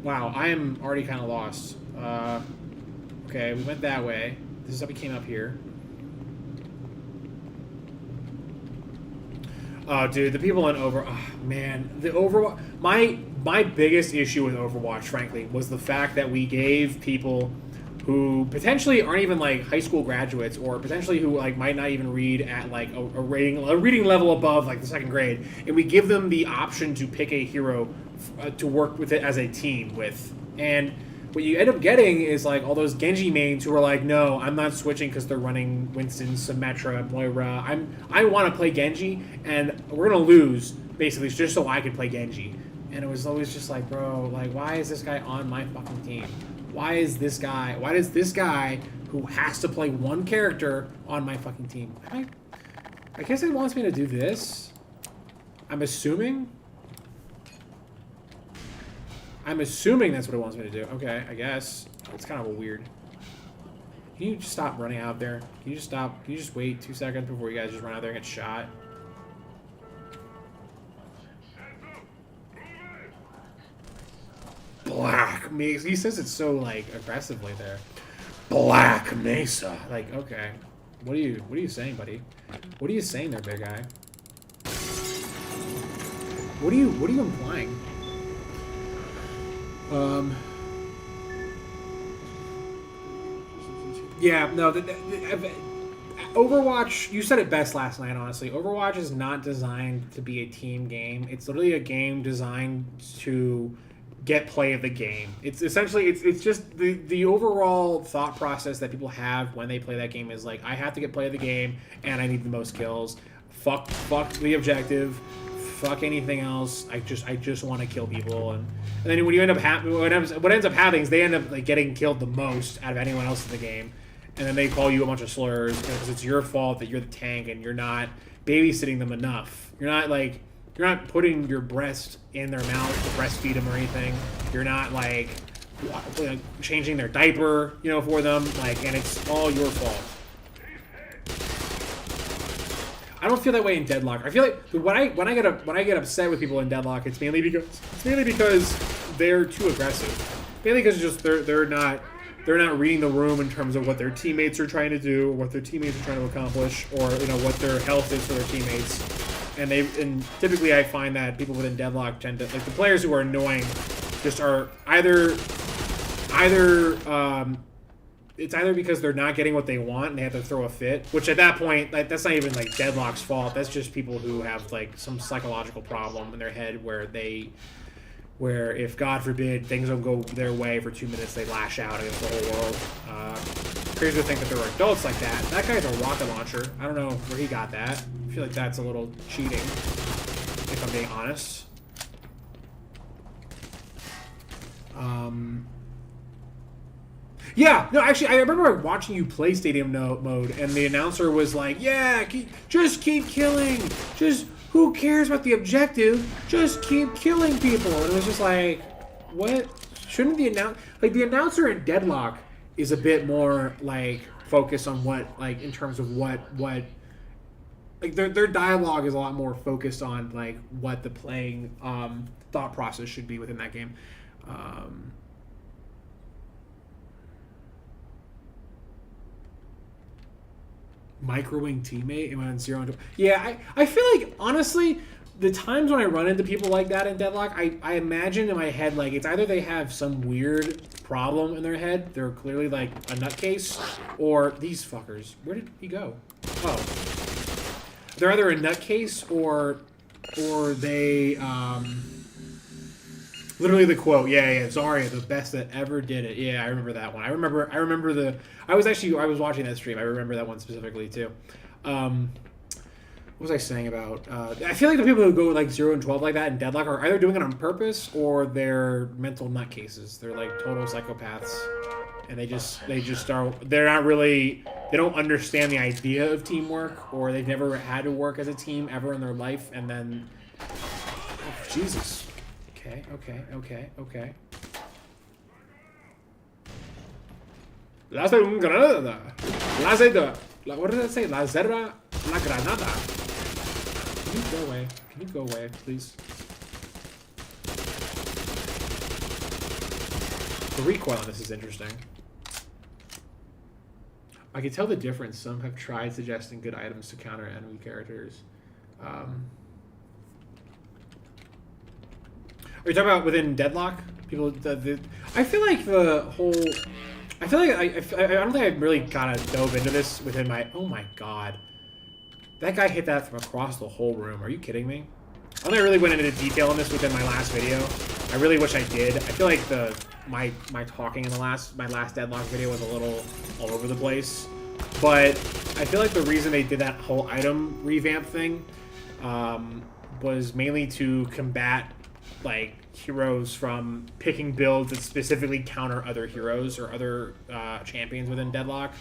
Wow, I am already kind of lost. Okay, we went that way. This is how we came up here. Oh, dude, the people in man, the Overwatch. My biggest issue with Overwatch, frankly, was the fact that we gave people who potentially aren't even like high school graduates, or potentially who like might not even read at like a reading level above like the 2nd grade, and we give them the option to pick a hero to work with it as a team with. And what you end up getting is like all those Genji mains who are like, no, I'm not switching because they're running Winston, Symmetra, Moira. I want to play Genji, and we're gonna lose basically just so I can play Genji. And it was always just like, bro, like, why is this guy on my fucking team? Why does this guy who has to play one character on my fucking team? I guess it wants me to do this. I'm assuming that's what it wants me to do. Okay, I guess. It's kind of a weird. Can you just stop running out there? Can you just stop? Can you just wait 2 seconds before you guys just run out there and get shot? Black Mesa. He says it so like aggressively there. Black Mesa. Like, okay. What are you saying, buddy? What are you saying there, big guy? What are you implying? Yeah, no, Overwatch, you said it best last night, honestly. Overwatch is not designed to be a team game. It's literally a game designed to get play of the game. It's essentially, it's just the overall thought process that people have when they play that game is like, I have to get play of the game, and I need the most kills. Fuck the objective. Fuck anything else. I just want to kill people, and then when you end up what ends up happening is they end up like getting killed the most out of anyone else in the game, and then they call you a bunch of slurs because it's your fault that you're the tank and you're not babysitting them enough. You're not putting your breast in their mouth to breastfeed them or anything. You're not like changing their diaper, for them, and it's all your fault. don't feel that way in Deadlock. I feel like when I get upset with people in Deadlock, it's mainly because they're too aggressive. Mainly because just they're not reading the room in terms of what their teammates are trying to do, or what their teammates are trying to accomplish, or what their health is for their teammates. And typically I find that people within Deadlock tend to, like, the players who are annoying just are either it's either because they're not getting what they want and they have to throw a fit, which at that point, like, that's not even like Deadlock's fault. That's just people who have like some psychological problem in their head where if God forbid things don't go their way for 2 minutes, they lash out against the whole world. Crazy to think that there are adults like that. That guy's a rocket launcher. I don't know where he got that. I feel like that's a little cheating, if I'm being honest. Yeah, no, actually, I remember watching you play Stadium mode, and the announcer was like, "Yeah, just keep killing. Just who cares about the objective? Just keep killing people." And it was just like, what? Shouldn't the announcer in Deadlock is a bit more like focused on what, like, in terms of what like their dialogue is a lot more focused on like what the playing thought process should be within that game. Microwing teammate and went on 0 and 2. Yeah, I feel like, honestly, the times when I run into people like that in Deadlock, I imagine in my head, like, it's either they have some weird problem in their head, they're clearly like a nutcase, or these fuckers. Where did he go? Oh. They're either a nutcase or they, literally the quote, yeah, Zarya, the best that ever did it. Yeah, I remember that one. I remember I was watching that stream. I remember that one specifically too. What was I saying about? I feel like the people who go like 0 and 12 like that in Deadlock are either doing it on purpose or they're mental nutcases. They're like total psychopaths, and they don't understand the idea of teamwork, or they've never had to work as a team ever in their life, and then, oh, Jesus. Okay. Lanza un granada. What did that say? La zerra la granada. Can you go away, please? The recoil on this is interesting. I can tell the difference. Some have tried suggesting good items to counter enemy characters. Are you talking about within Deadlock? People, I feel like the whole... I don't think I really kind of dove into this within my... Oh my god. That guy hit that from across the whole room. Are you kidding me? I don't think I really went into detail on this within my last video. I really wish I did. I feel like my talking in my last Deadlock video was a little all over the place. But I feel like the reason they did that whole item revamp thing was mainly to combat like heroes from picking builds that specifically counter other heroes or other champions within Deadlock.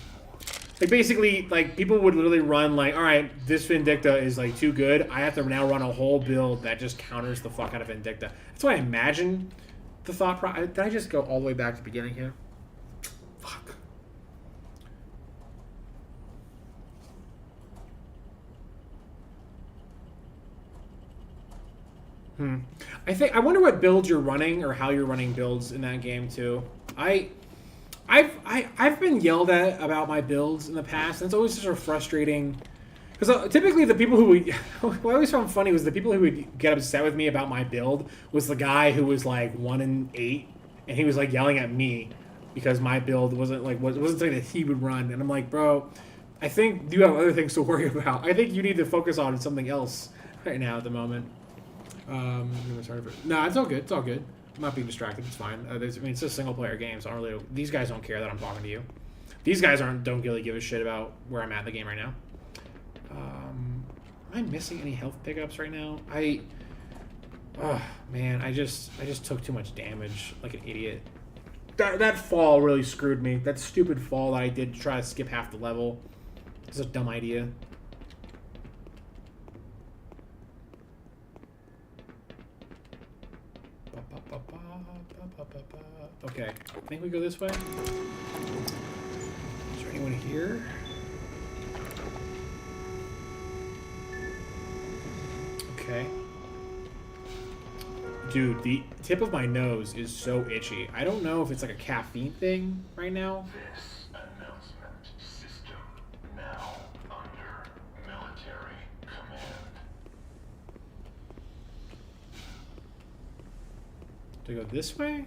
Like, basically, like, people would literally run like, all right, this Vindicta is like too good, I have to now run a whole build that just counters the fuck out of Vindicta. That's why I imagine the thought process. Did I just go all the way back to the beginning here? Fuck. I wonder what builds you're running or how you're running builds in that game too. I've been yelled at about my builds in the past, and it's always sort of frustrating. Because typically the people who would, what I always found funny was the people who would get upset with me about my build was the guy who was like 1 in 8, and he was like yelling at me because my build wasn't something that he would run, and I'm like, bro, I think you have other things to worry about. I think you need to focus on something else right now at the moment. No, it's all good. It's all good. I'm not being distracted. It's fine. It's a single player game, so I don't really. These guys don't care that I'm talking to you. These guys don't really give a shit about where I'm at in the game right now. Am I missing any health pickups right now? Oh man, I just took too much damage like an idiot. That fall really screwed me. That stupid fall that I did to try to skip half the level. It's a dumb idea. Okay, I think we go this way. Is there anyone here? Okay. Dude, the tip of my nose is so itchy. I don't know if it's like a caffeine thing right now. This announcement system now under military command. Do I go this way?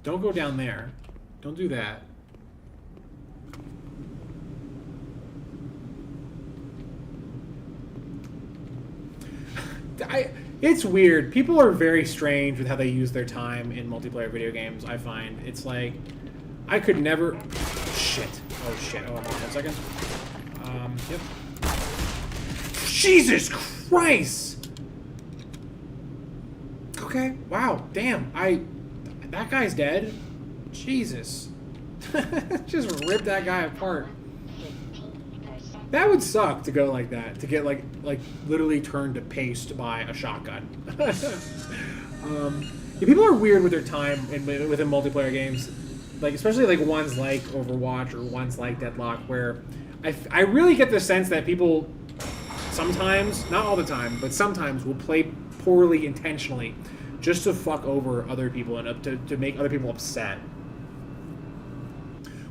Don't go down there. Don't do that. It's weird. People are very strange with how they use their time in multiplayer video games, I find. It's like, I could never... Shit. Oh, shit. Oh, hold on 1 second. Yep. Jesus Christ! Okay. Wow. Damn. That guy's dead? Jesus. Just ripped that guy apart. That would suck to go like that. To get like literally turned to paste by a shotgun. Yeah, people are weird with their time within multiplayer games. Like, especially like ones like Overwatch or ones like Deadlock, where I really get the sense that people sometimes, not all the time, but sometimes will play poorly intentionally just to fuck over other people and to make other people upset.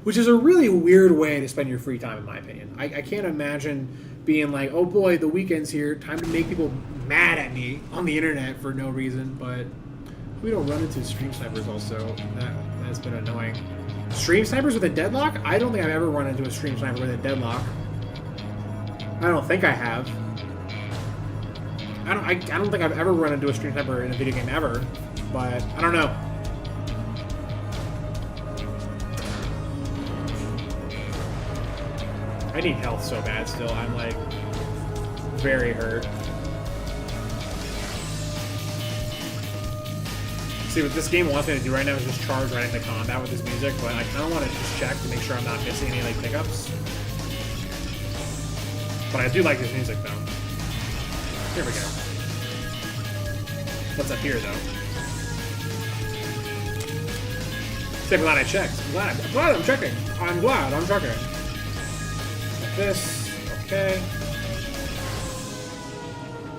Which is a really weird way to spend your free time, in my opinion. I can't imagine being like, oh boy, the weekend's here, time to make people mad at me on the internet for no reason, but we don't run into stream snipers also. That's been annoying. Stream snipers with a deadlock? I don't think I've ever run into a stream sniper with a deadlock. I don't think I have. I don't think I've ever run into a stream sniper in a video game ever, but I don't know. I need health so bad still. I'm like very hurt. See, what this game wants me to do right now is just charge right into combat with this music, but I kind of want to just check to make sure I'm not missing any like pickups. But I do like this music though. Here we go. What's up here though? See, I'm glad I checked. I'm glad I'm checking. I'm glad I'm checking. This, okay.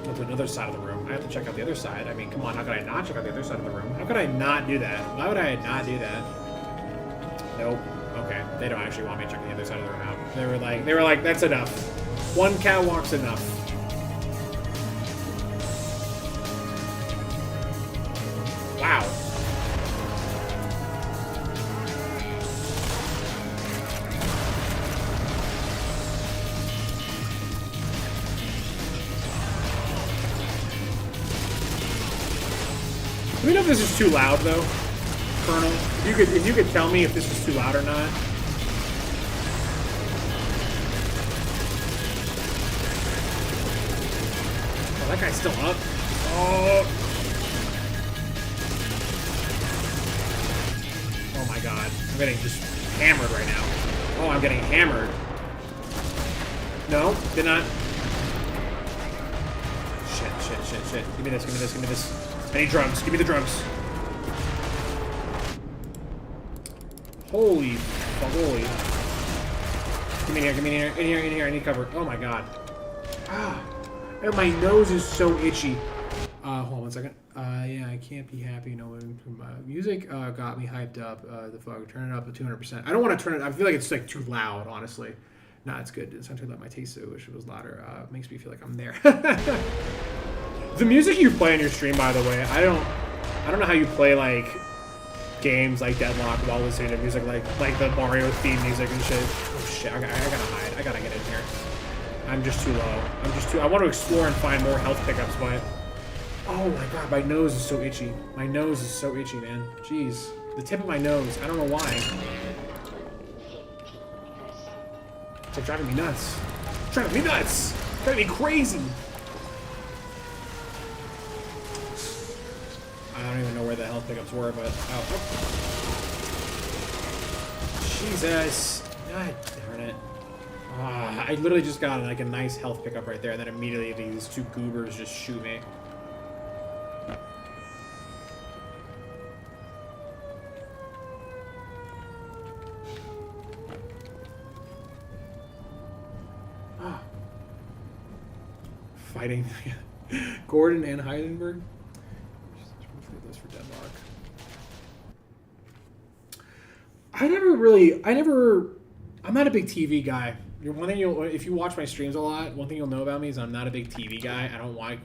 Go to another side of the room. I have to check out the other side. I mean, come on, how could I not check out the other side of the room? How could I not do that? Why would I not do that? Nope. Okay, they don't actually want me to check the other side of the room out. They were like, that's enough. One catwalk's enough. Wow. Let me know if this is too loud, though, Colonel. If you could tell me if this is too loud or not. Oh, that guy's still up. Oh. Oh my God, I'm getting just hammered right now. Oh, I'm getting hammered. No, did not. Shit. Give me this. I need drugs. Give me the drugs. Holy. Give me in here. I need cover. Oh my God. Ah. And my nose is so itchy. Hold on 1 second. Yeah, I can't be happy knowing music got me hyped up. The fuck, turn it up to 200%. I don't want to turn it. I feel like it's like too loud, honestly. Nah, it's good. It's actually like my taste. I wish it was louder. Makes me feel like I'm there. The music you play on your stream, by the way, I don't know how you play like games like Deadlock while listening to music like the Mario theme music and shit. Oh shit! I gotta hide. I gotta get in here. I'm just too low. I want to explore and find more health pickups, but oh my God, my nose is so itchy. My nose is so itchy, man. Jeez, the tip of my nose. I don't know why. It's like driving me nuts. It's driving me nuts. It's driving me crazy. I don't even know where the health pickups were, but oh. Jesus! God darn it! I literally just got like a nice health pickup right there, and then immediately these two goobers just shoot me. Fighting Gordon and Heisenberg. This for Denmark. I'm not a big TV guy. One thing if you watch my streams a lot, one thing you'll know about me is I'm not a big TV guy. I don't like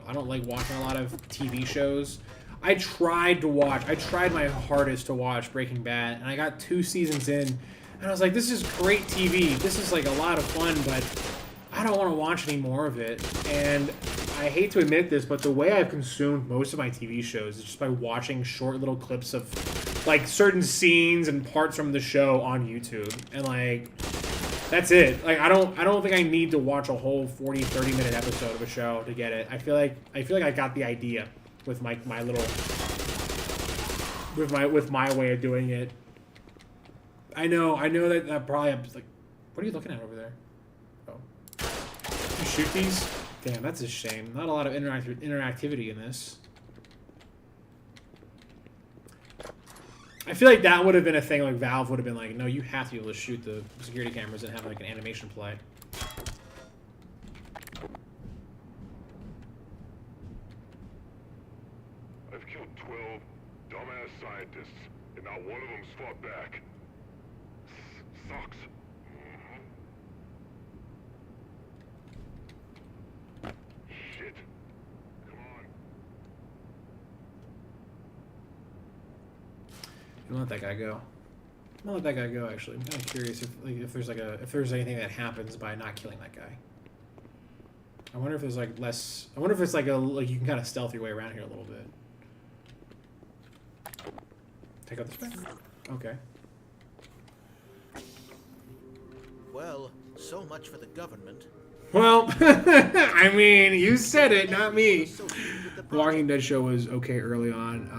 watching a lot of TV shows. I tried my hardest to watch Breaking Bad, and I got 2 seasons in, and I was like, this is great TV. This is like a lot of fun, but I don't want to watch any more of it. And I hate to admit this, but the way I've consumed most of my TV shows is just by watching short little clips of like certain scenes and parts from the show on YouTube. And like that's it. Like I don't think I need to watch a whole 40-30 minute episode of a show to get it. I feel like I got the idea with my little with my way of doing it. I know that probably I'm like, what are you looking at over there? Oh. You shoot these? Damn, that's a shame. Not a lot of interactivity in this. I feel like that would have been a thing, like Valve would have been like, no, you have to be able to shoot the security cameras and have like an animation play. I've killed 12 dumbass scientists, and not one of them's fought back. Sucks. Shit. Come on. I'm gonna let that guy go. I'm gonna let that guy go. Actually, I'm kind of curious if there's anything that happens by not killing that guy. I wonder if there's like less. I wonder if it's like you can kind of stealth your way around here a little bit. Take out this guy. Okay. Well, so much for the government. Well, I mean, you said it, not me. The Walking Dead show was okay early on.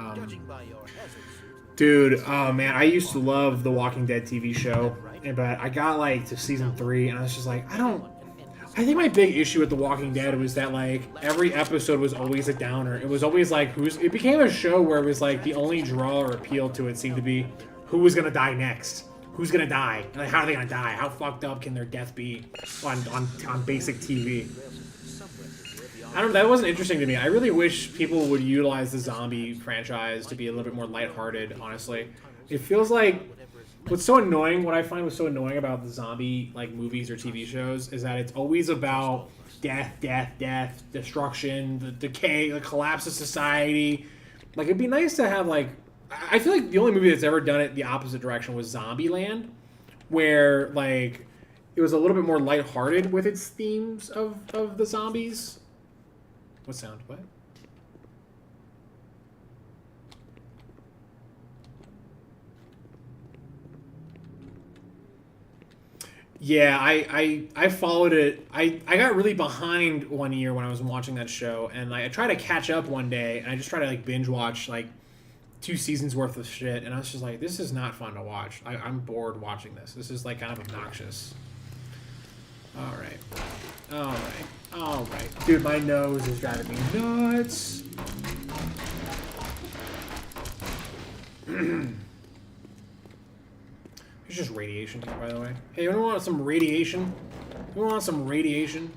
Dude, oh man, I used to love the Walking Dead TV show, but I got like to season 3, and I was just like, I think my big issue with The Walking Dead was that like every episode was always a downer. It was always like it became a show where it was like the only draw or appeal to it seemed to be who was gonna die next. Who's gonna die? Like, how are they gonna die? How fucked up can their death be on basic TV? That wasn't interesting to me. I really wish people would utilize the zombie franchise to be a little bit more lighthearted, honestly. It feels like what I find was so annoying about the zombie like movies or TV shows is that it's always about death, destruction, the decay, the collapse of society. Like it'd be nice to have like I feel like the only movie that's ever done it the opposite direction was Zombieland, where like it was a little bit more lighthearted with its themes of the zombies. What sound? What? Yeah, I followed it. I got really behind one year when I was watching that show, and like, I tried to catch up one day, and I just tried to like binge watch like 2 seasons worth of shit, and I was just like, this is not fun to watch. I'm bored watching this. This is like kind of obnoxious. Alright. Dude, my nose is driving me nuts. There's just radiation here, by the way. Hey, you want some radiation? You want some radiation?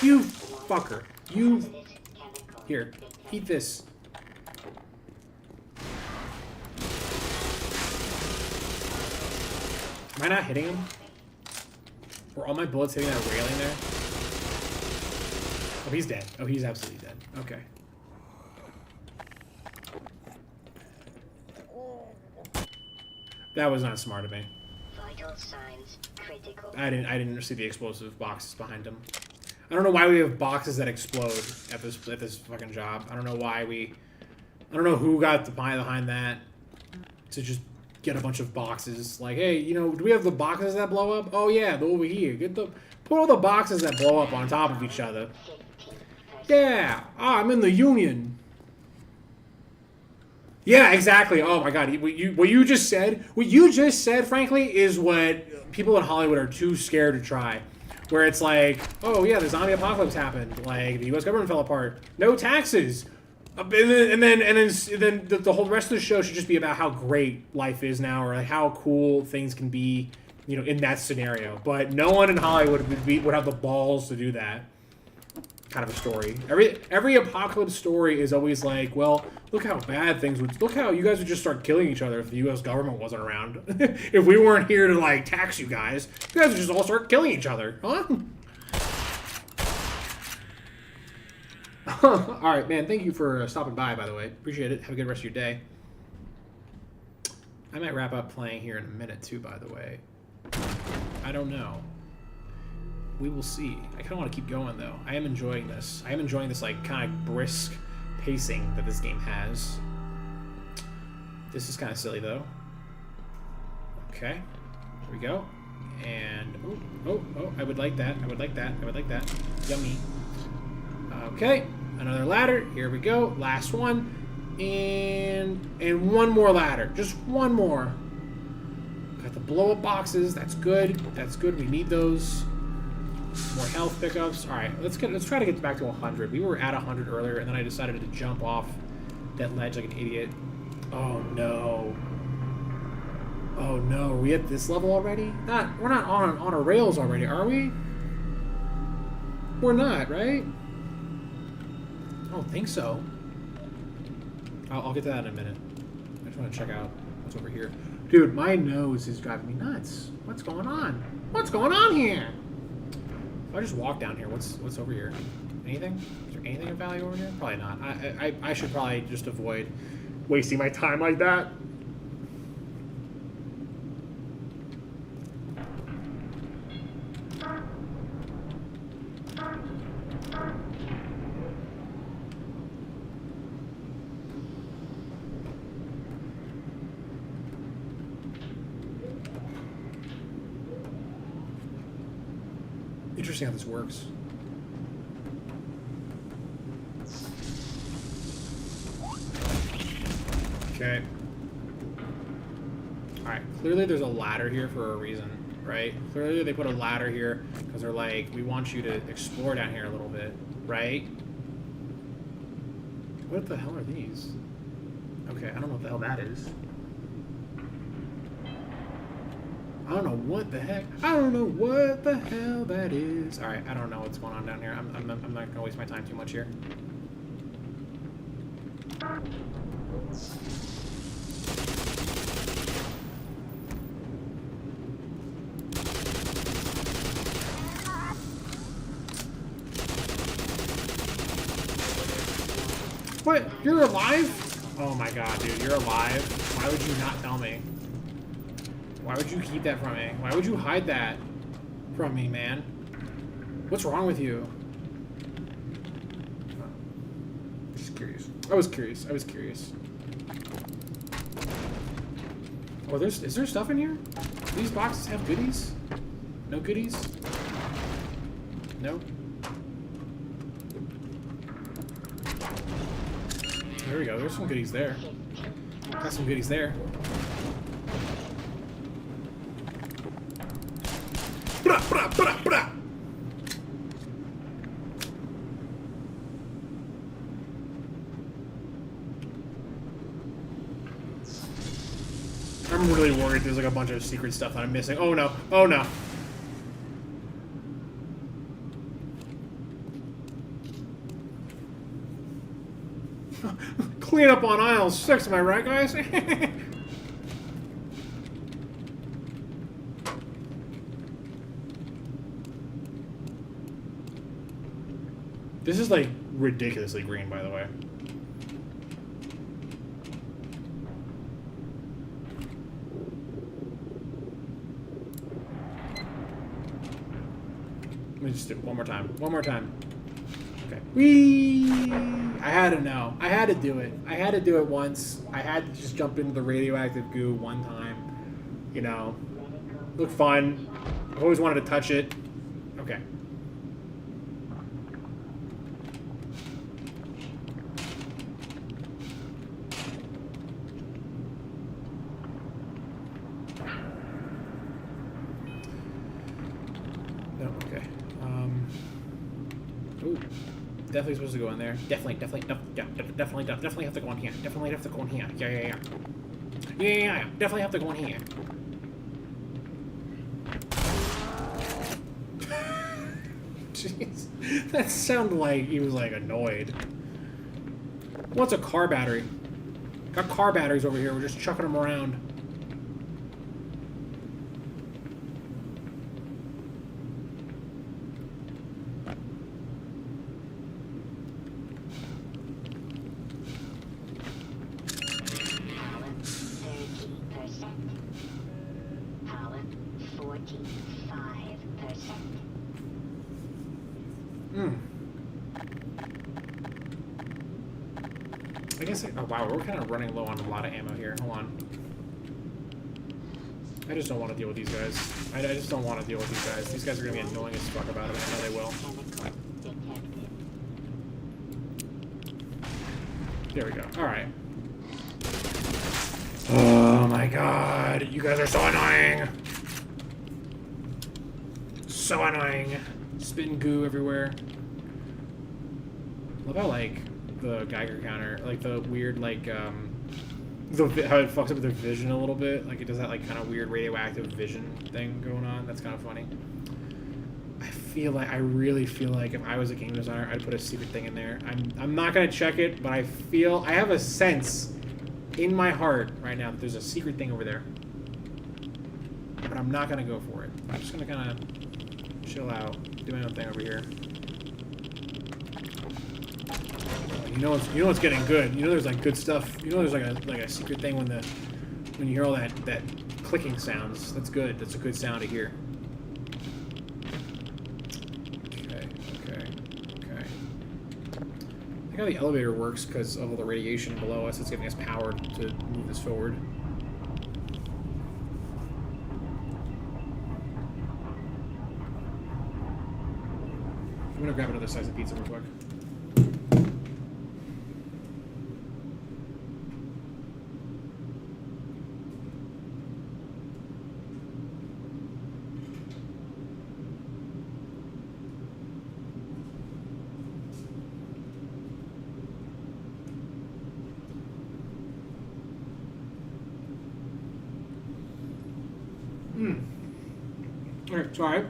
You fucker. You... Here, eat this. Am I not hitting him? Were all my bullets hitting that railing there? Oh, he's dead. Oh, he's absolutely dead. Okay. That was not smart of me. Vital signs critical. I didn't see the explosive boxes behind him. I don't know why we have boxes that explode at this fucking job. I don't know who got behind that to just get a bunch of boxes. Like, hey, do we have the boxes that blow up? Oh yeah, they're over here. Put all the boxes that blow up on top of each other. Yeah. I'm in the union. Yeah, exactly. Oh my god, what you just said, frankly, is what people in Hollywood are too scared to try. Where it's like, oh yeah, the zombie apocalypse happened. Like the U.S. government fell apart. No taxes. And then the whole rest of the show should just be about how great life is now, or like how cool things can be, in that scenario. But no one in Hollywood would have the balls to do that. kind of a story. Every apocalypse story is always like, well, look how bad things would. Look how you guys would just start killing each other if the U.S. government wasn't around. If we weren't here to like tax you guys would just all start killing each other, huh? All right, man. Thank you for stopping by the way. Appreciate it. Have a good rest of your day. I might wrap up playing here in a minute too, by the way. I don't know. We will see. I kind of want to keep going though. I am enjoying this. I am enjoying this like kind of brisk pacing that this game has. This is kind of silly though. Okay, here we go. And oh, I would like that. I would like that. I would like that. Yummy. Okay, another ladder. Here we go. Last one, and one more ladder. Just one more. Got the blow up boxes. That's good. That's good. We need those. More health pickups. All right, let's try to get back to 100. We were at 100 earlier, and then I decided to jump off that ledge like an idiot. Oh no! Oh no! Are we at this level already? We're not on a rails already, are we? We're not, right? I don't think so. I'll get to that in a minute. I just want to check out what's over here. Dude, my nose is driving me nuts. What's going on? What's going on here? If I just walk down here, what's over here? Anything? Is there anything of value over here? Probably not. I should probably just avoid wasting my time like that. Interesting how this works. Okay. Alright, clearly there's a ladder here for a reason, right? Clearly they put a ladder here because they're like, we want you to explore down here a little bit, right? What the hell are these? Okay, I don't know what the hell that is. I don't know what the heck. I don't know what the hell that is. All right, I don't know what's going on down here. I'm not gonna waste my time too much here. What? You're alive? Oh my god, dude, you're alive? Why would you not tell me? Why would you keep that from me? Why would you hide that from me, man? What's wrong with you? Just curious. I was curious. I was curious. Oh, is there stuff in here? Do these boxes have goodies? No goodies? No? There we go. There's some goodies there. Got some goodies there. I'm really worried there's like a bunch of secret stuff that I'm missing. Oh no. Oh no. Clean up on aisle 6, am I right, guys? This is like ridiculously green, by the way. Let me just do it one more time. One more time. Okay. Whee! I had to know. I had to do it. I had to do it once. I had to just jump into the radioactive goo one time. You know. Looked fun. I've always wanted to touch it. Okay. No, okay. Ooh. Definitely supposed to go in there. Definitely have to go in here. Definitely have to go in here. Yeah. Definitely have to go in here. Jeez. That sounded like he was like annoyed. What's a car battery? Got car batteries over here. We're just chucking them around. I guess, oh wow, we're kind of running low on a lot of ammo here. Hold on. I just don't want to deal with these guys. I just don't want to deal with these guys. These guys are going to be annoying as fuck about it. I know they will. There we go. Alright. Oh my god. You guys are so annoying. So annoying. Spitting goo everywhere. Love how, like, the Geiger counter, like the weird, like, how it fucks up with their vision a little bit. Like, it does that, like, kind of weird radioactive vision thing going on. That's kind of funny. I really feel like if I was a game designer, I'd put a secret thing in there. I'm not going to check it, but I have a sense in my heart right now that there's a secret thing over there. But I'm not going to go for it. I'm just going to kind of chill out, do my own thing over here. You know what's getting good. You know there's like good stuff. You know there's like a secret thing when you hear all that clicking sounds. That's good. That's a good sound to hear. Okay. I think how the elevator works because of all the radiation below us. It's giving us power to move this forward. I'm gonna grab another slice of pizza real quick. Okay, sorry.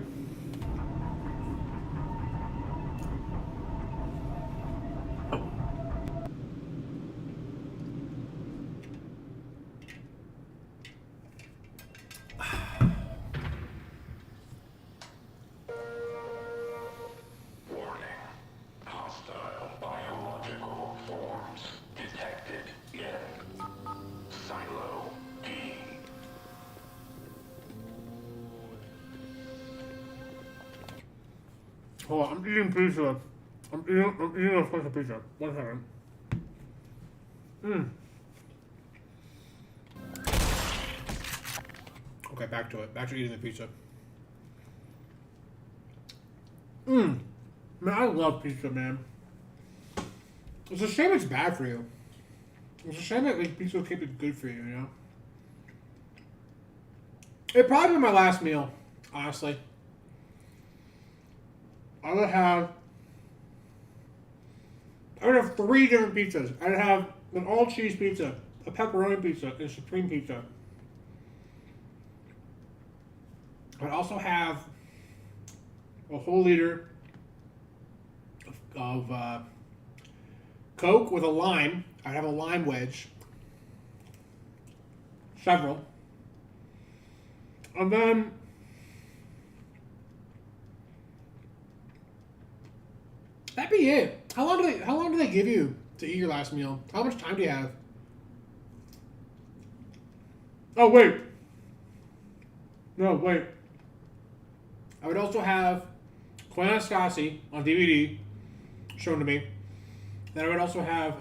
Hold on, I'm eating pizza. I'm eating a slice of pizza. 1 second. Okay, back to it. Back to eating the pizza. Man, I love pizza, man. It's a shame it's bad for you. It's a shame that like, pizza can't be good for you, you know? It'd probably be my last meal, honestly. I would have 3 different pizzas. I'd have an all-cheese pizza, a pepperoni pizza, and a supreme pizza. I'd also have a whole liter of Coke with a lime. I'd have a lime wedge. Several. And then that'd be it. How long do they give you to eat your last meal? How much time do you have? Oh wait. No, wait. I would also have Quanascasi on DVD shown to me. Then I would also have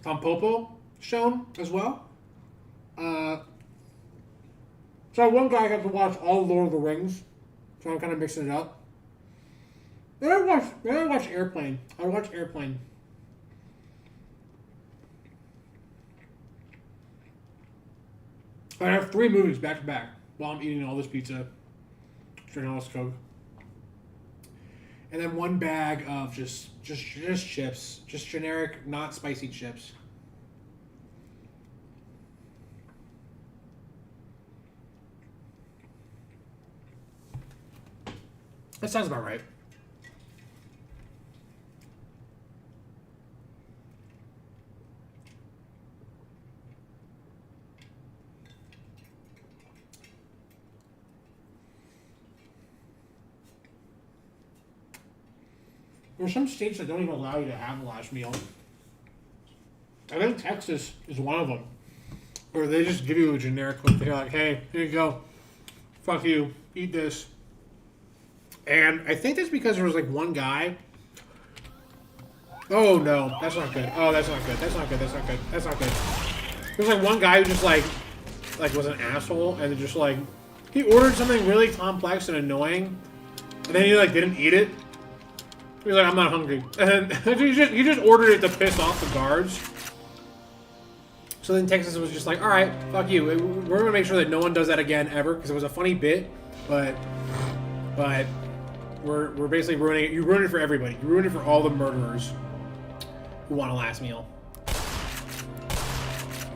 Tampopo shown as well. So one guy got to watch all Lord of the Rings, so I'm kind of mixing it up. Then I watch Airplane. I watch Airplane. I have 3 movies back to back while I'm eating all this pizza, drinking all this Coke, and then 1 bag of just chips, just generic, not spicy chips. That sounds about right. There's some states that don't even allow you to have the last meal. I think Texas is one of them. Or they just give you a generic one. They're like, hey, here you go. Fuck you. Eat this. And I think that's because there was like one guy. Oh no, that's not good. Oh, that's not good. That's not good. That's not good. That's not good. There's like one guy who just like was an asshole and just like he ordered something really complex and annoying, and then he like didn't eat it. He was like, I'm not hungry, and he just ordered it to piss off the guards. So then Texas was just like, all right, fuck you. We're gonna make sure that no one does that again ever because it was a funny bit, but we're basically ruining it. You ruined it for everybody. You ruined it for all the murderers who want a last meal.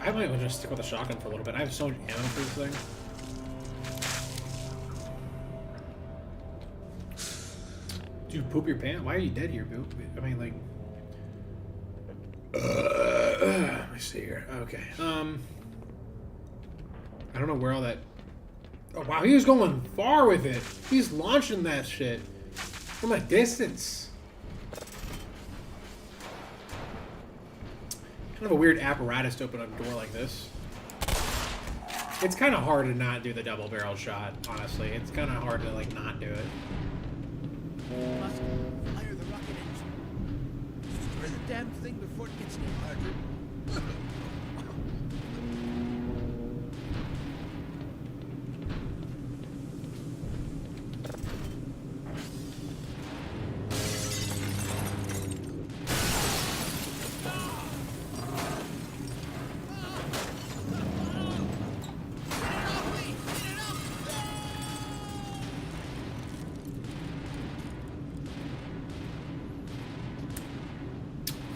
I might just stick with the shotgun for a little bit. I have so much ammo for this thing. Dude, poop your pants? Why are you dead here, Boop? I mean, like... let me see here. Okay. I don't know where all that... Oh, wow, he was going far with it. He's launching that shit from a distance. Kind of a weird apparatus to open a door like this. It's kind of hard to not do the double barrel shot, honestly. It's kind of hard to, like, not do it. Must fire the rocket engine. Destroy the damn thing before it gets any larger.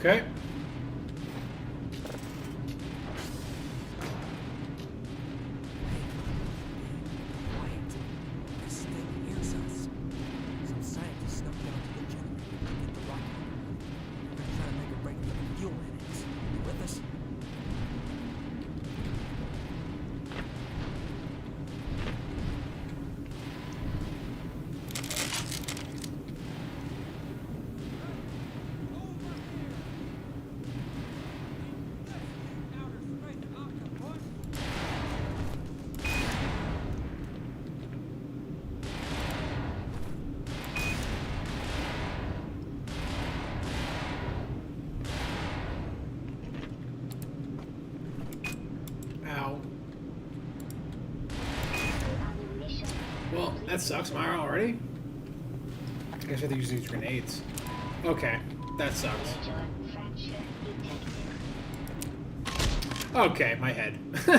Okay. This thing hears us. Some scientists snuck down to the generator to get the rocket. They're trying to make a break for the fuel annex. You with us? Well, that sucks, Myra, already? I guess I have to use these grenades. Okay, that sucks. Okay, my head. Let's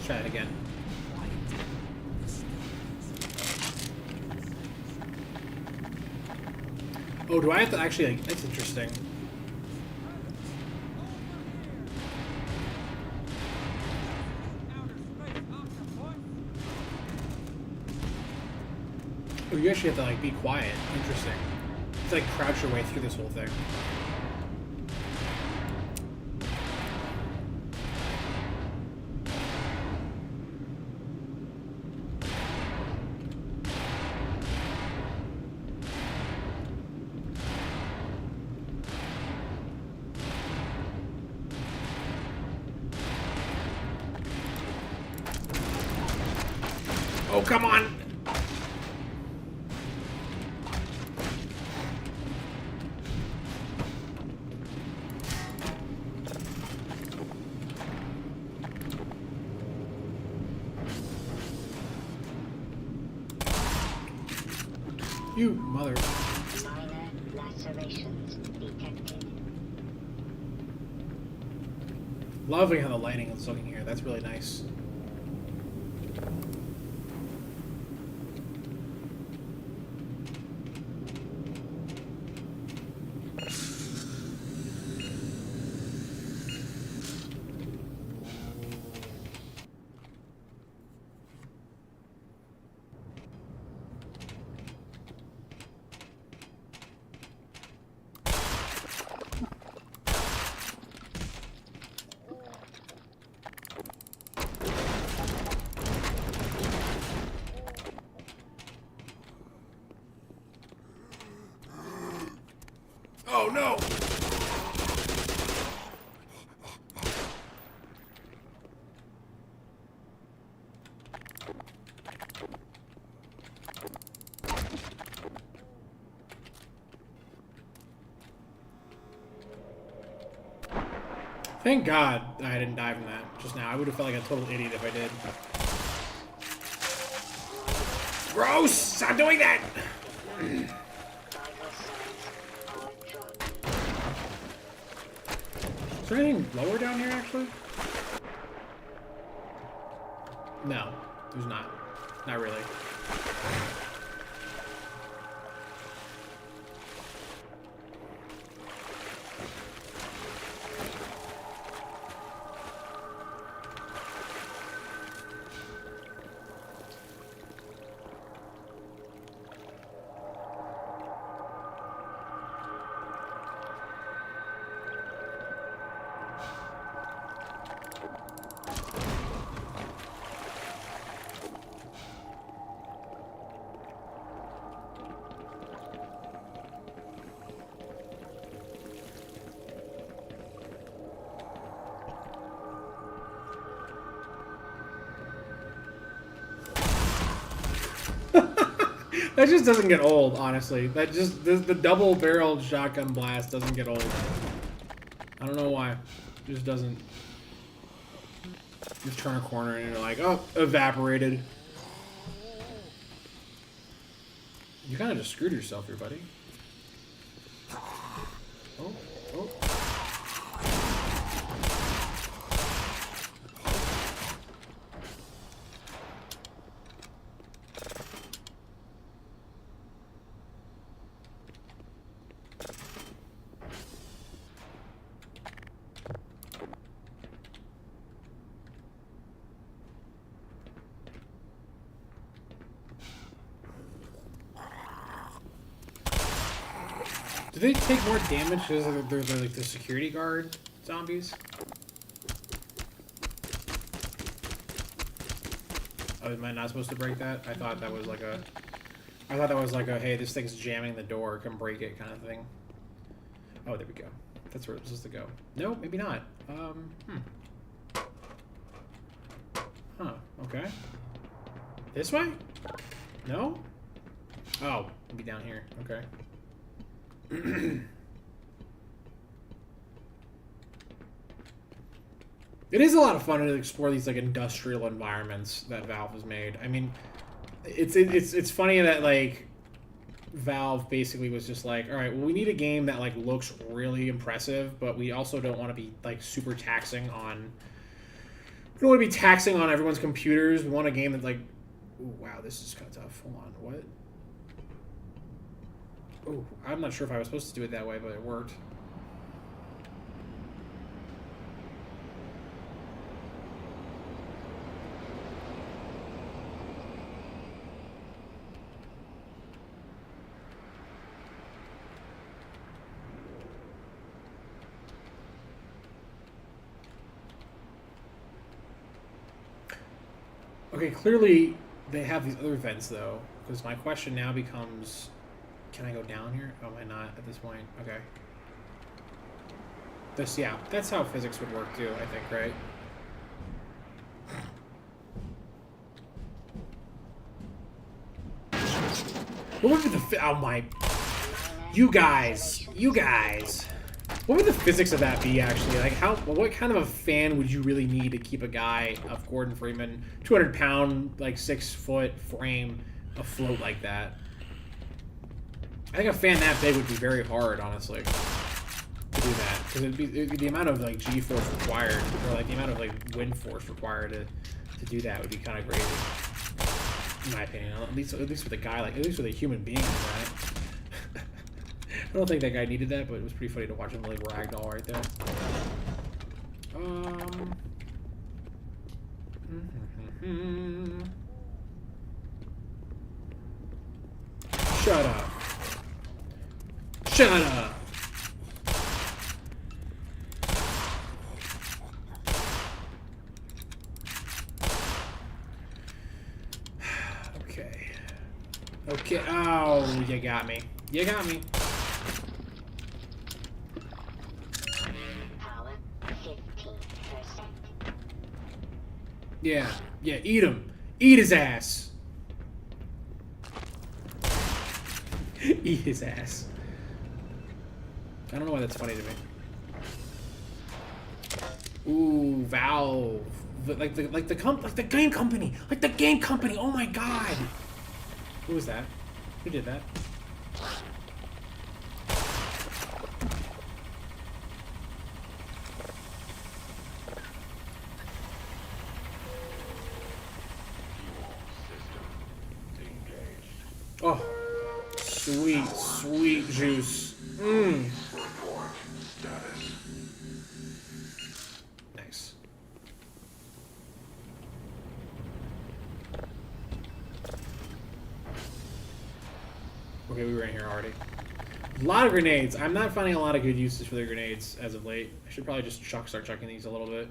try it again. Oh, do I have to actually, like, that's interesting. Oh, you actually have to, like, be quiet. Interesting. It's like crouch your way through this whole thing. Oh, come on! You mother... Minor lacerations detected. Loving how the lighting is looking here. That's really nice. Oh no! Thank God I didn't die from that just now. I would have felt like a total idiot if I did. Gross! Stop doing that! Is there anything lower down here, actually? No, there's not. Not really. That just doesn't get old, honestly. That just the double-barreled shotgun blast doesn't get old. I don't know why. It just doesn't. Just turn a corner and you're like, oh, evaporated. You kind of just screwed yourself here, buddy. Oh, oh. Do they take more damage because they're like the security guard zombies? Oh, am I not supposed to break that? I thought that was like a... I thought that was like a, hey, this thing's jamming the door, come break it kind of thing. Oh, there we go. That's where it's supposed to go. No, maybe not. Huh, okay. This way? No? Oh, maybe down here. Okay. It is a lot of fun to explore these like industrial environments that Valve has made. I mean, it's funny that like Valve basically was just like, all right, well, we need a game that like looks really impressive, but we also don't want to be like super taxing on. We don't want to be taxing on everyone's computers. We want a game that's like, ooh, wow, this is kind of tough. Hold on, what? Oh, I'm not sure if I was supposed to do it that way, but it worked. Okay, clearly they have these other vents, though, because my question now becomes... Can I go down here? Oh, am I not at this point? Okay. This, yeah, that's how physics would work too, I think, right? What would be the oh my... You guys! What would the physics of that be, actually? Like, what kind of a fan would you really need to keep a guy of Gordon Freeman, 200-pound, like 6-foot frame afloat like that? I think a fan that big would be very hard, honestly, to do that, because it'd be the amount of like G-force required, or like the amount of like wind force required to do that would be kind of crazy, in my opinion. At least with a guy like, at least with a human being like that. I don't think that guy needed that, but it was pretty funny to watch him like ragdoll right there. Shut up. Shut up! Okay. Okay. Oh, you got me. You got me. Yeah, yeah, eat him. Eat his ass. Eat his ass. I don't know why that's funny to me. Ooh, Valve. Like the game company. Like the game company. Oh my god. Who was that? Who did that? Oh, sweet, sweet juice. Mmm. Nice. Okay, we were in here already. A lot of grenades. I'm not finding a lot of good uses for the grenades as of late. I should probably just start chucking these a little bit.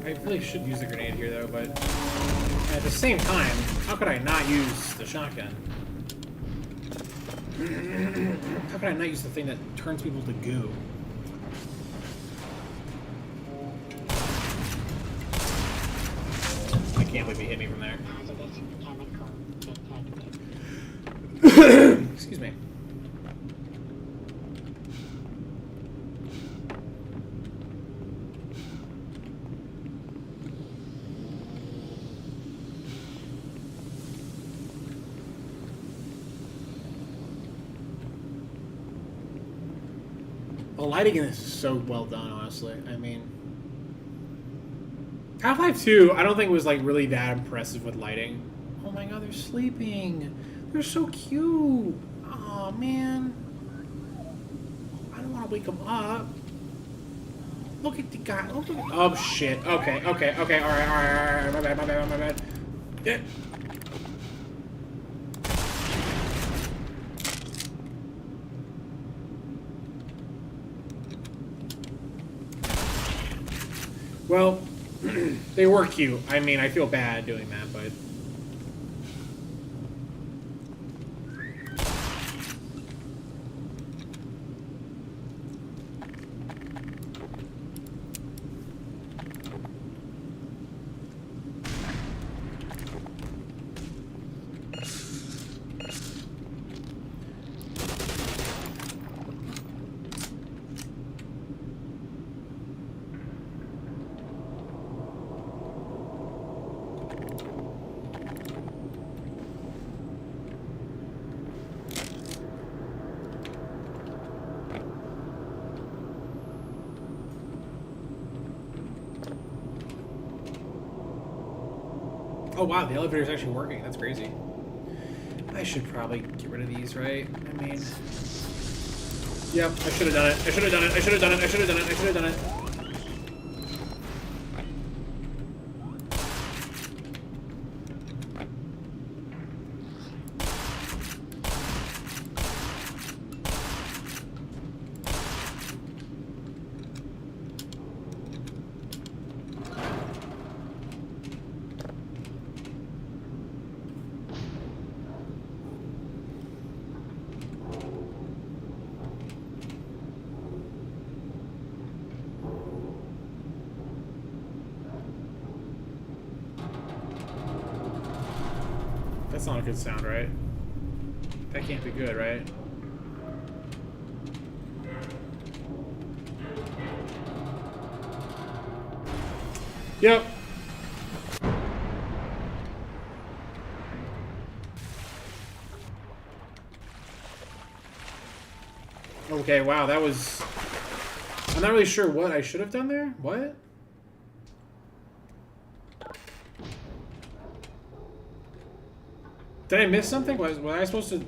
I really should use the grenade here, though, but at the same time, how could I not use the shotgun? How could I not use the thing that turns people to goo? I can't believe he hit me from there. Excuse me. The lighting in this is so well done, honestly. I mean, Half-Life 2, I don't think was like really that impressive with lighting. Oh my god, they're sleeping. They're so cute. Oh man. I don't want to wake them up. Look at the guy. Look at oh shit. Okay. All right. My bad. Yeah. Well, they were cute. I mean, I feel bad doing that, but... Oh wow, the elevator's actually working. That's crazy. I should probably get rid of these, right? I mean... Yep, I should have done it. I should have done it. That's not a good sound, right? That can't be good, right? Yep. Okay, wow, that was... I'm not really sure what I should have done there. What? Did I miss something? Was I supposed to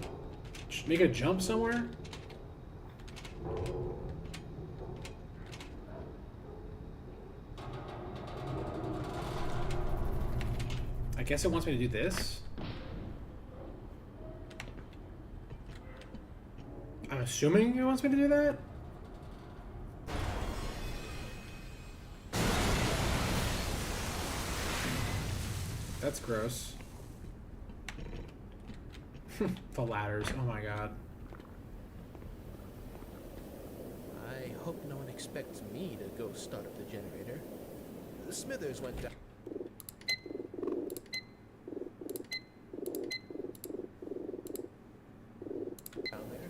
make a jump somewhere? I guess it wants me to do this. I'm assuming it wants me to do that. That's gross. The ladders. Oh my god. I hope no one expects me to go start up the generator. Smithers went down. Down there.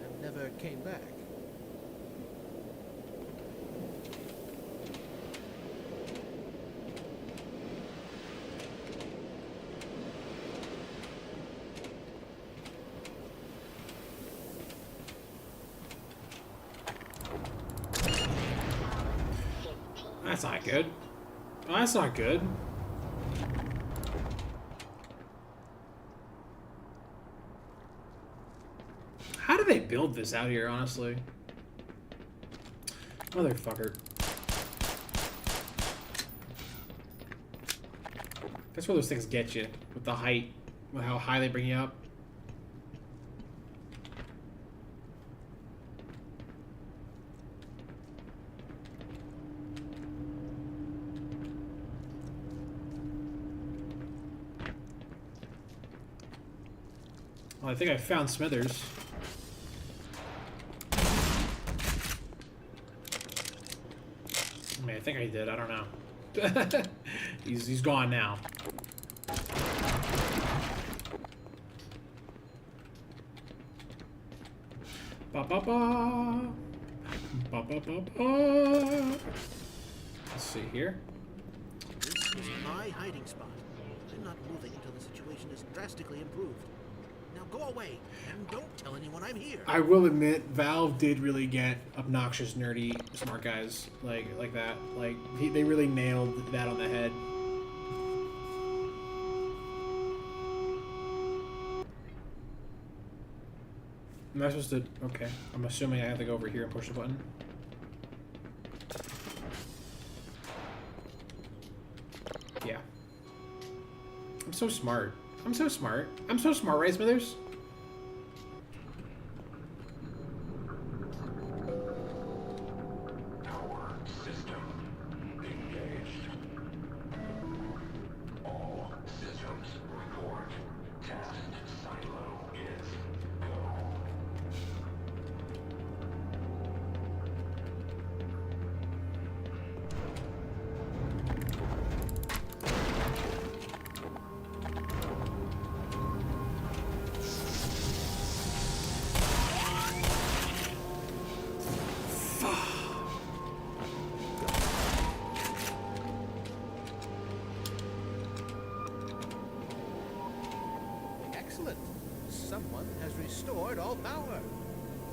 And never came back. That's not good. Oh, that's not good. How do they build this out here, honestly? Motherfucker. That's where those things get you. With the height. With how high they bring you up. Well, I think I found Smithers. I mean, I think I did. I don't know. He's gone now. Ba ba ba. Ba ba ba ba. Let's see here. This is my hiding spot. I'm not moving until the situation is drastically improved. Now go away, and don't tell anyone I'm here. I will admit, Valve did really get obnoxious, nerdy, smart guys like that. Like they really nailed that on the head. Am I supposed to? Okay, I'm assuming I have to go over here and push the button. Yeah. I'm so smart. I'm so smart. I'm so smart, right, Smithers? Power system engaged. All systems report. Test silo is go. Excellent. Someone has restored all power.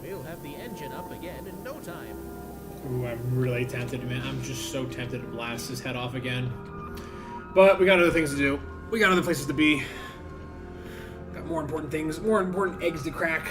We'll have the engine up again in no time. Ooh, I'm really tempted, man. I'm just so tempted to blast his head off again. But we got other things to do. We got other places to be. Got more important things, more important eggs to crack.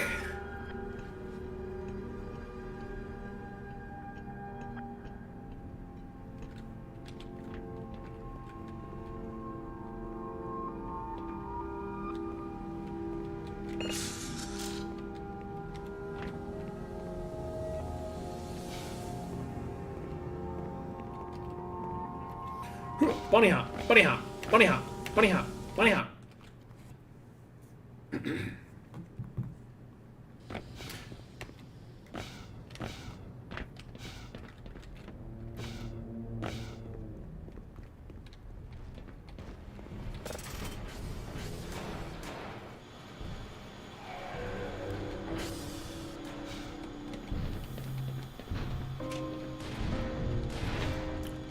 Bunny hop, bunny hop, bunny hop, bunny hop, bunny hop.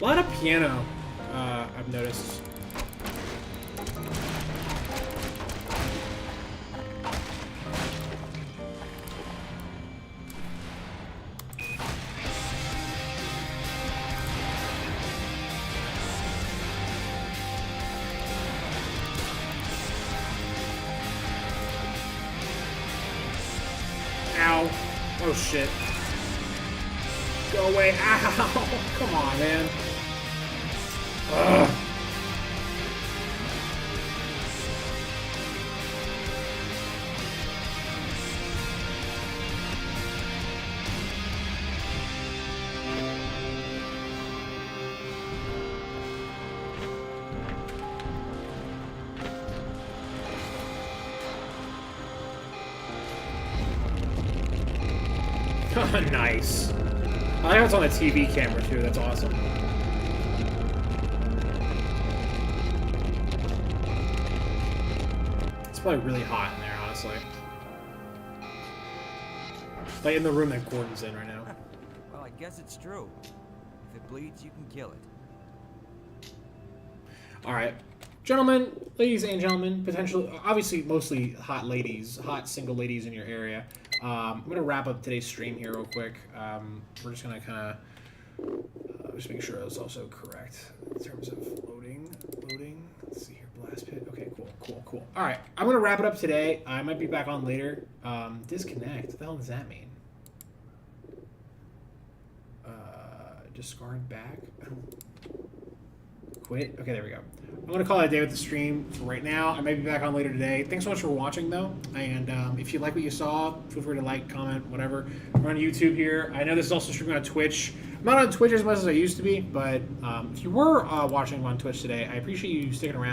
A lot of piano, I've noticed. Ow. Oh, shit. Go away. Ow. Come on, man. Ugh. Nice. I like how it's on the TV camera too. That's awesome. It's probably really hot in there, honestly. Like in the room that Gordon's in right now. Well, I guess it's true. If it bleeds, you can kill it. All right, gentlemen, ladies and gentlemen, potentially, obviously, mostly hot ladies, hot single ladies in your area. I'm gonna wrap up today's stream here real quick. We're just gonna kind of just make sure it's also correct in terms of loading. Let's see here, blast pit. Okay, cool. All right, I'm gonna wrap it up today. I might be back on later. Disconnect. What the hell does that mean? Discard back. Quit. Okay, there we go. I'm gonna call it a day with the stream for right now. I may be back on later today. Thanks so much for watching, though. And if you like what you saw, feel free to like, comment, whatever. We're on YouTube here. I know this is also streaming on Twitch. I'm not on Twitch as much as I used to be, but if you were watching on Twitch today, I appreciate you sticking around.